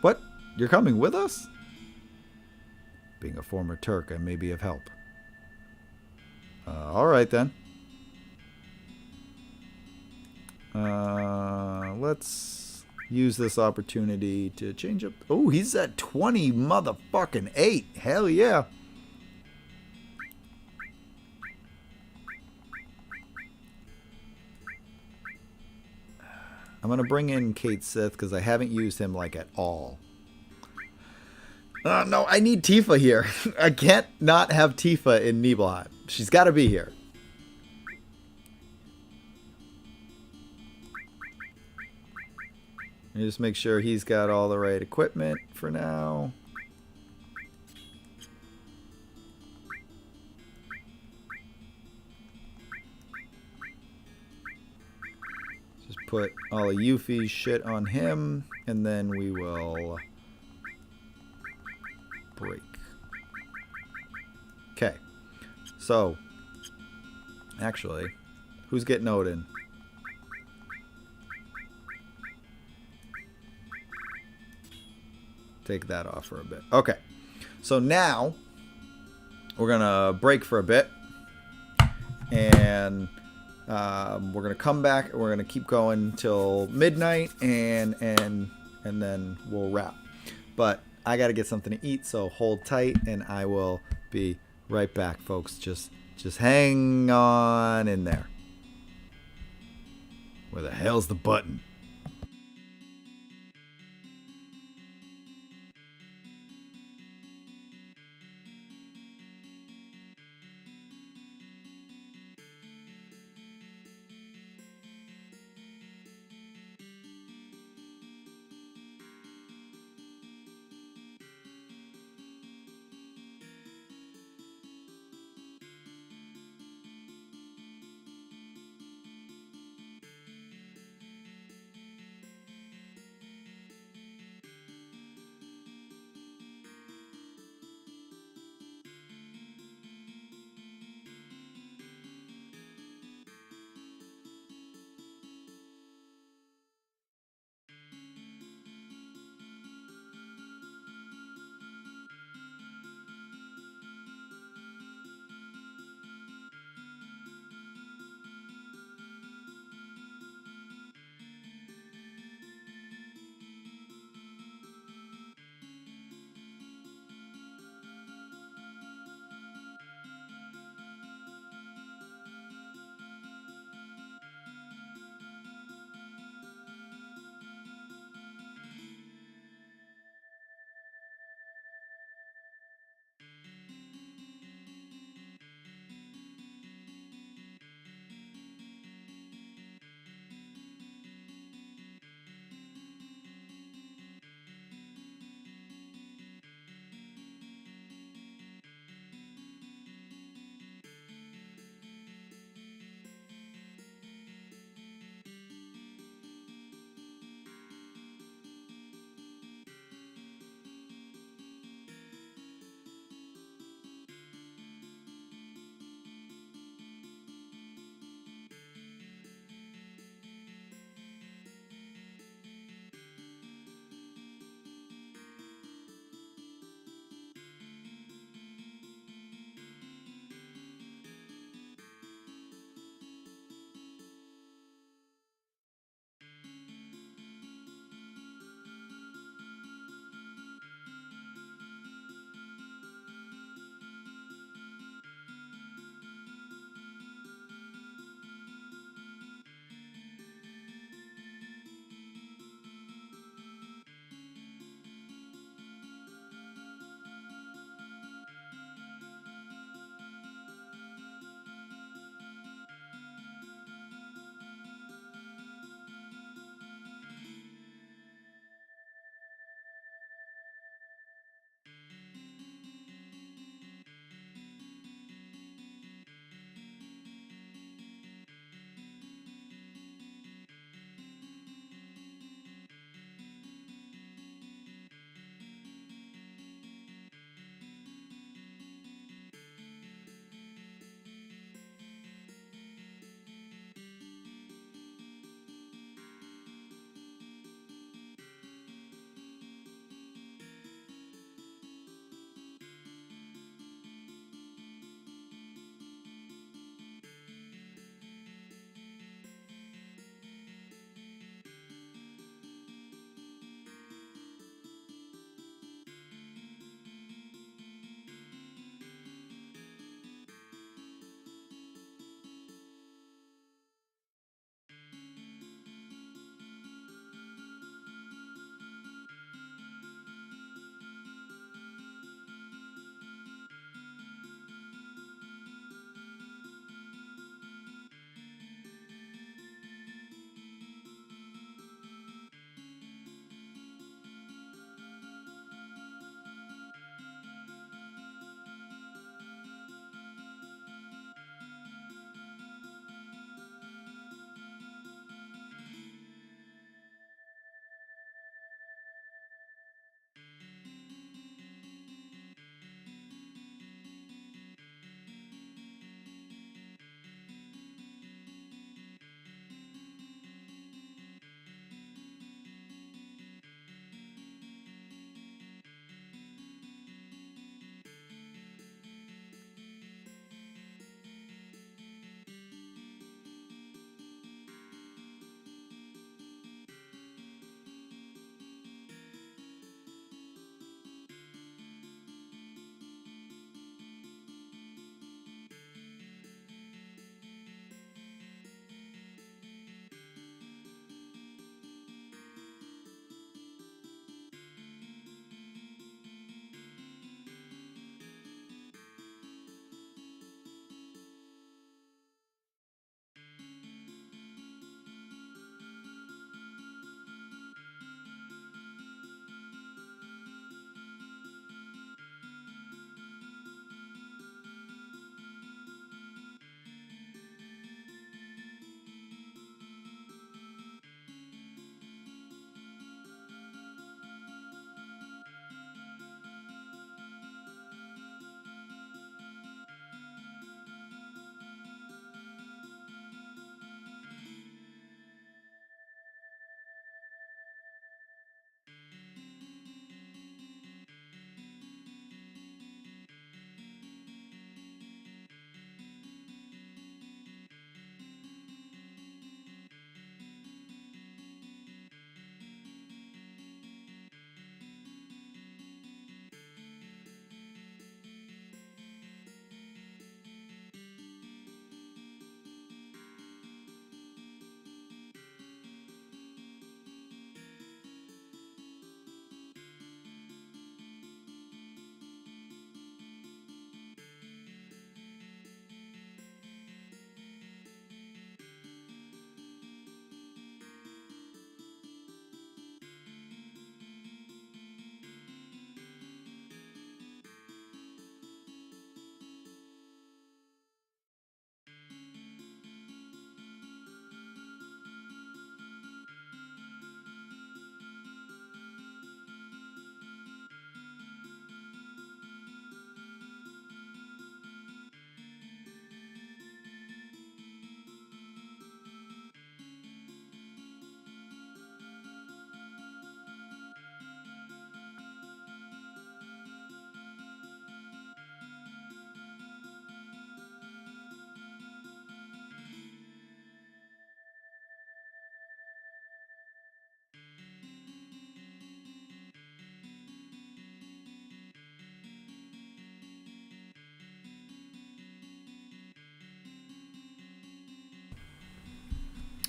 Speaker 3: What? You're coming with us? Being a former Turk, I may be of help. Alright then. Let's use this opportunity to change up. Oh, he's at 20 motherfucking 8. Hell yeah. I'm going to bring in Kate Sith because I haven't used him like at all. No, I need Tifa here. I can't not have Tifa in Nibelheim. She's got to be here. And just make sure he's got all the right equipment for now. Just put all of Yuffie's shit on him, and then we will break. Okay. So, actually, who's getting Odin? Take that off for a bit. Okay. So now, we're going to break for a bit. And we're going to come back. We're going to keep going till midnight. And then we'll wrap. But I got to get something to eat. So hold tight. And I will be right back, folks. Just hang on in there. Where the hell's the button?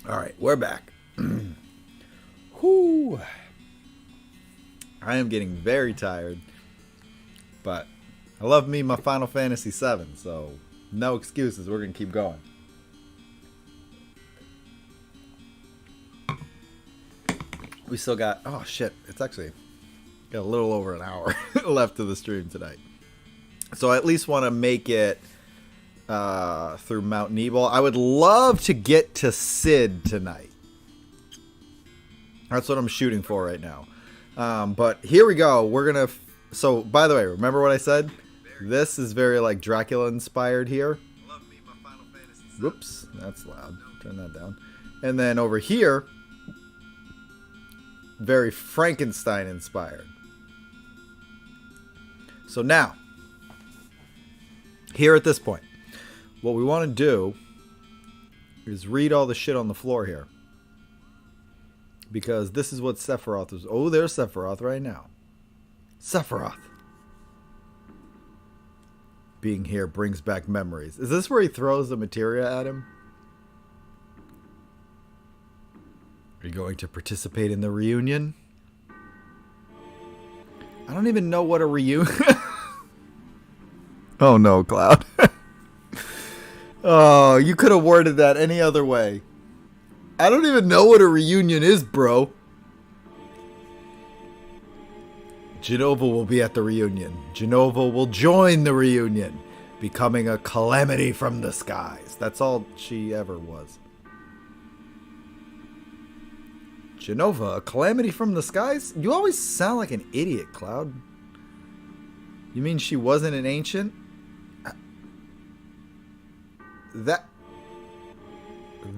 Speaker 3: All right, we're back. Whoo! I am getting very tired, but I love me my Final Fantasy VII, so no excuses. We're gonna keep going. We still got, oh shit, it's actually got a little over an hour left of the stream tonight. So I at least want to make it through Mount Nebel. I would love to get to Sid tonight. That's what I'm shooting for right now. But here we go. We're going to, so by the way, remember what I said? This is very like Dracula inspired here. Whoops, that's loud. Turn that down. And then over here, very Frankenstein inspired. So now, here at this point, what we want to do is read all the shit on the floor here. Because this is what Sephiroth is. Oh, there's Sephiroth right now. Sephiroth. Being here brings back memories. Is this where he throws the materia at him? Are you going to participate in the reunion? I don't even know what a reunion... Oh no, Cloud. Oh, you could have worded that any other way. I don't even know what a reunion is, bro. Jenova will be at the reunion. Jenova will join the reunion, becoming a calamity from the skies. That's all she ever was. Jenova, a calamity from the skies? You always sound like an idiot, Cloud. You mean she wasn't an ancient?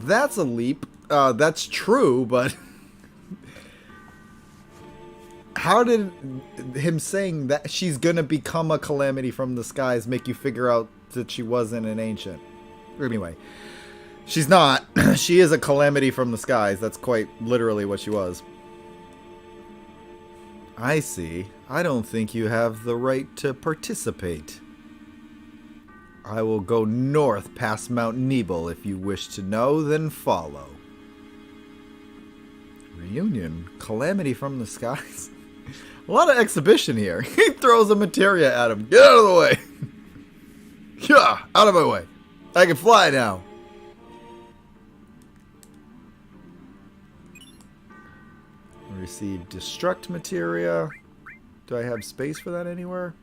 Speaker 3: That's a leap. That's true, but how did him saying that she's gonna become a calamity from the skies make you figure out that she wasn't an ancient? Anyway, she's not. She is a calamity from the skies. That's quite literally what she was. I see. I don't think you have the right to participate. I will go north past Mount Nebel. If you wish to know, then follow. Reunion? Calamity from the skies? A lot of exhibition here. He throws a materia at him. Get out of the way! Yeah, out of my way. I can fly now. Receive destruct materia. Do I have space for that anywhere?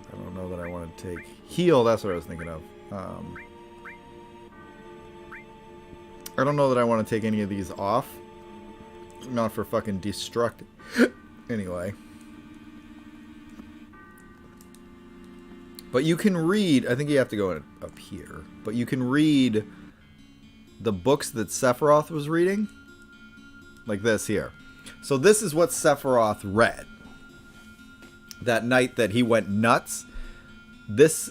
Speaker 3: I don't know that I want to take... Heal, that's what I was thinking of. I don't know that I want to take any of these off. Not for fucking destruct. Anyway. But you can read... I think you have to go up here. But you can read the books that Sephiroth was reading. Like this here. So this is what Sephiroth read. That night that he went nuts, this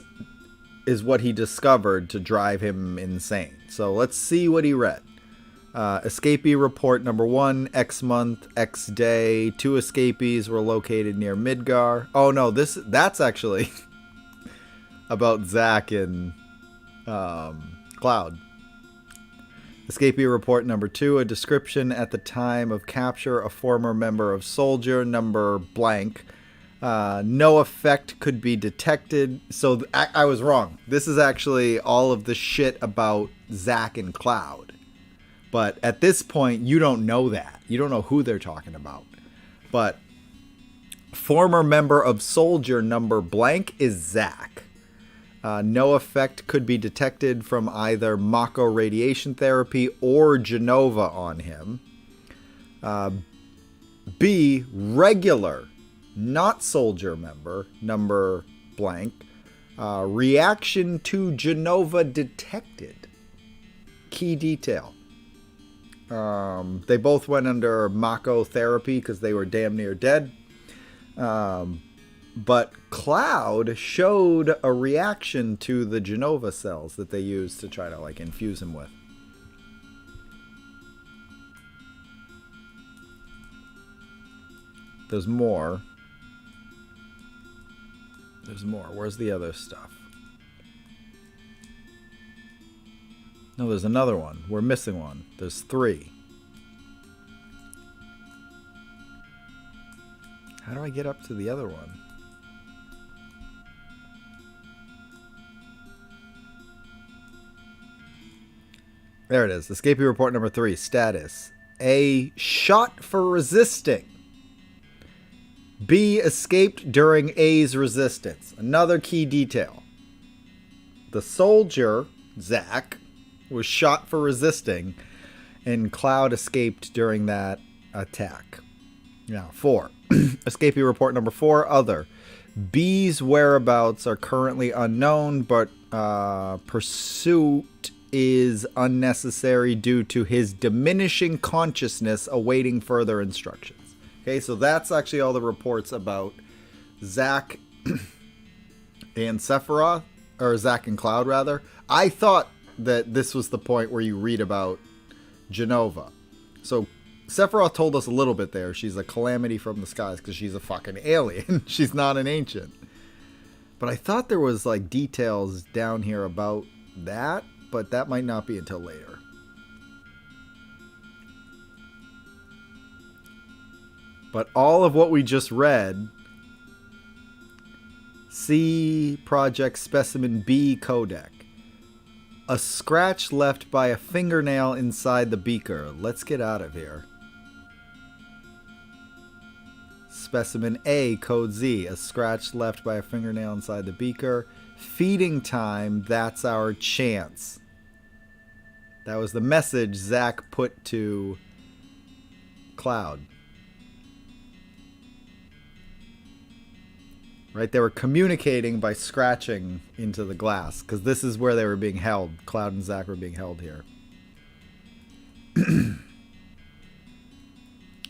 Speaker 3: is what he discovered to drive him insane. So let's see what he read. Escapee report number 1, X month, X day. 2 escapees were located near Midgar. Oh no, that's actually about Zack and Cloud. Escapee report number 2, a description at the time of capture, a former member of Soldier number blank. No effect could be detected. So I was wrong. This is actually all of the shit about Zack and Cloud. But at this point, you don't know that. You don't know who they're talking about. But former member of Soldier number blank is Zack. No effect could be detected from either Mako radiation therapy or Jenova on him. B, regular, not Soldier member, number blank. Reaction to Jenova detected. Key detail. They both went under Mako therapy because they were damn near dead. But Cloud showed a reaction to the Jenova cells that they used to try to like infuse him with. There's more. There's more. Where's the other stuff? No, there's another one. We're missing one. There's 3. How do I get up to the other one? There it is. Escapee report number 3. Status. A. Shot for resisting. B. Escaped during A's resistance. Another key detail. The soldier, Zack, was shot for resisting, and Cloud escaped during that attack. Now, 4. Escapee report number 4. Other. B's whereabouts are currently unknown, but pursuit is unnecessary due to his diminishing consciousness awaiting further instructions. Okay, so that's actually all the reports about Zack and Sephiroth, or Zack and Cloud, rather. I thought that this was the point where you read about Genova. So Sephiroth told us a little bit there. She's a calamity from the skies because she's a fucking alien. She's not an ancient. But I thought there was like details down here about that, but that might not be until later. But all of what we just read, see Project Specimen B Codec. A scratch left by a fingernail inside the beaker. Let's get out of here. Specimen A, Code Z. A scratch left by a fingernail inside the beaker. Feeding time, that's our chance. That was the message Zack put to Cloud. Right, they were communicating by scratching into the glass, because this is where they were being held. Cloud and Zack were being held here.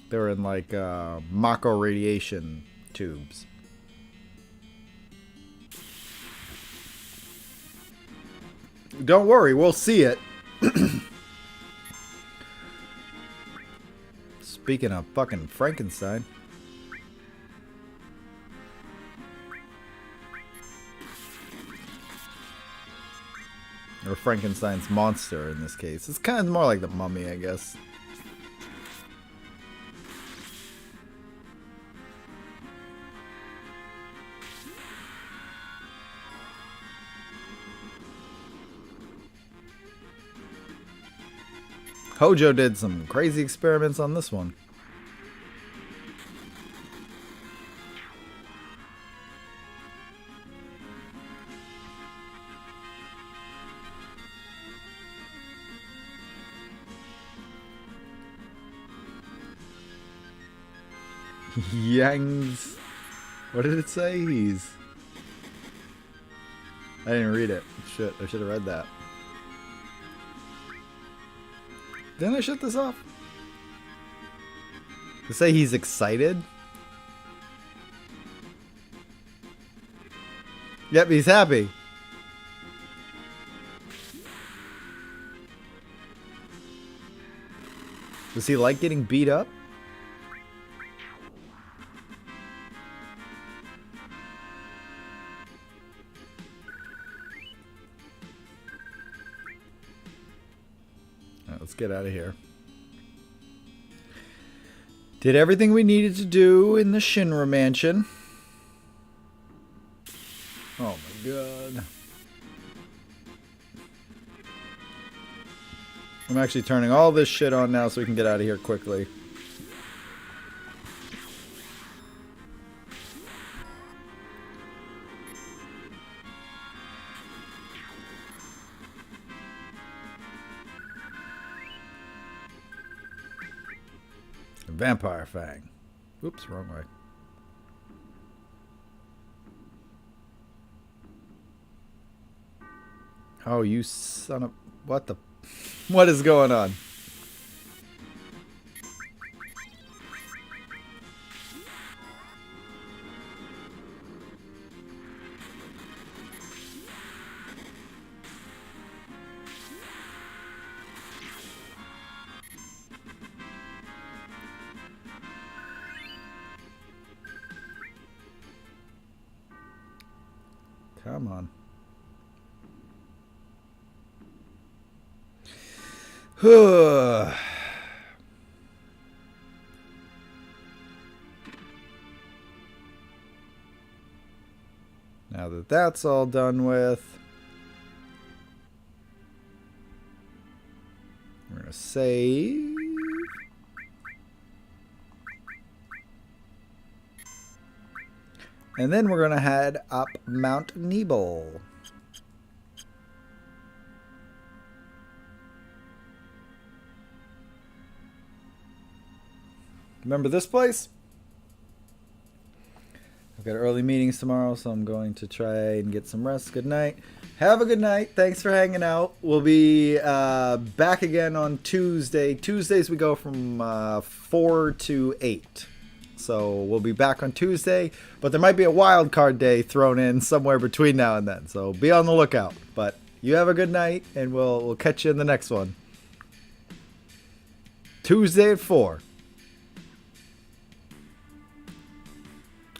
Speaker 3: They were in like Mako radiation tubes. Don't worry, we'll see it. Speaking of fucking Frankenstein. Or Frankenstein's monster in this case. It's kind of more like the mummy, I guess. Hojo did some crazy experiments on this one. Yang's... What did it say? He's... I didn't read it. Shit, I should have read that. Didn't I shut this off? To say he's excited? Yep, he's happy. Does he like getting beat up? Let's get out of here. Did everything we needed to do in the Shinra mansion. Oh my god. I'm actually turning all this shit on now so we can get out of here quickly. Vampire Fang. Oops, wrong way. Oh, you son of... What the... What is going on? Come on. Now that that's all done with, we're going to save. And then we're going to head up Mount Nebel. Remember this place? I've got early meetings tomorrow, so I'm going to try and get some rest. Good night. Have a good night. Thanks for hanging out. We'll be back again on Tuesday. Tuesdays we go from 4 to 8. So we'll be back on Tuesday, but there might be a wild card day thrown in somewhere between now and then. So be on the lookout. But you have a good night, and we'll catch you in the next one. Tuesday at 4.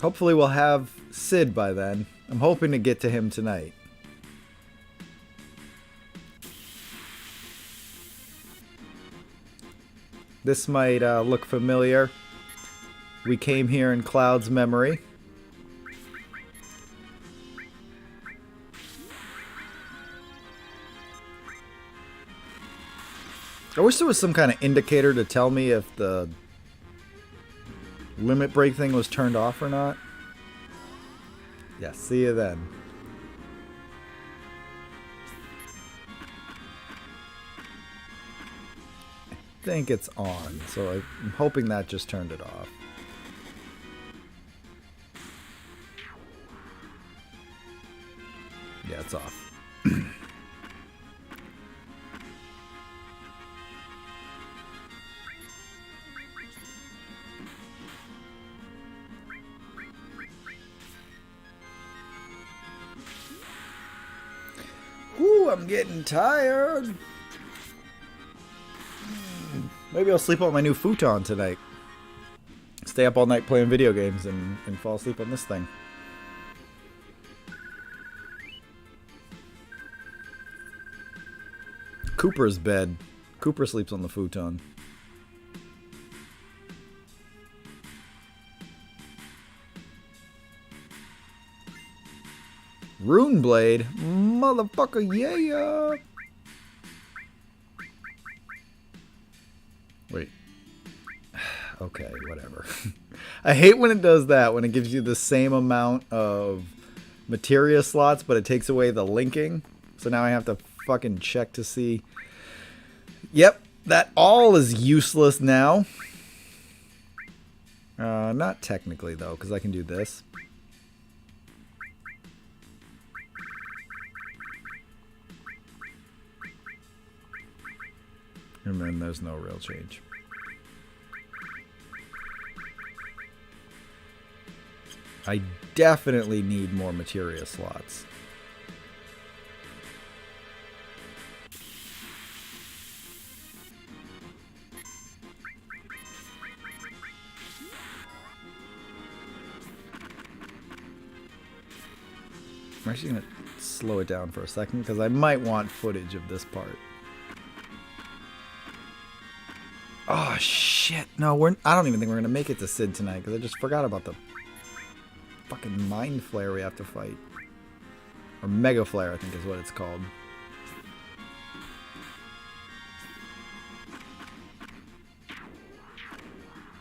Speaker 3: Hopefully we'll have Sid by then. I'm hoping to get to him tonight. This might look familiar. We came here in Cloud's memory. I wish there was some kind of indicator to tell me if the limit break thing was turned off or not. Yeah, see you then. I think it's on, so I'm hoping that just turned it off. Yeah, it's off. Ooh, I'm getting tired. Maybe I'll sleep on my new futon tonight. Stay up all night playing video games and fall asleep on this thing. Cooper's bed. Cooper sleeps on the futon. Rune Blade? Motherfucker, yeah! Wait. Okay, whatever. I hate when it does that, when it gives you the same amount of materia slots, but it takes away the linking. So now I have to fucking check to see. Yep, that all is useless now. Not technically, though, because I can do this. And then there's no real change. I definitely need more materia slots. I'm actually going to slow it down for a second because I might want footage of this part. Oh, shit. No, I don't even think we're going to make it to Sid tonight because I just forgot about the fucking Mind Flare we have to fight. Or Mega Flare, I think is what it's called.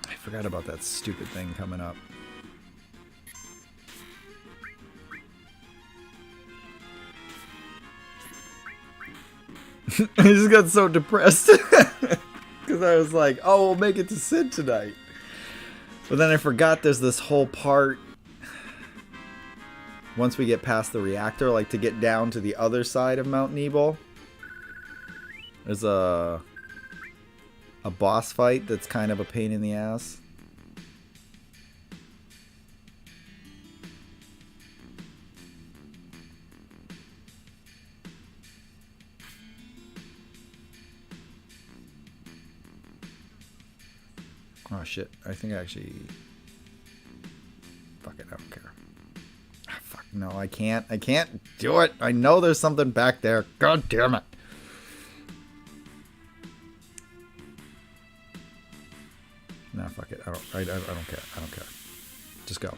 Speaker 3: I forgot about that stupid thing coming up. I just got so depressed. Because I was like, oh, we'll make it to Sid tonight. But then I forgot there's this whole part. Once we get past the reactor, like to get down to the other side of Mount Nebel. There's a boss fight that's kind of a pain in the ass. Oh shit, I think I actually... Fuck it, I don't care. Ah, fuck, no, I can't do it! I know there's something back there, god damn it! Nah, fuck it. I don't care. I don't care. Just go.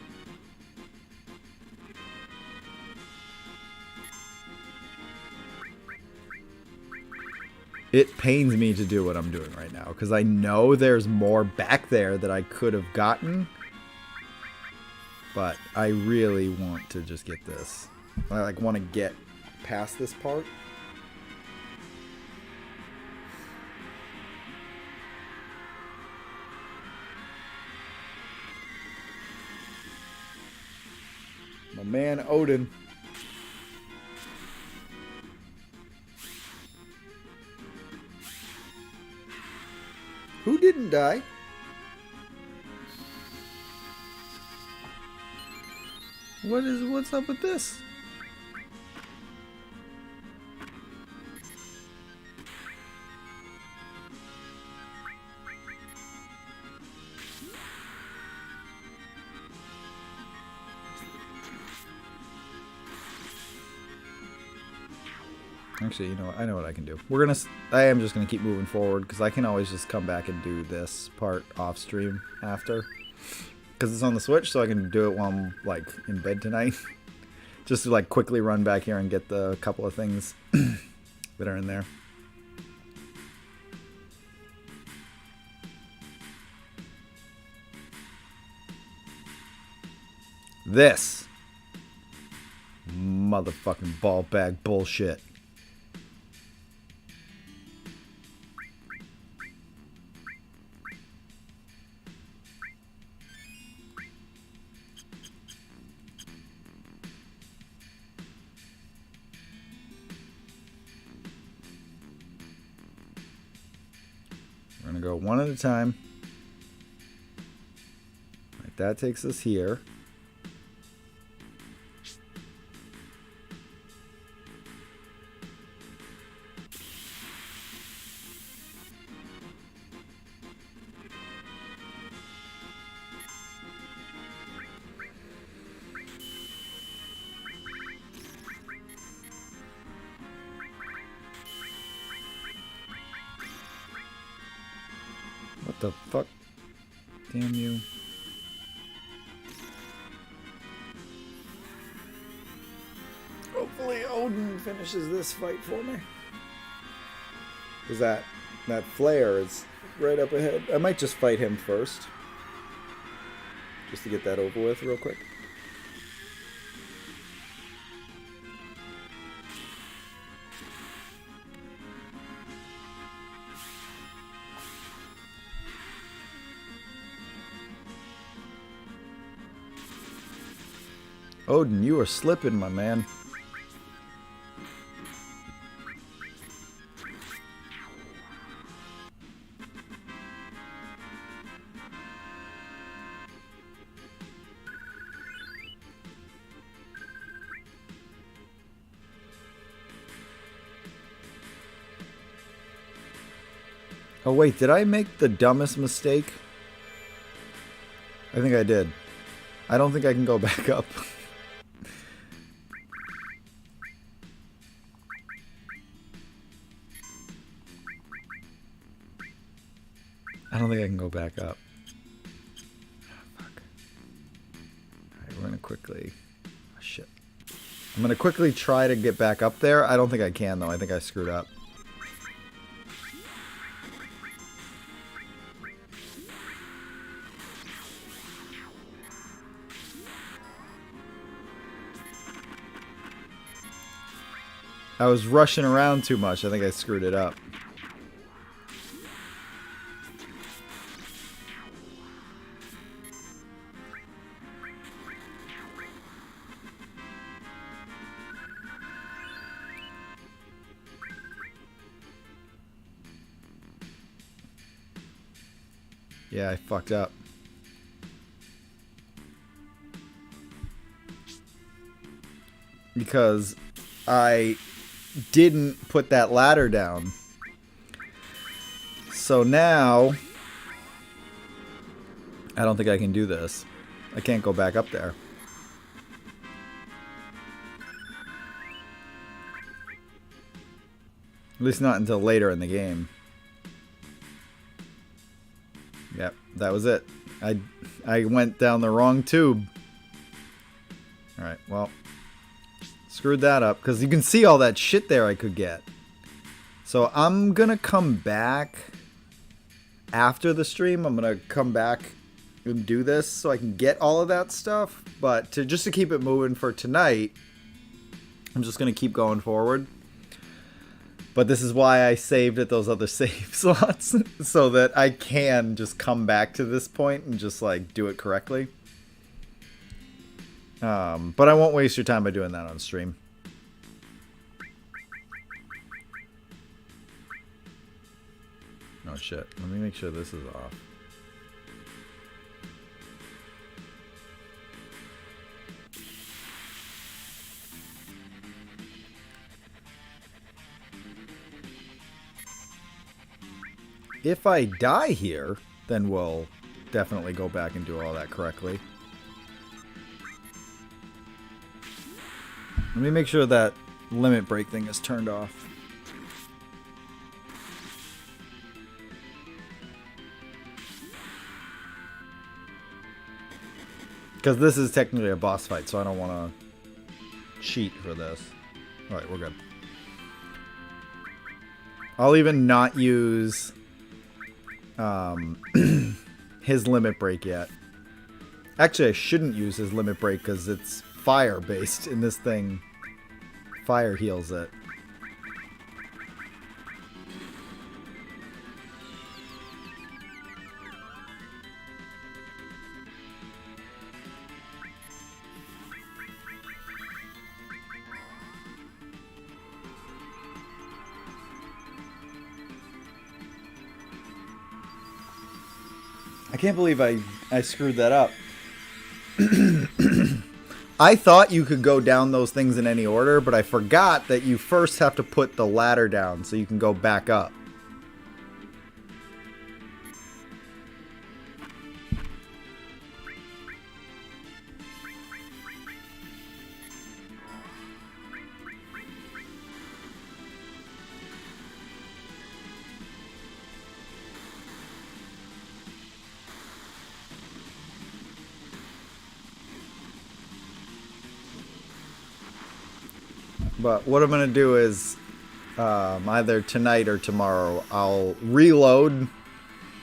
Speaker 3: It pains me to do what I'm doing right now because I know there's more back there that I could have gotten, but I really want to just get this. I like want to get past this part. My man Odin. Who didn't die? What's up with this? Actually, you know what? I know what I can do. I am just gonna keep moving forward because I can always just come back and do this part off stream after. Because it's on the Switch, so I can do it while I'm like in bed tonight. Just to like quickly run back here and get the couple of things that are in there. This motherfucking ball bag bullshit. We're gonna go one at a time. Right, that takes us here. What the fuck? Damn you. Hopefully Odin finishes this fight for me. Because that flare is right up ahead. I might just fight him first. Just to get that over with real quick. Odin, you are slipping, my man. Oh wait, did I make the dumbest mistake? I think I did. I don't think I can go back up. I don't think I can go back up. Oh, fuck. Alright, we're gonna quickly... Oh, shit. I'm gonna quickly try to get back up there. I don't think I can, though. I think I screwed up. I was rushing around too much. I think I screwed it up. Yeah, I fucked up. Because I didn't put that ladder down. So now I don't think I can do this. I can't go back up there. At least not until later in the game. Yep, that was it. I went down the wrong tube. Alright, well. Screwed that up. Because you can see all that shit there I could get. So I'm going to come back after the stream. I'm going to come back and do this so I can get all of that stuff. But just to keep it moving for tonight, I'm just going to keep going forward. But this is why I saved at those other save slots. So that I can just come back to this point and just like do it correctly. But I won't waste your time by doing that on stream. Oh shit. Let me make sure this is off. If I die here, then we'll definitely go back and do all that correctly. Let me make sure that limit break thing is turned off. Because this is technically a boss fight, so I don't want to cheat for this. Alright, we're good. I'll even not use his limit break yet. Actually, I shouldn't use his limit break because it's fire based in this thing. Fire heals it. I can't believe I screwed that up. I thought you could go down those things in any order, but I forgot that you first have to put the ladder down so you can go back up. But what I'm going to do is either tonight or tomorrow, I'll reload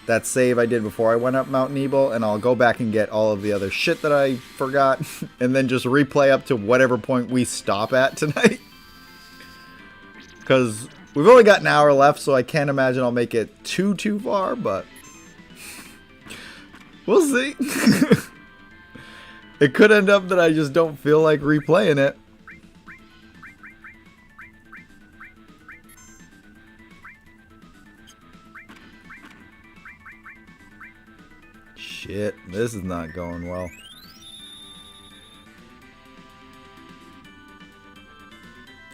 Speaker 3: that save I did before I went up Mount Nebel, and I'll go back and get all of the other shit that I forgot, and then just replay up to whatever point we stop at tonight. Because we've only got an hour left, so I can't imagine I'll make it too far, but we'll see. It could end up that I just don't feel like replaying it. Shit, this is not going well.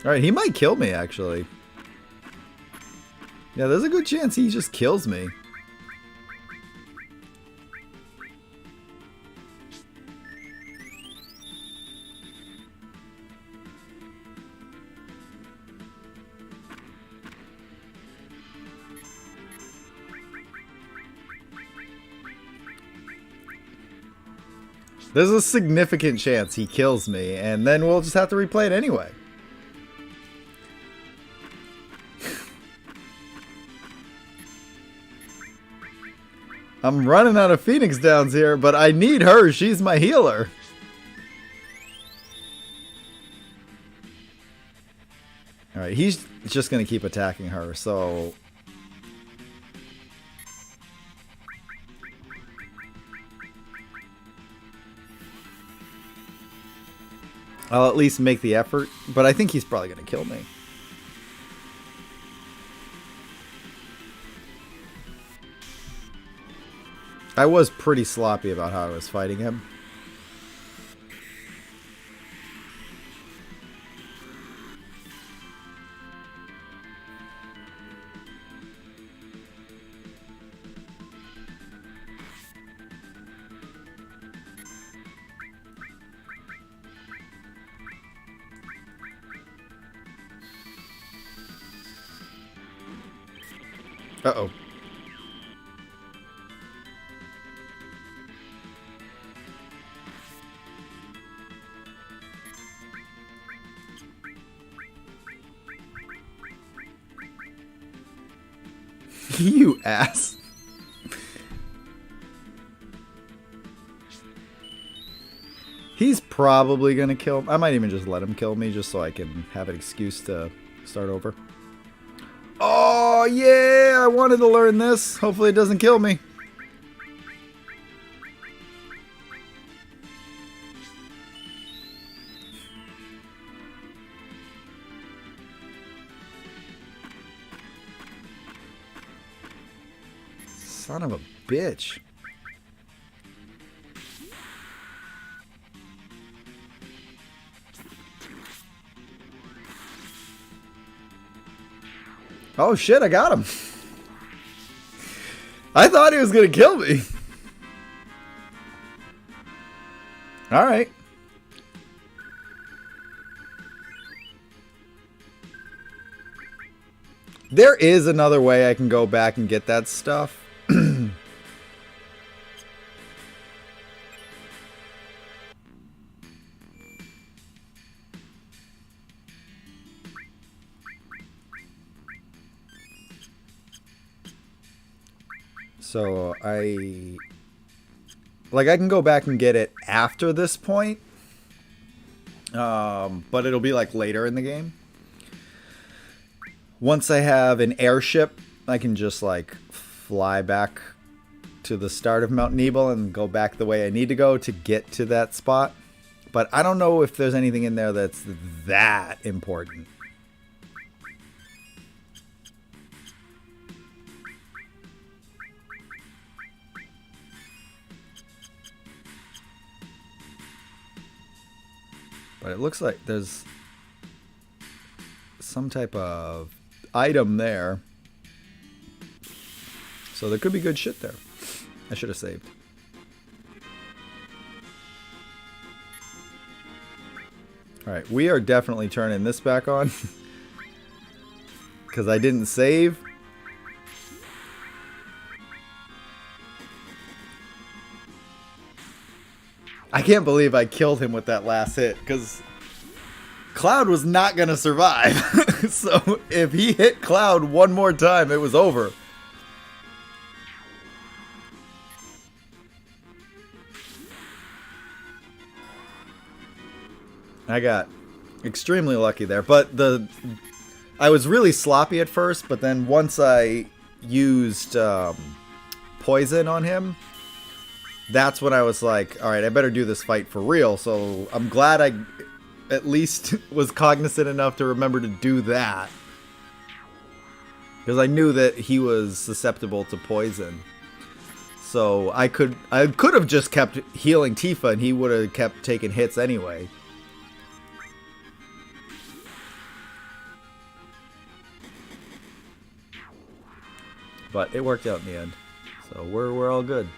Speaker 3: Alright, he might kill me, actually. Yeah, there's a good chance he just kills me. There's a significant chance he kills me, and then we'll just have to replay it anyway. I'm running out of Phoenix Downs here, but I need her. She's my healer. Alright, he's just going to keep attacking her, so... I'll at least make the effort, but I think he's probably going to kill me. I was pretty sloppy about how I was fighting him. Uh-oh. You ass. He's probably gonna kill. I might even just let him kill me just so I can have an excuse to start over. Oh, yeah! I wanted to learn this. Hopefully it doesn't kill me. Son of a bitch. Oh shit, I got him. I thought he was gonna kill me. Alright. There is another way I can go back and get that stuff. So I can go back and get it after this point, but it'll be like later in the game. Once I have an airship, I can just like fly back to the start of Mount Nebel and go back the way I need to go to get to that spot. But I don't know if there's anything in there that's that important. But it looks like there's some type of item there. So there could be good shit there. I should have saved. Alright, we are definitely turning this back on. Because I didn't save. I can't believe I killed him with that last hit, because Cloud was not going to survive. So if he hit Cloud one more time, it was over. I got extremely lucky there, but I was really sloppy at first, but then once I used poison on him, that's when I was like, alright, I better do this fight for real. So I'm glad I at least was cognizant enough to remember to do that. Because I knew that he was susceptible to poison. So I could have just kept healing Tifa and he would have kept taking hits anyway. But it worked out in the end. So we're all good.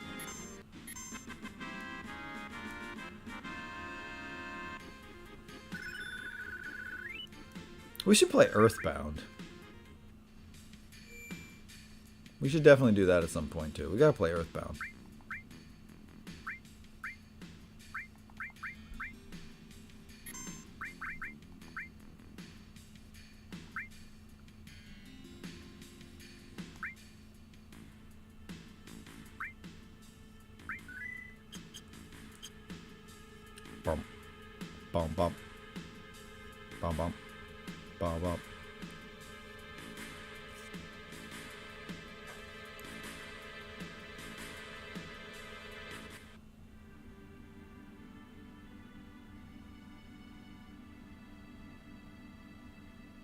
Speaker 3: We should play Earthbound. We should definitely do that at some point too. We gotta play Earthbound. Bump. Bump bump. Bump bump. Bump bump.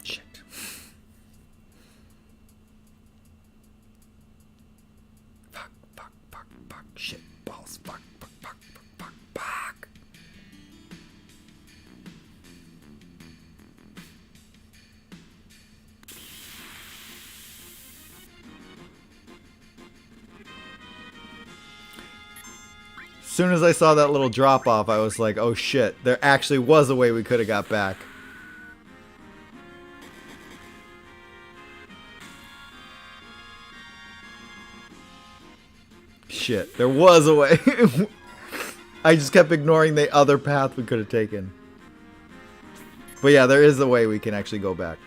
Speaker 3: Shit. Fuck, fuck, fuck, fuck, shit, balls, fuck, fuck, fuck, fuck, fuck, fuck. As soon as I saw that little drop off, I was like, oh shit, there actually was a way we could have got back. Shit, there was a way. I just kept ignoring the other path we could have taken. But yeah, there is a way we can actually go back.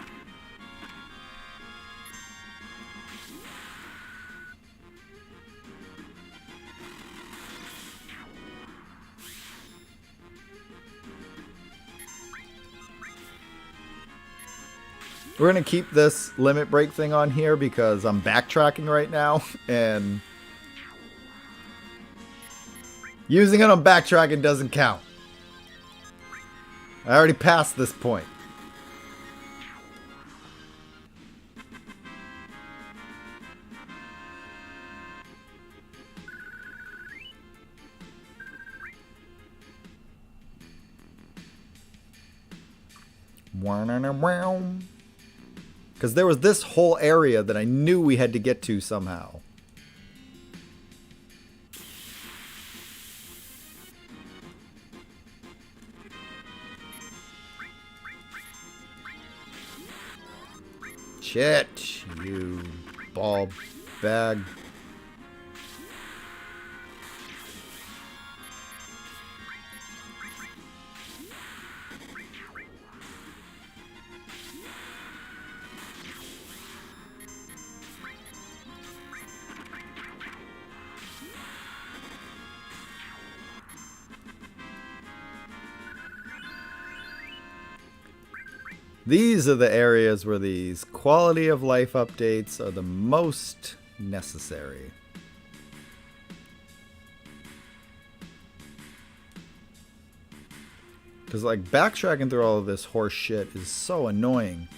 Speaker 3: We're going to keep this limit break thing on here because I'm backtracking right now. And using it on backtracking doesn't count. I already passed this point. Because there was this whole area that I knew we had to get to somehow. Shit, you ball bag. These are the areas where these quality of life updates are the most necessary. Because like backtracking through all of this horse shit is so annoying.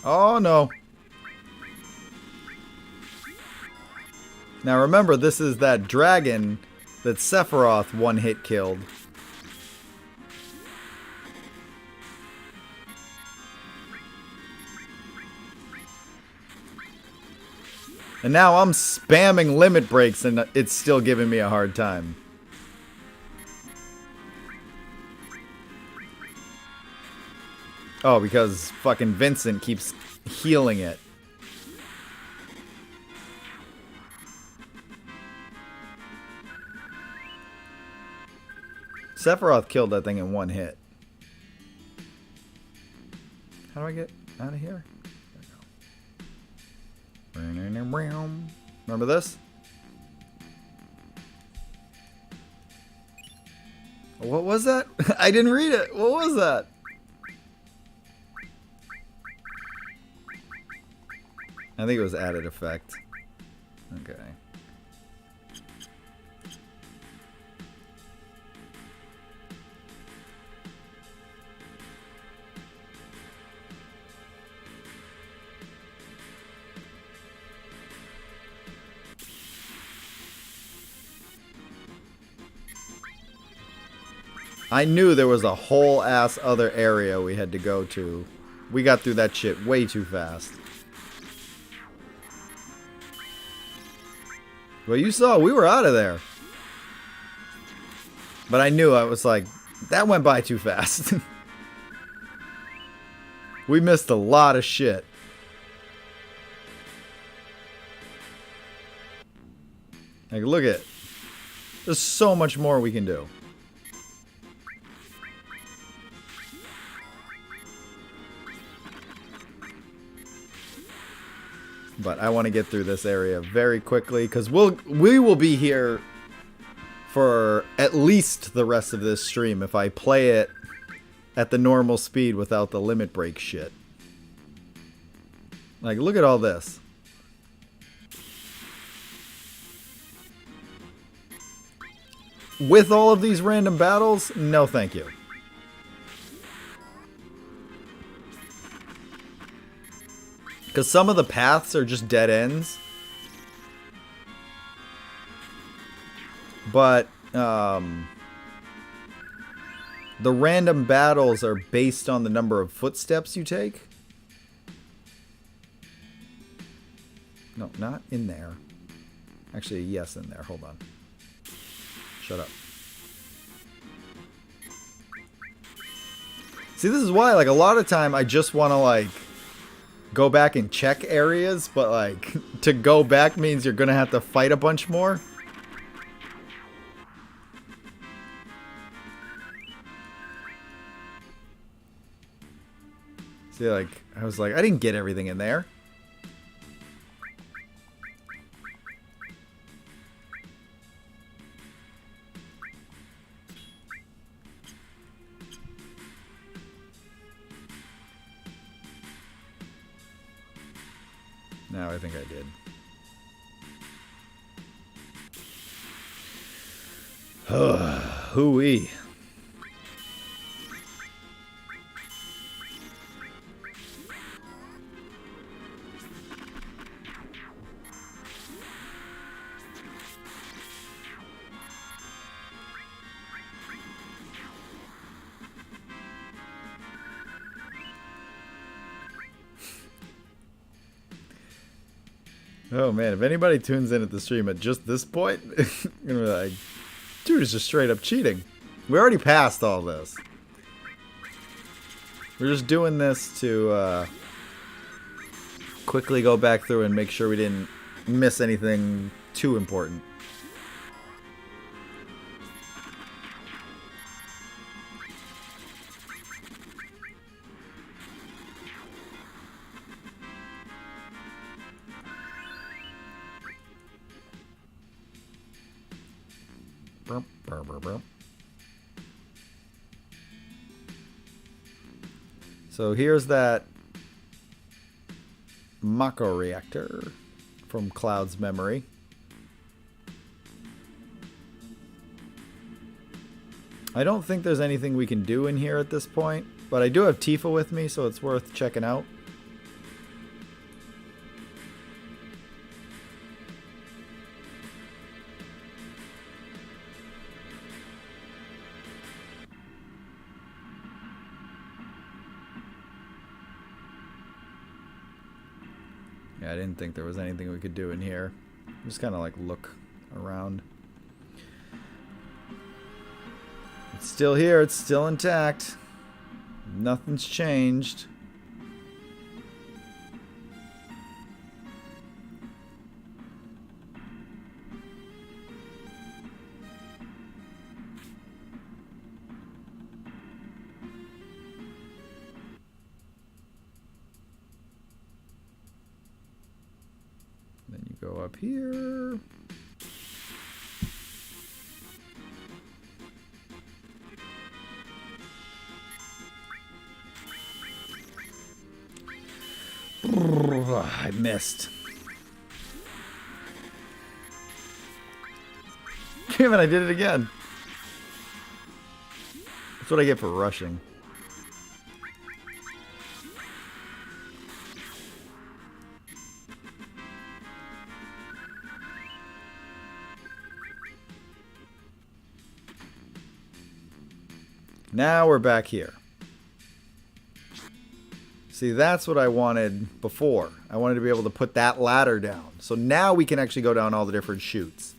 Speaker 3: Oh no. Now remember, this is that dragon that Sephiroth one-hit killed. And now I'm spamming limit breaks and it's still giving me a hard time. Oh, because fucking Vincent keeps healing it. Sephiroth killed that thing in one hit. How do I get out of here? There we go. Remember this? What was that? I didn't read it. What was that? I think it was added effect. Okay. I knew there was a whole ass other area we had to go to. We got through that shit way too fast. Well, you saw, we were out of there. But I knew, I was like, that went by too fast. We missed a lot of shit. Like, look at it. There's so much more we can do. But I want to get through this area very quickly because we will be here for at least the rest of this stream if I play it at the normal speed without the limit break shit. Like, look at all this. With all of these random battles, no thank you. Because some of the paths are just dead ends. But the random battles are based on the number of footsteps you take. No, not in there. Actually, yes, in there. Hold on. Shut up. See, this is why, like, a lot of time I just want to, like, go back and check areas, but like to go back means you're gonna have to fight a bunch more. See, like, I was like, I didn't get everything in there. No, I think I did. Hooey. Oh man, if anybody tunes in at the stream at just this point, you're gonna be like, dude is just straight up cheating. We already passed all this. We're just doing this to quickly go back through and make sure we didn't miss anything too important. So here's that Mako reactor from Cloud's memory. I don't think there's anything we can do in here at this point, but I do have Tifa with me, so it's worth checking out. Yeah, I didn't think there was anything we could do in here. Just kind of like look around. It's still here. It's still intact. Nothing's changed. Then you go up here. I missed. Damn it, I did it again. That's what I get for rushing. Now we're back here. See, that's what I wanted before. I wanted to be able to put that ladder down. So now we can actually go down all the different chutes.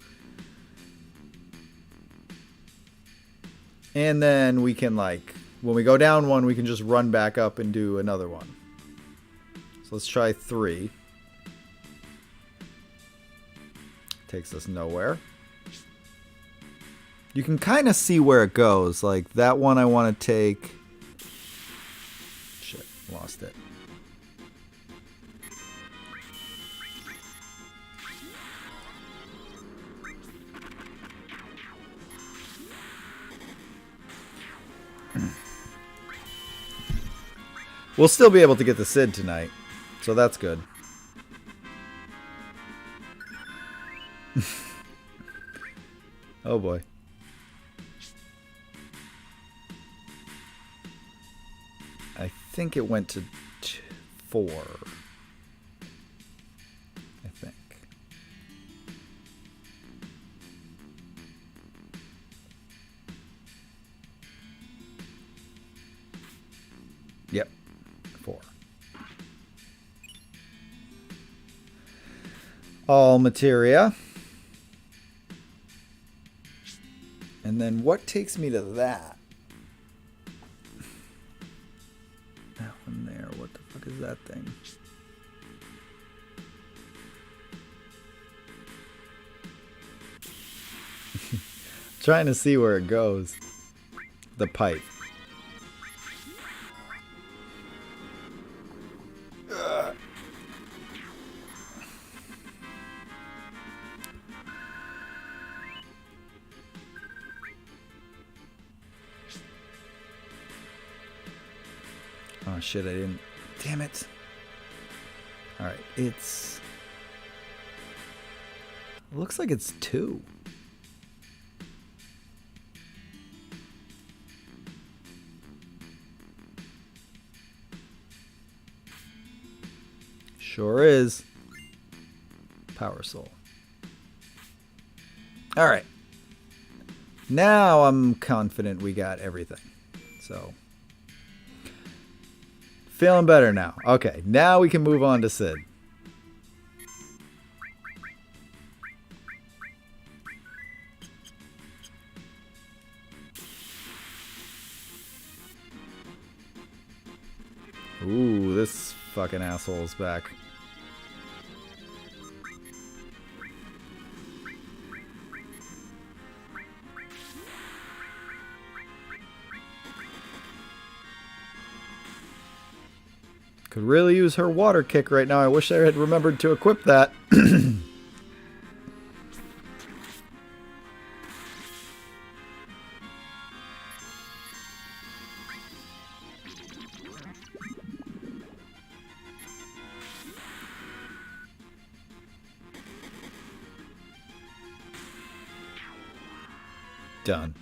Speaker 3: And then we can, like, when we go down one, we can just run back up and do another one. So let's try 3. Takes us nowhere. You can kind of see where it goes. Like, that one I want to take... Shit, lost it. We'll still be able to get the Sid tonight, so that's good. Oh boy. I think it went to 4. I think. Yep. 4. All materia. And then what takes me to that? That one there. What the fuck is that thing? Trying to see where it goes. The pipe. Oh shit, I didn't. Damn it. Alright, it's It looks like it's 2. Sure is. Power Soul. Alright. Now I'm confident we got everything. So. Feeling better now. Okay, now we can move on to Sid. Ooh, this fucking asshole's back. Could really use her water kick right now. I wish I had remembered to equip that. Done.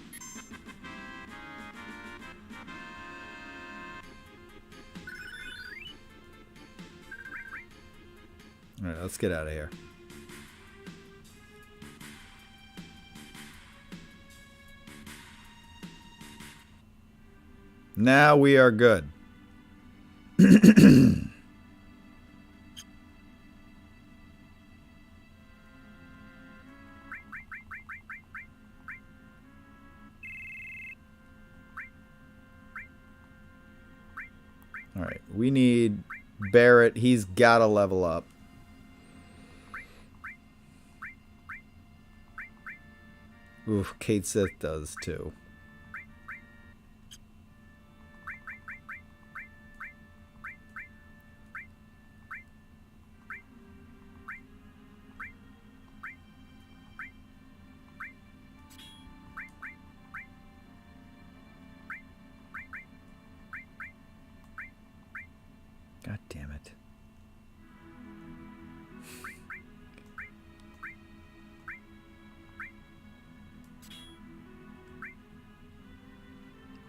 Speaker 3: All right, let's get out of here. Now we are good. All right, we need Barrett. He's got to level up. Oof, Kate Sith does too. God damn it.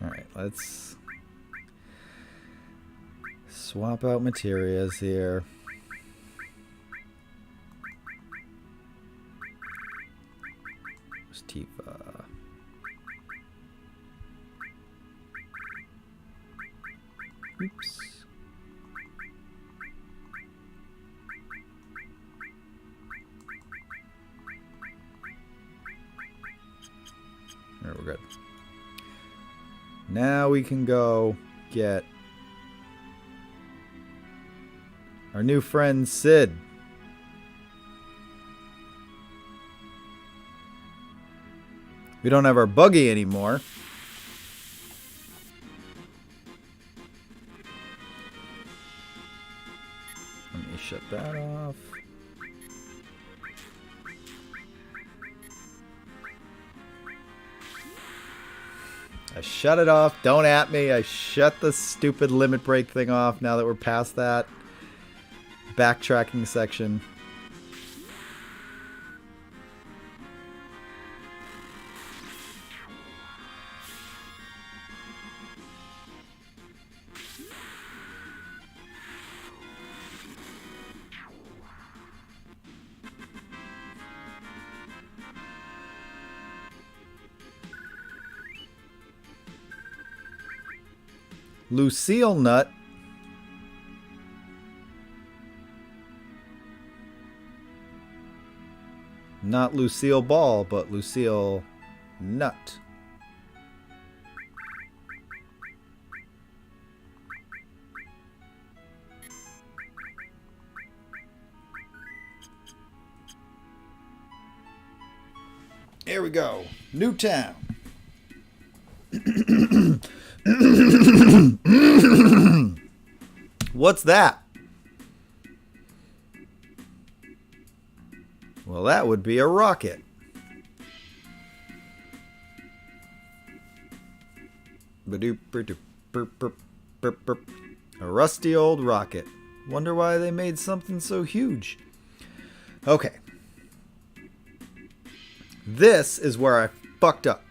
Speaker 3: Alright, let's swap out materials here. There's Tifa. Oops. Alright, we're good. Now we can go get our new friend Sid. We don't have our buggy anymore. Let me shut that off. I shut it off. Don't at me. I shut the stupid limit break thing off now that we're past that backtracking section. Lucille Nut. Not Lucille Ball, but Lucille Nut. Here we go. New town. What's that? Well, that would be a rocket. A rusty old rocket. Wonder why they made something so huge. Okay. This is where I fucked up.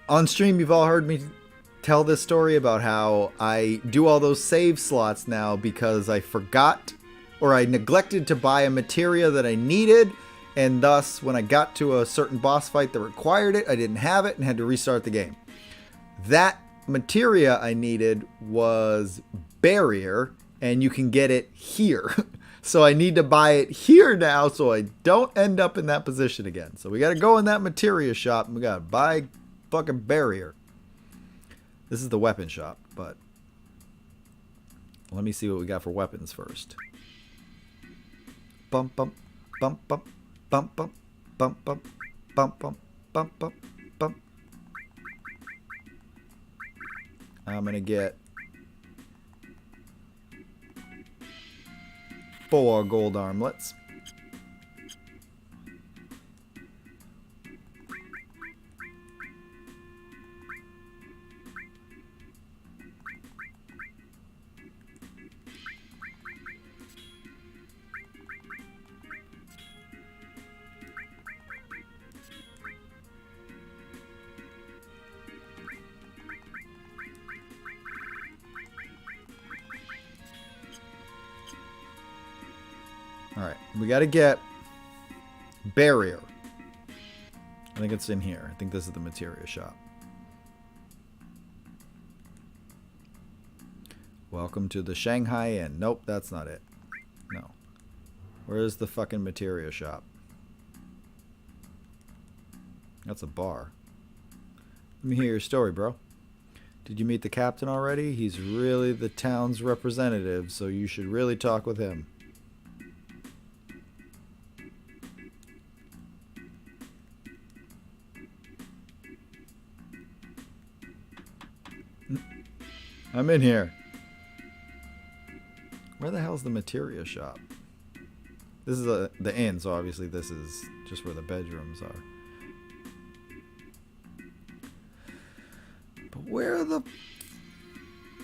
Speaker 3: On stream, you've all heard me tell this story about how I do all those save slots now because I forgot or I neglected to buy a materia that I needed, and thus when I got to a certain boss fight that required it, I didn't have it and had to restart the game. That materia I needed was barrier, and you can get it here. So I need to buy it here now so I don't end up in that position again. So we got to go in that materia shop and we got to buy fucking barrier. This is the weapon shop, but let me see what we got for weapons first. Bump, bump, bump, bump, bump, bump, bump, bump, bump, bump, bump, bump, bump. I'm going to get 4 gold armlets. Alright, we gotta get barrier. I think it's in here. I think this is the materia shop. Welcome to the Shanghai Inn. Nope, that's not it. No. Where's the fucking materia shop? That's a bar. Let me hear your story, bro. Did you meet the captain already? He's really the town's representative, so you should really talk with him. I'm in here. Where the hell's the materia shop? This is the inn, so obviously this is just where the bedrooms are. But where the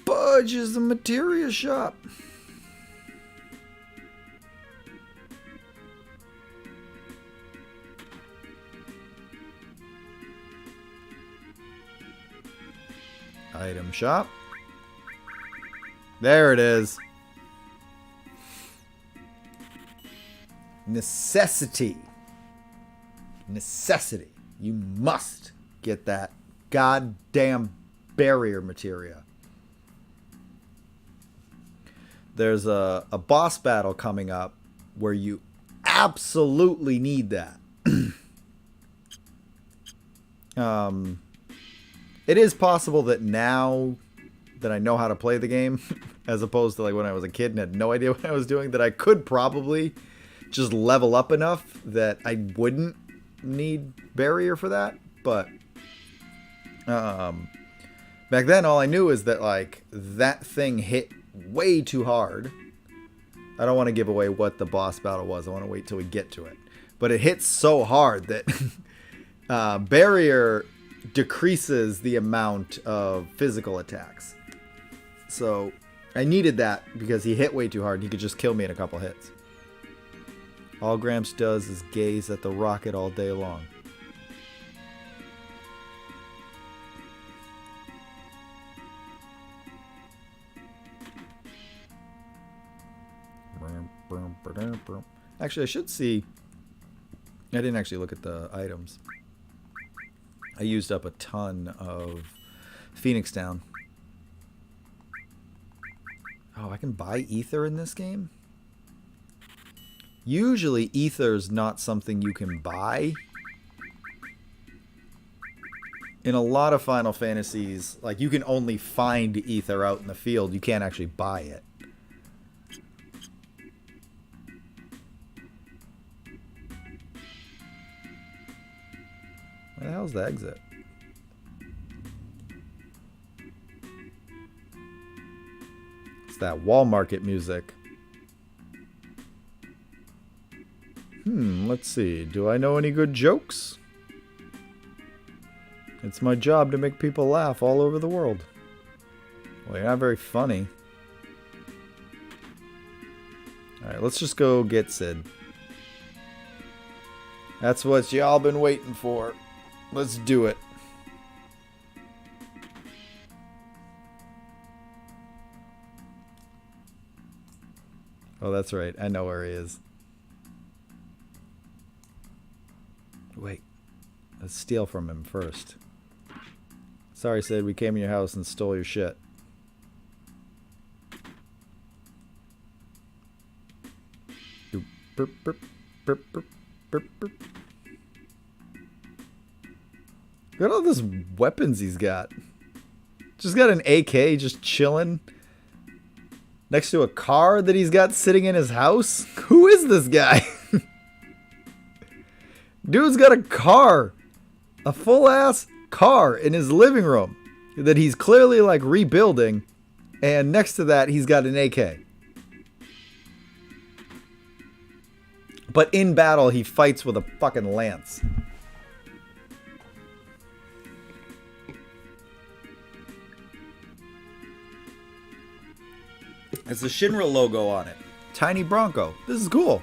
Speaker 3: fudge is the materia shop? Item shop. There it is. Necessity. Necessity. You must get that goddamn barrier materia. There's a boss battle coming up where you absolutely need that. It is possible that now that I know how to play the game, as opposed to like when I was a kid and had no idea what I was doing, that I could probably just level up enough that I wouldn't need barrier for that. But back then all I knew is that like that thing hit way too hard. I don't want to give away what the boss battle was. I want to wait till we get to it. But it hits so hard that barrier decreases the amount of physical attacks. So I needed that because he hit way too hard. He could just kill me in a couple hits. All Gramps does is gaze at the rocket all day long. Actually, I should see. I didn't actually look at the items. I used up a ton of Phoenix Down. Oh, I can buy ether in this game? Usually ether is not something you can buy. In a lot of Final Fantasies, like you can only find ether out in the field. You can't actually buy it. Where the hell's the exit? It's that wall market music. Let's see. Do I know any good jokes? It's my job to make people laugh all over the world. Well, you're not very funny. Alright, let's just go get Sid. That's what y'all been waiting for. Let's do it. Oh, that's right. I know where he is. Wait. Let's steal from him first. Sorry, Sid. We came in your house and stole your shit. Burp, burp, burp, burp, burp, burp. Look at all those weapons he's got. Just got an AK just chilling next to a car that he's got sitting in his house. Who is this guy? Dude's got a car. A full-ass car in his living room that he's clearly like rebuilding. And next to that, he's got an AK. But in battle, he fights with a fucking lance. It's the Shinra logo on it. Tiny Bronco. This is cool.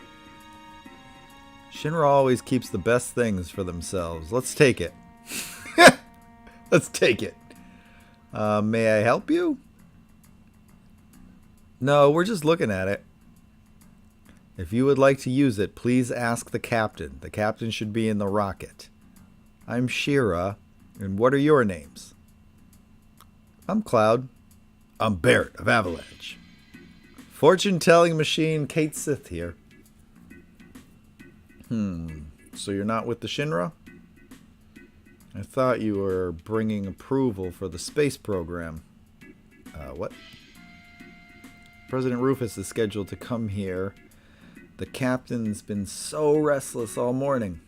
Speaker 3: Shinra always keeps the best things for themselves. Let's take it. Let's take it. May I help you? No, we're just looking at it. If you would like to use it, please ask the captain. The captain should be in the rocket. I'm Shira, and what are your names? I'm Cloud. I'm Barrett of Avalanche. Fortune-telling machine Kate Sith here. So you're not with the Shinra? I thought you were bringing approval for the space program. What? President Rufus is scheduled to come here. The captain's been so restless all morning.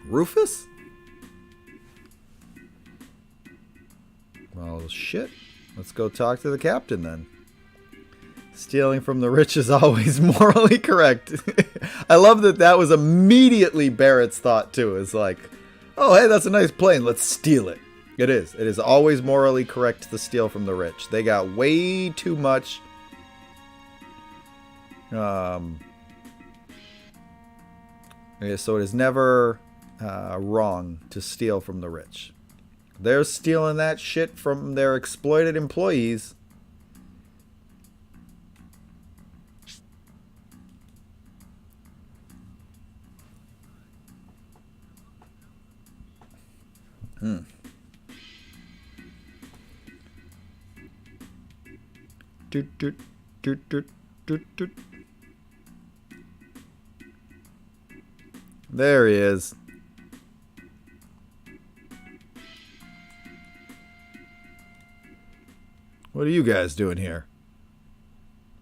Speaker 3: Rufus? Well, shit. Let's go talk to the captain then. Stealing from the rich is always morally correct. I love that that was immediately Barrett's thought too. It's like, oh, hey, that's a nice plane. Let's steal it. It is. It is always morally correct to steal from the rich. They got way too much. Yeah, so it is never wrong to steal from the rich. They're stealing that shit from their exploited employees. Doot, doot, doot, doot, doot, doot. There he is. What are you guys doing here?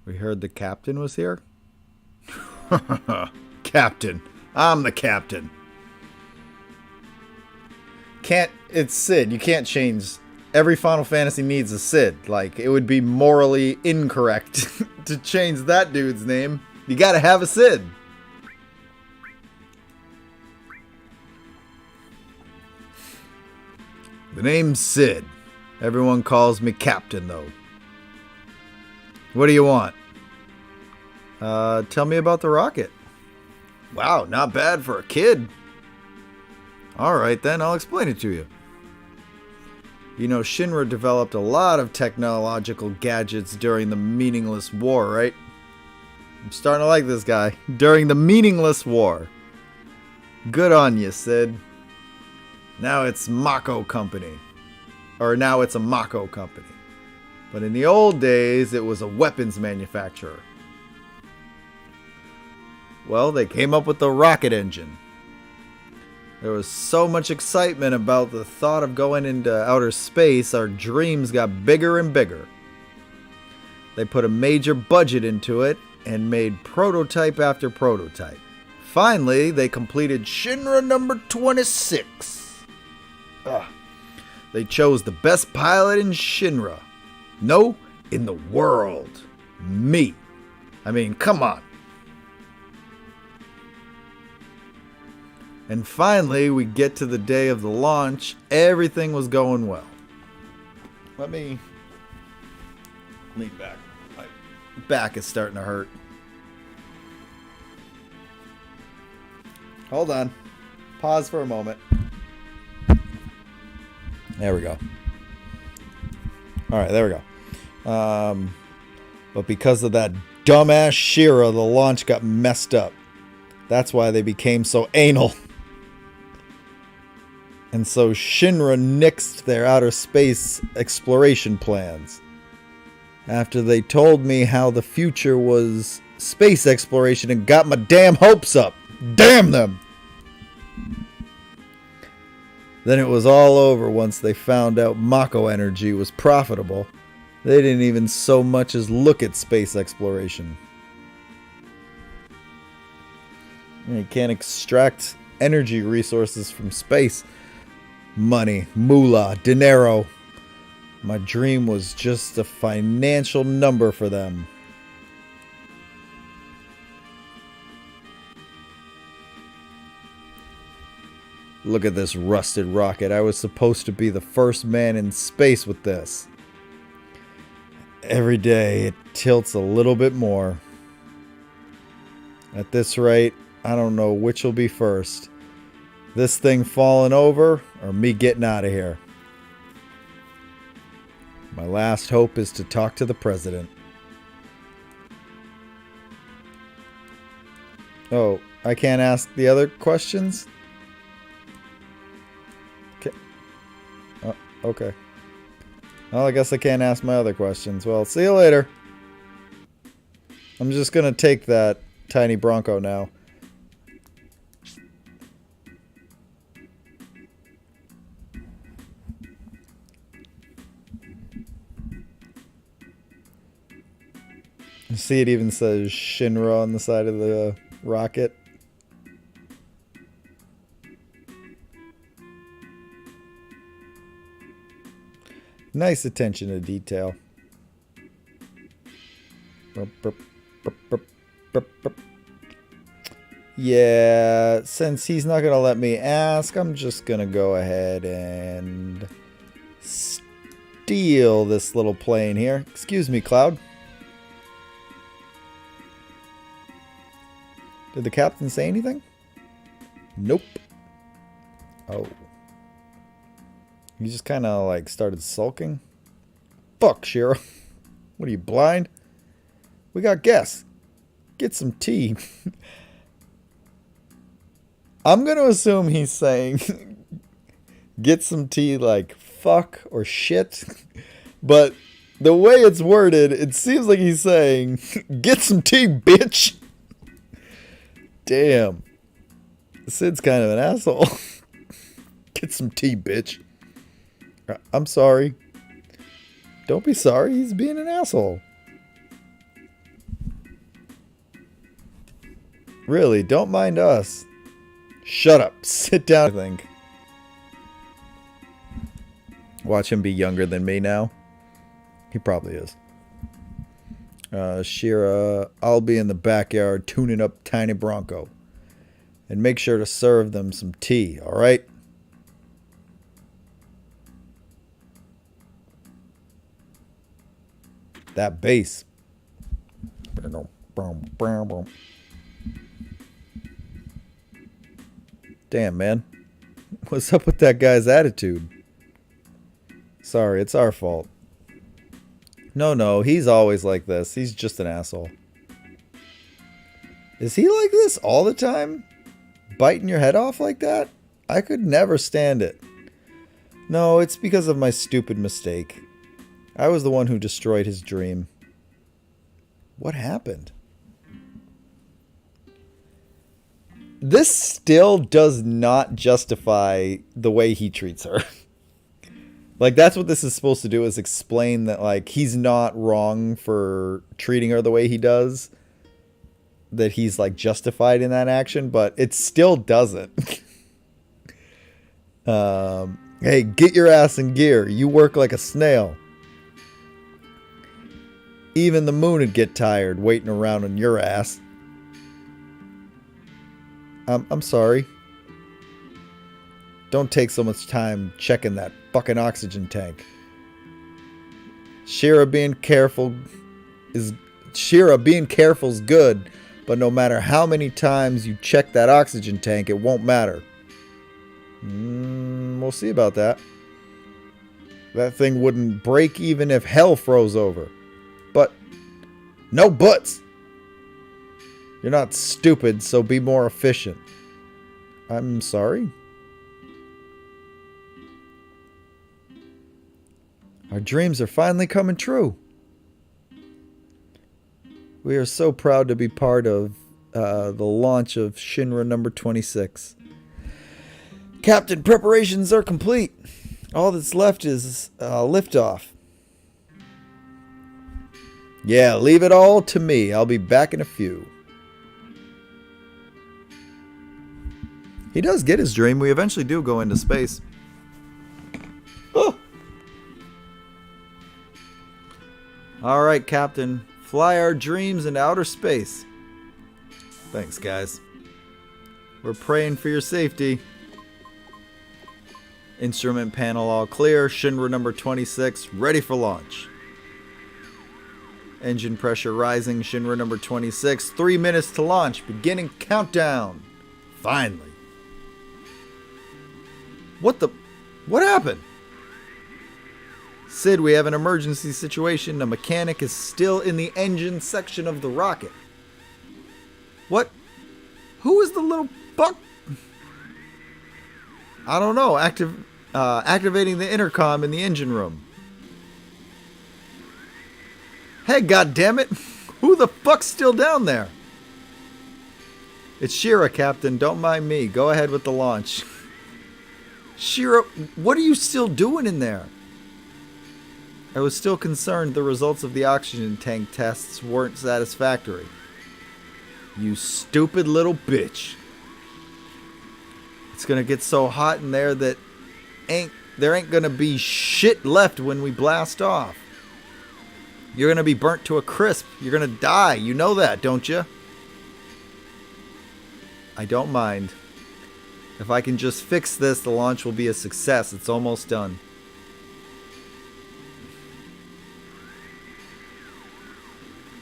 Speaker 3: We heard the captain was here? Captain. I'm the captain. It's Sid. You can't change. Every Final Fantasy needs a Sid. Like, it would be morally incorrect to change that dude's name. You gotta have a Sid. The name's Sid. Everyone calls me Captain, though. What do you want? Tell me about the rocket. Wow, not bad for a kid. Alright then, I'll explain it to you. You know, Shinra developed a lot of technological gadgets during the meaningless war, right? I'm starting to like this guy. During the meaningless war. Good on you, Sid. Now it's Mako Company. Or now it's a Mako Company. But in the old days, it was a weapons manufacturer. Well, they came up with the rocket engine. There was so much excitement about the thought of going into outer space, our dreams got bigger and bigger. They put a major budget into it and made prototype after prototype. Finally, they completed Shinra number 26. They chose the best pilot in Shinra. No, in the world. Me. I mean, come on. And finally, we get to the day of the launch. Everything was going well. Let me lean back. My back is starting to hurt. Hold on. Pause for a moment. There we go. Alright, there we go. But because of that dumbass Shinra, the launch got messed up. That's why they became so anal. And so Shinra nixed their outer space exploration plans. After they told me how the future was space exploration and got my damn hopes up. Damn them! Then it was all over once they found out Mako energy was profitable. They didn't even so much as look at space exploration. You can't extract energy resources from space. Money, moolah, dinero. My dream was just a financial number for them. Look at this rusted rocket. I was supposed to be the first man in space with this. Every day it tilts a little bit more. At this rate, I don't know which will be first. This thing falling over or me getting out of here. My last hope is to talk to the president. Oh, I can't ask the other questions? Okay. Oh, okay. Well, I guess I can't ask my other questions. Well, see you later. I'm just gonna take that tiny Bronco now. See, it even says Shinra on the side of the rocket. Nice attention to detail. Yeah, since he's not going to let me ask, I'm just going to go ahead and steal this little plane here. Excuse me, Cloud. Did the captain say anything? Nope. Oh. He just kind of like started sulking. Fuck, Shira. What are you, blind? We got guests. Get some tea. I'm going to assume he's saying get some tea like fuck or shit. But the way it's worded, it seems like he's saying get some tea, bitch. Damn. Sid's kind of an asshole. Get some tea, bitch. I'm sorry. Don't be sorry. He's being an asshole. Really, don't mind us. Shut up. Sit down, I think. Watch him be younger than me now. He probably is. Shira, I'll be in the backyard tuning up Tiny Bronco. And make sure to serve them some tea, alright? That bass. Damn, man. What's up with that guy's attitude? Sorry, it's our fault. No, he's always like this. He's just an asshole. Is he like this all the time? Biting your head off like that? I could never stand it. No, it's because of my stupid mistake. I was the one who destroyed his dream. What happened? This still does not justify the way he treats her. Like, that's what this is supposed to do, is explain that, like, he's not wrong for treating her the way he does. That he's, like, justified in that action, but it still doesn't. Hey, get your ass in gear. You work like a snail. Even the moon would get tired waiting around on your ass. I'm sorry. Don't take so much time checking that fucking oxygen tank. Shira being careful is good, But no matter how many times you check that oxygen tank, it won't matter. We'll see about that. That thing wouldn't break even if hell froze over. But no buts. You're not stupid, so be more efficient. I'm sorry? Our dreams are finally coming true. We are so proud to be part of the launch of Shinra number 26. Captain, preparations are complete. All that's left is liftoff. Yeah, leave it all to me. I'll be back in a few. He does get his dream. We eventually do go into space. Oh. All right, Captain. Fly our dreams into outer space. Thanks, guys. We're praying for your safety. Instrument panel all clear. Shinra number 26 ready for launch. Engine pressure rising. Shinra number 26. 3 minutes to launch. Beginning countdown. Finally. What happened? Sid, we have an emergency situation. The mechanic is still in the engine section of the rocket. What? Who is the little buck? I don't know. Activating the intercom in the engine room. Hey, goddammit! Who the fuck's still down there? It's Shira, Captain. Don't mind me. Go ahead with the launch. Shira, what are you still doing in there? I was still concerned the results of the oxygen tank tests weren't satisfactory. You stupid little bitch. It's gonna get so hot in there that there ain't gonna be shit left when we blast off. You're gonna be burnt to a crisp. You're gonna die. You know that, don't you? I don't mind. If I can just fix this, the launch will be a success. It's almost done.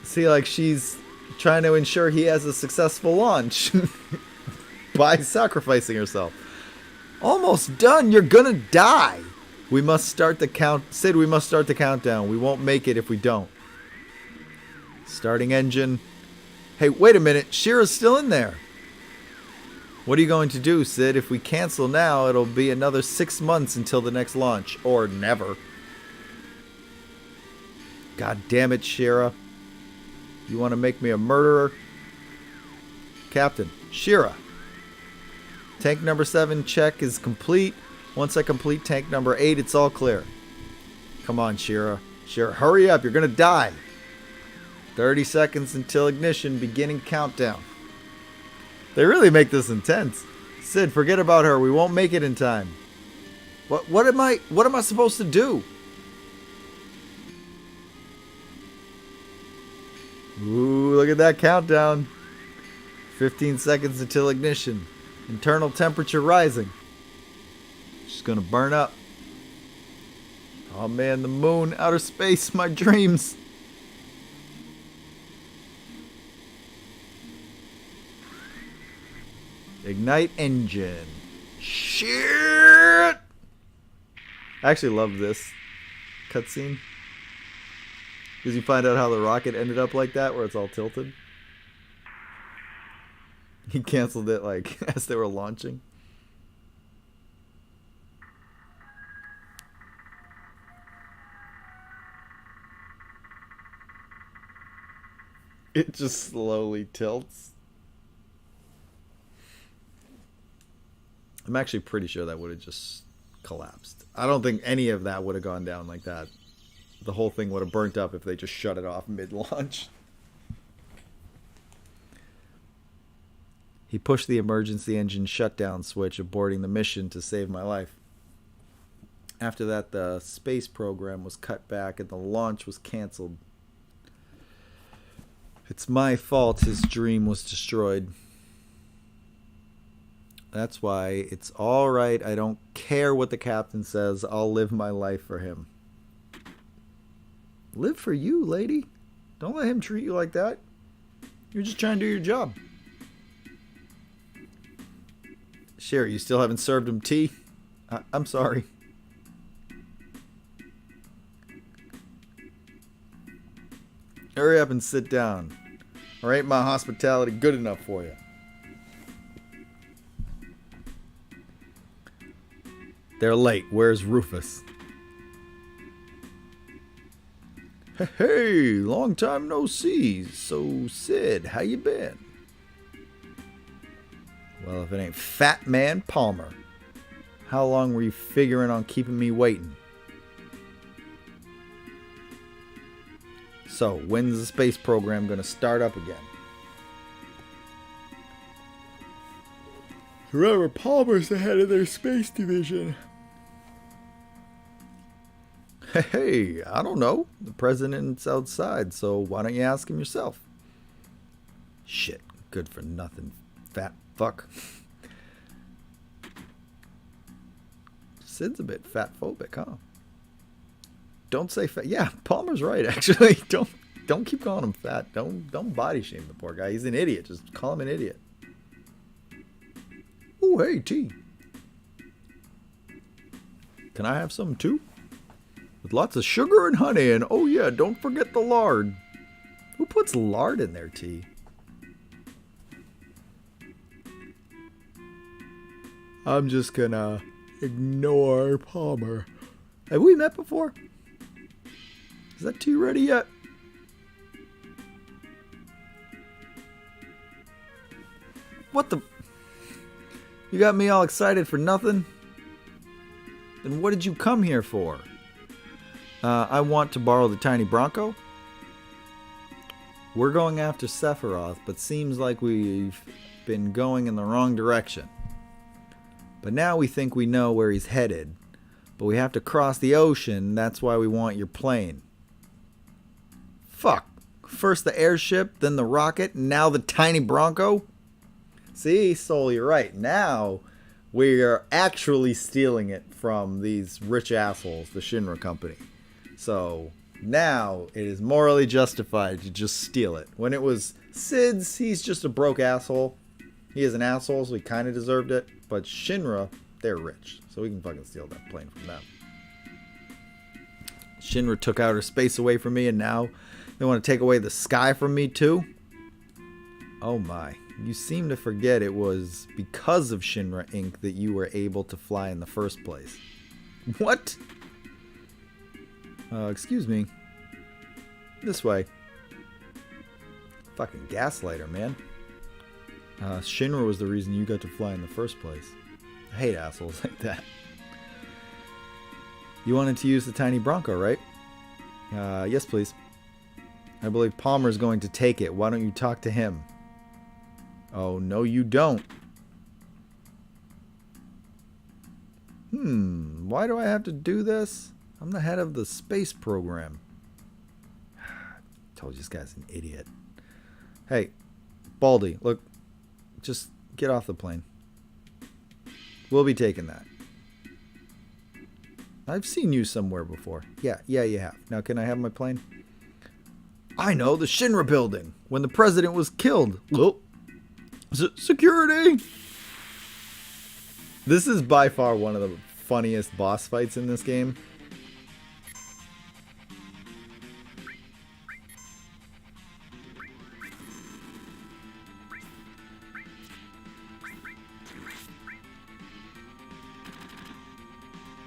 Speaker 3: See, like she's trying to ensure he has a successful launch by sacrificing herself. Almost done. You're gonna die. We must start the count. Sid, we must start the countdown. We won't make it if we don't. Starting engine. Hey, wait a minute. Shira's still in there. What are you going to do, Sid? If we cancel now, it'll be another 6 months until the next launch. Or never. God damn it, Shira. You want to make me a murderer? Captain, Shira. Tank number 7 check is complete. Once I complete tank number 8, it's all clear. Come on, Shira. Shira, hurry up. You're going to die. 30 seconds until ignition. Beginning countdown. They really make this intense. Sid, forget about her. We won't make it in time. What am I supposed to do? Ooh, look at that countdown. 15 seconds until ignition. Internal temperature rising. She's gonna burn up. Oh man, the moon, outer space, my dreams. Ignite engine. Shit! I actually love this cutscene. Because you find out how the rocket ended up like that, where it's all tilted. He canceled it like as they were launching. It just slowly tilts. I'm actually pretty sure that would have just collapsed. I don't think any of that would have gone down like that. The whole thing would have burnt up if they just shut it off mid-launch. He pushed the emergency engine shutdown switch, aborting the mission to save my life. After that, the space program was cut back and the launch was canceled. It's my fault his dream was destroyed. That's why it's all right. I don't care what the captain says. I'll live my life for him. Live for you, lady. Don't let him treat you like that. You're just trying to do your job. Sherry, you still haven't served him tea? I'm sorry. Hurry up and sit down. Or ain't my hospitality good enough for you? They're late. Where's Rufus? Hey, long time no see. So, Sid, how you been? Well, if it ain't Fat Man Palmer. How long were you figuring on keeping me waiting? So, when's the space program going to start up again? Remember, Palmer's the head of their space division. Hey, I don't know. The president's outside, so why don't you ask him yourself? Shit, good for nothing, fat fuck. Sid's a bit fat-phobic, huh? Don't say fat. Yeah, Palmer's right, actually. Don't keep calling him fat. Don't body shame the poor guy. He's an idiot. Just call him an idiot. Oh, hey, tea. Can I have some too? With lots of sugar and honey, and oh yeah, don't forget the lard. Who puts lard in their tea? I'm just gonna ignore Palmer. Have we met before? Is that tea ready yet? What the? You got me all excited for nothing? Then what did you come here for? I want to borrow the tiny Bronco. We're going after Sephiroth, but seems like we've been going in the wrong direction. But now we think we know where he's headed. But we have to cross the ocean, that's why we want your plane. Fuck. First the airship, then the rocket, now the tiny Bronco? See, Soul, you're right. Now we are actually stealing it from these rich assholes, the Shinra company. So now it is morally justified to just steal it. When it was Sid's, he's just a broke asshole. He is an asshole, so he kind of deserved it. But Shinra, they're rich, so we can fucking steal that plane from them. Shinra took outer space away from me, and now they want to take away the sky from me too? Oh my. You seem to forget it was because of Shinra Inc. that you were able to fly in the first place. What? Excuse me. This way. Fucking gaslighter, man. Shinra was the reason you got to fly in the first place. I hate assholes like that. You wanted to use the tiny Bronco, right? Yes, please. I believe Palmer's going to take it. Why don't you talk to him? Oh, no, you don't. Why do I have to do this? I'm the head of the space program. Told you this guy's an idiot. Hey, Baldy, look, just get off the plane. We'll be taking that. I've seen you somewhere before. Yeah, you have. Now, can I have my plane? I know, the Shinra building, when the president was killed. Oh. Security! This is by far one of the funniest boss fights in this game.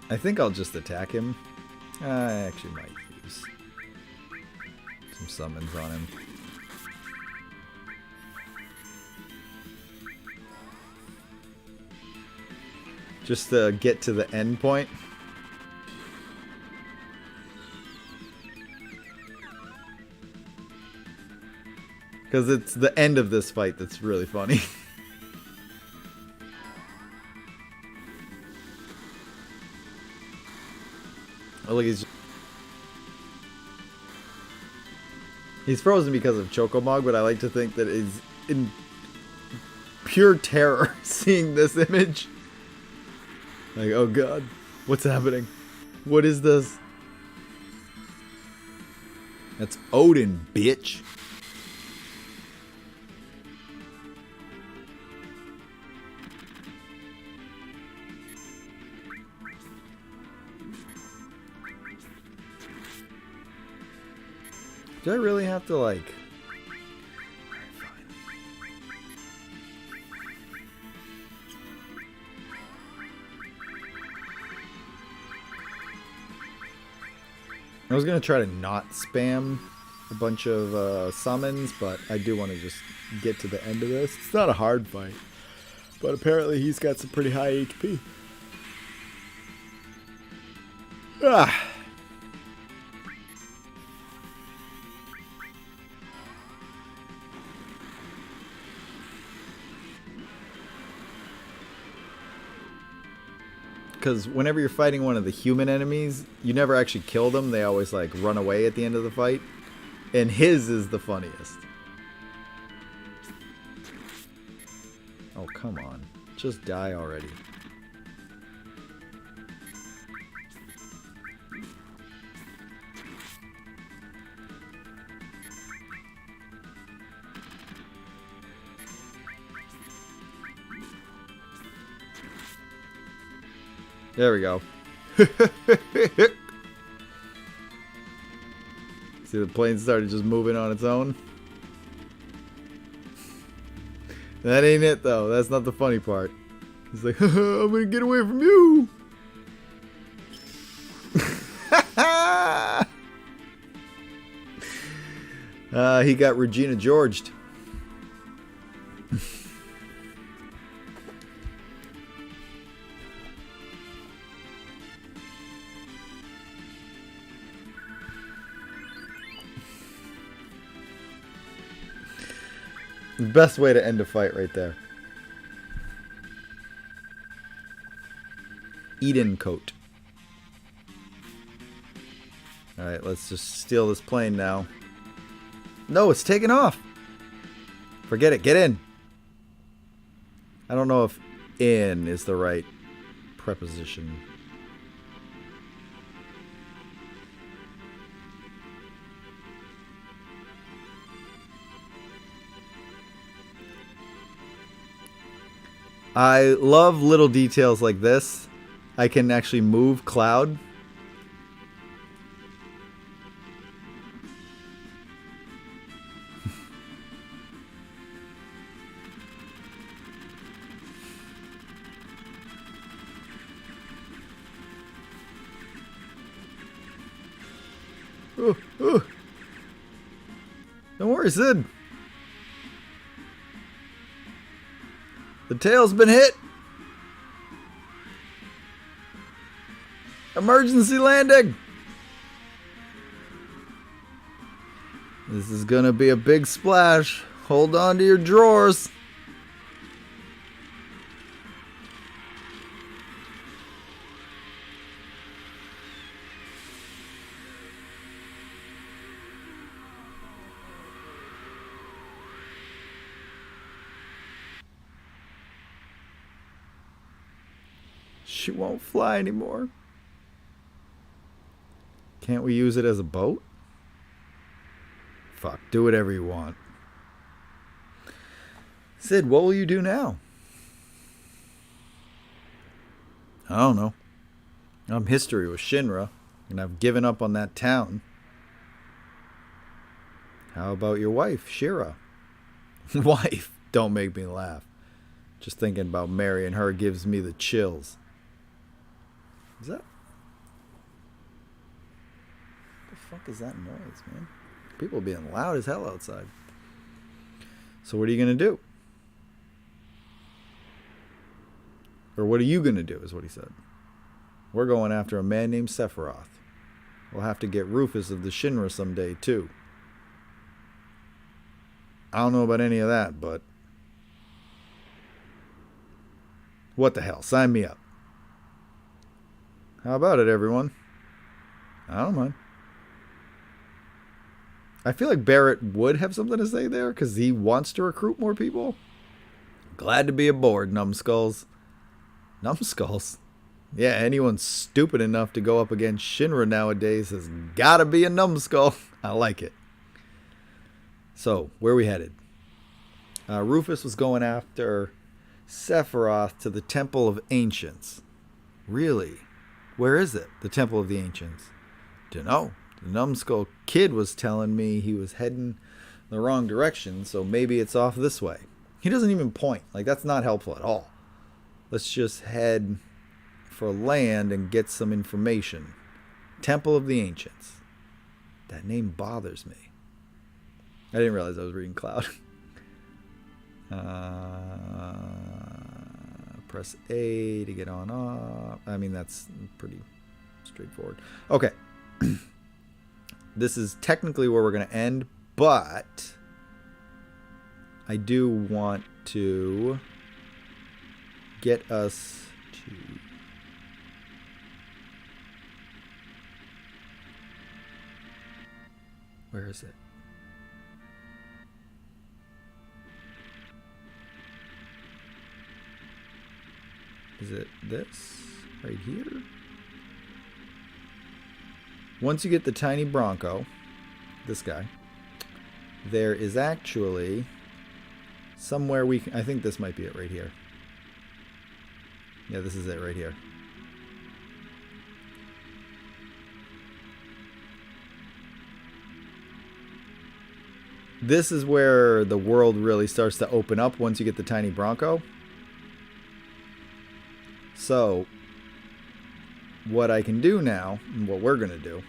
Speaker 3: I think I'll just attack him. I actually might use some summons on him. Just to get to the end point. Because it's the end of this fight that's really funny. Oh, look, he's frozen because of Chocomog, but I like to think that he's in pure terror seeing this image. Like, oh god, what's happening? What is this? That's Odin, bitch. Do I really have to, like... I was going to try to not spam a bunch of summons, but I do want to just get to the end of this. It's not a hard fight, but apparently he's got some pretty high HP. Ah. Because whenever you're fighting one of the human enemies, you never actually kill them. They always, like, run away at the end of the fight. And his is the funniest. Oh, come on. Just die already. There we go. See, the plane started just moving on its own. That ain't it, though. That's not the funny part. He's like, I'm gonna get away from you. He got Regina Georged. The best way to end a fight right there. Eden coat. Alright, let's just steal this plane now. No, it's taking off. Forget it. Get in. I don't know if in is the right preposition. I love little details like this. I can actually move Cloud. Ooh, ooh. Don't worry, Sid. The tail's been hit. Emergency landing. This is gonna be a big splash. Hold on to your drawers. She won't fly anymore. Can't we use it as a boat? Fuck, do whatever you want. Sid, what will you do now? I don't know. I'm history with Shinra, and I've given up on that town. How about your wife, Shira? Wife? Don't make me laugh. Just thinking about marrying her gives me the chills. Is that? What the fuck is that noise, man? People being loud as hell outside. So what are you going to do? Or what are you going to do, is what he said. We're going after a man named Sephiroth. We'll have to get Rufus of the Shinra someday, too. I don't know about any of that, but... what the hell? Sign me up. How about it, everyone? I don't mind. I feel like Barrett would have something to say there, because he wants to recruit more people. Glad to be aboard, numbskulls. Numbskulls? Yeah, anyone stupid enough to go up against Shinra nowadays has gotta be a numbskull. I like it. So, where are we headed? Rufus was going after Sephiroth to the Temple of Ancients. Really? Where is it? The Temple of the Ancients. Dunno. The numbskull kid was telling me he was heading the wrong direction, so maybe it's off this way. He doesn't even point. Like, that's not helpful at all. Let's just head for land and get some information. Temple of the Ancients. That name bothers me. I didn't realize I was reading Cloud. Press A to get on off. I mean, that's pretty straightforward. Okay. This is technically where we're going to end, but I do want to get us to... Where is it? Is it this? Right here? Once you get the tiny Bronco, this guy, there is actually somewhere we can... I think this might be it right here. Yeah, this is it right here. This is where the world really starts to open up once you get the tiny Bronco. So, what I can do now, and what we're going to do,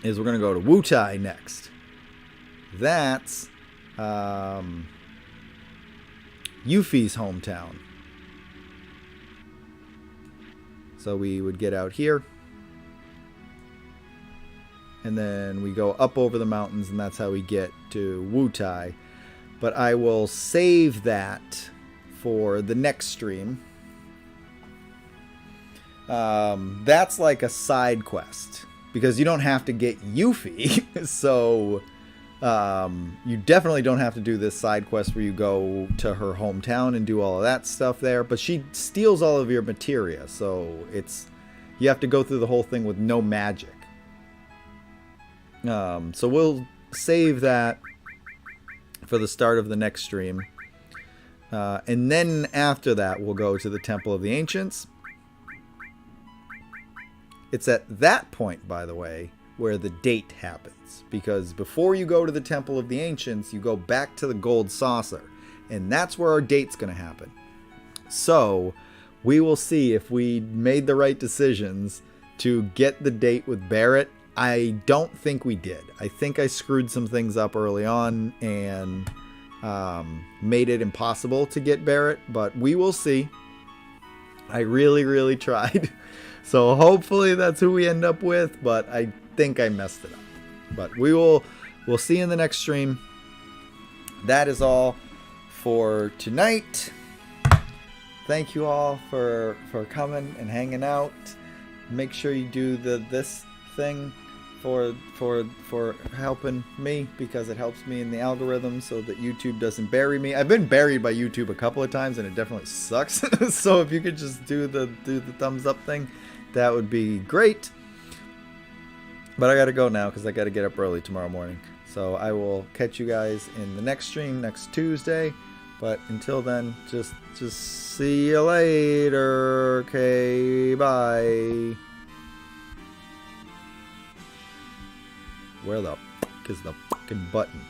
Speaker 3: is we're going to go to Wutai next. That's Yuffie's hometown. So we would get out here. And then we go up over the mountains, and that's how we get to Wutai. But I will save that for the next stream. That's like a side quest, because you don't have to get Yuffie. So you definitely don't have to do this side quest where you go to her hometown and do all of that stuff there. But she steals all of your materia, so you have to go through the whole thing with no magic. So we'll save that for the start of the next stream. And then after that, we'll go to the Temple of the Ancients. It's at that point, by the way, where the date happens. Because before you go to the Temple of the Ancients, you go back to the Gold Saucer. And that's where our date's going to happen. So we will see if we made the right decisions to get the date with Barrett. I don't think we did. I think I screwed some things up early on and made it impossible to get Barrett, but we will see. I really, really tried. So hopefully that's who we end up with, but I think I messed it up. But we'll see in the next stream. That is all for tonight. Thank you all for coming and hanging out. Make sure you do this thing for helping me, because it helps me in the algorithm so that YouTube doesn't bury me. I've been buried by YouTube a couple of times and it definitely sucks. So if you could just do the thumbs up thing, that would be great. But I gotta go now because I gotta get up early tomorrow morning. So I will catch you guys in the next stream next Tuesday. But until then, just see you later. Okay, bye. Where the fuck is the fucking button?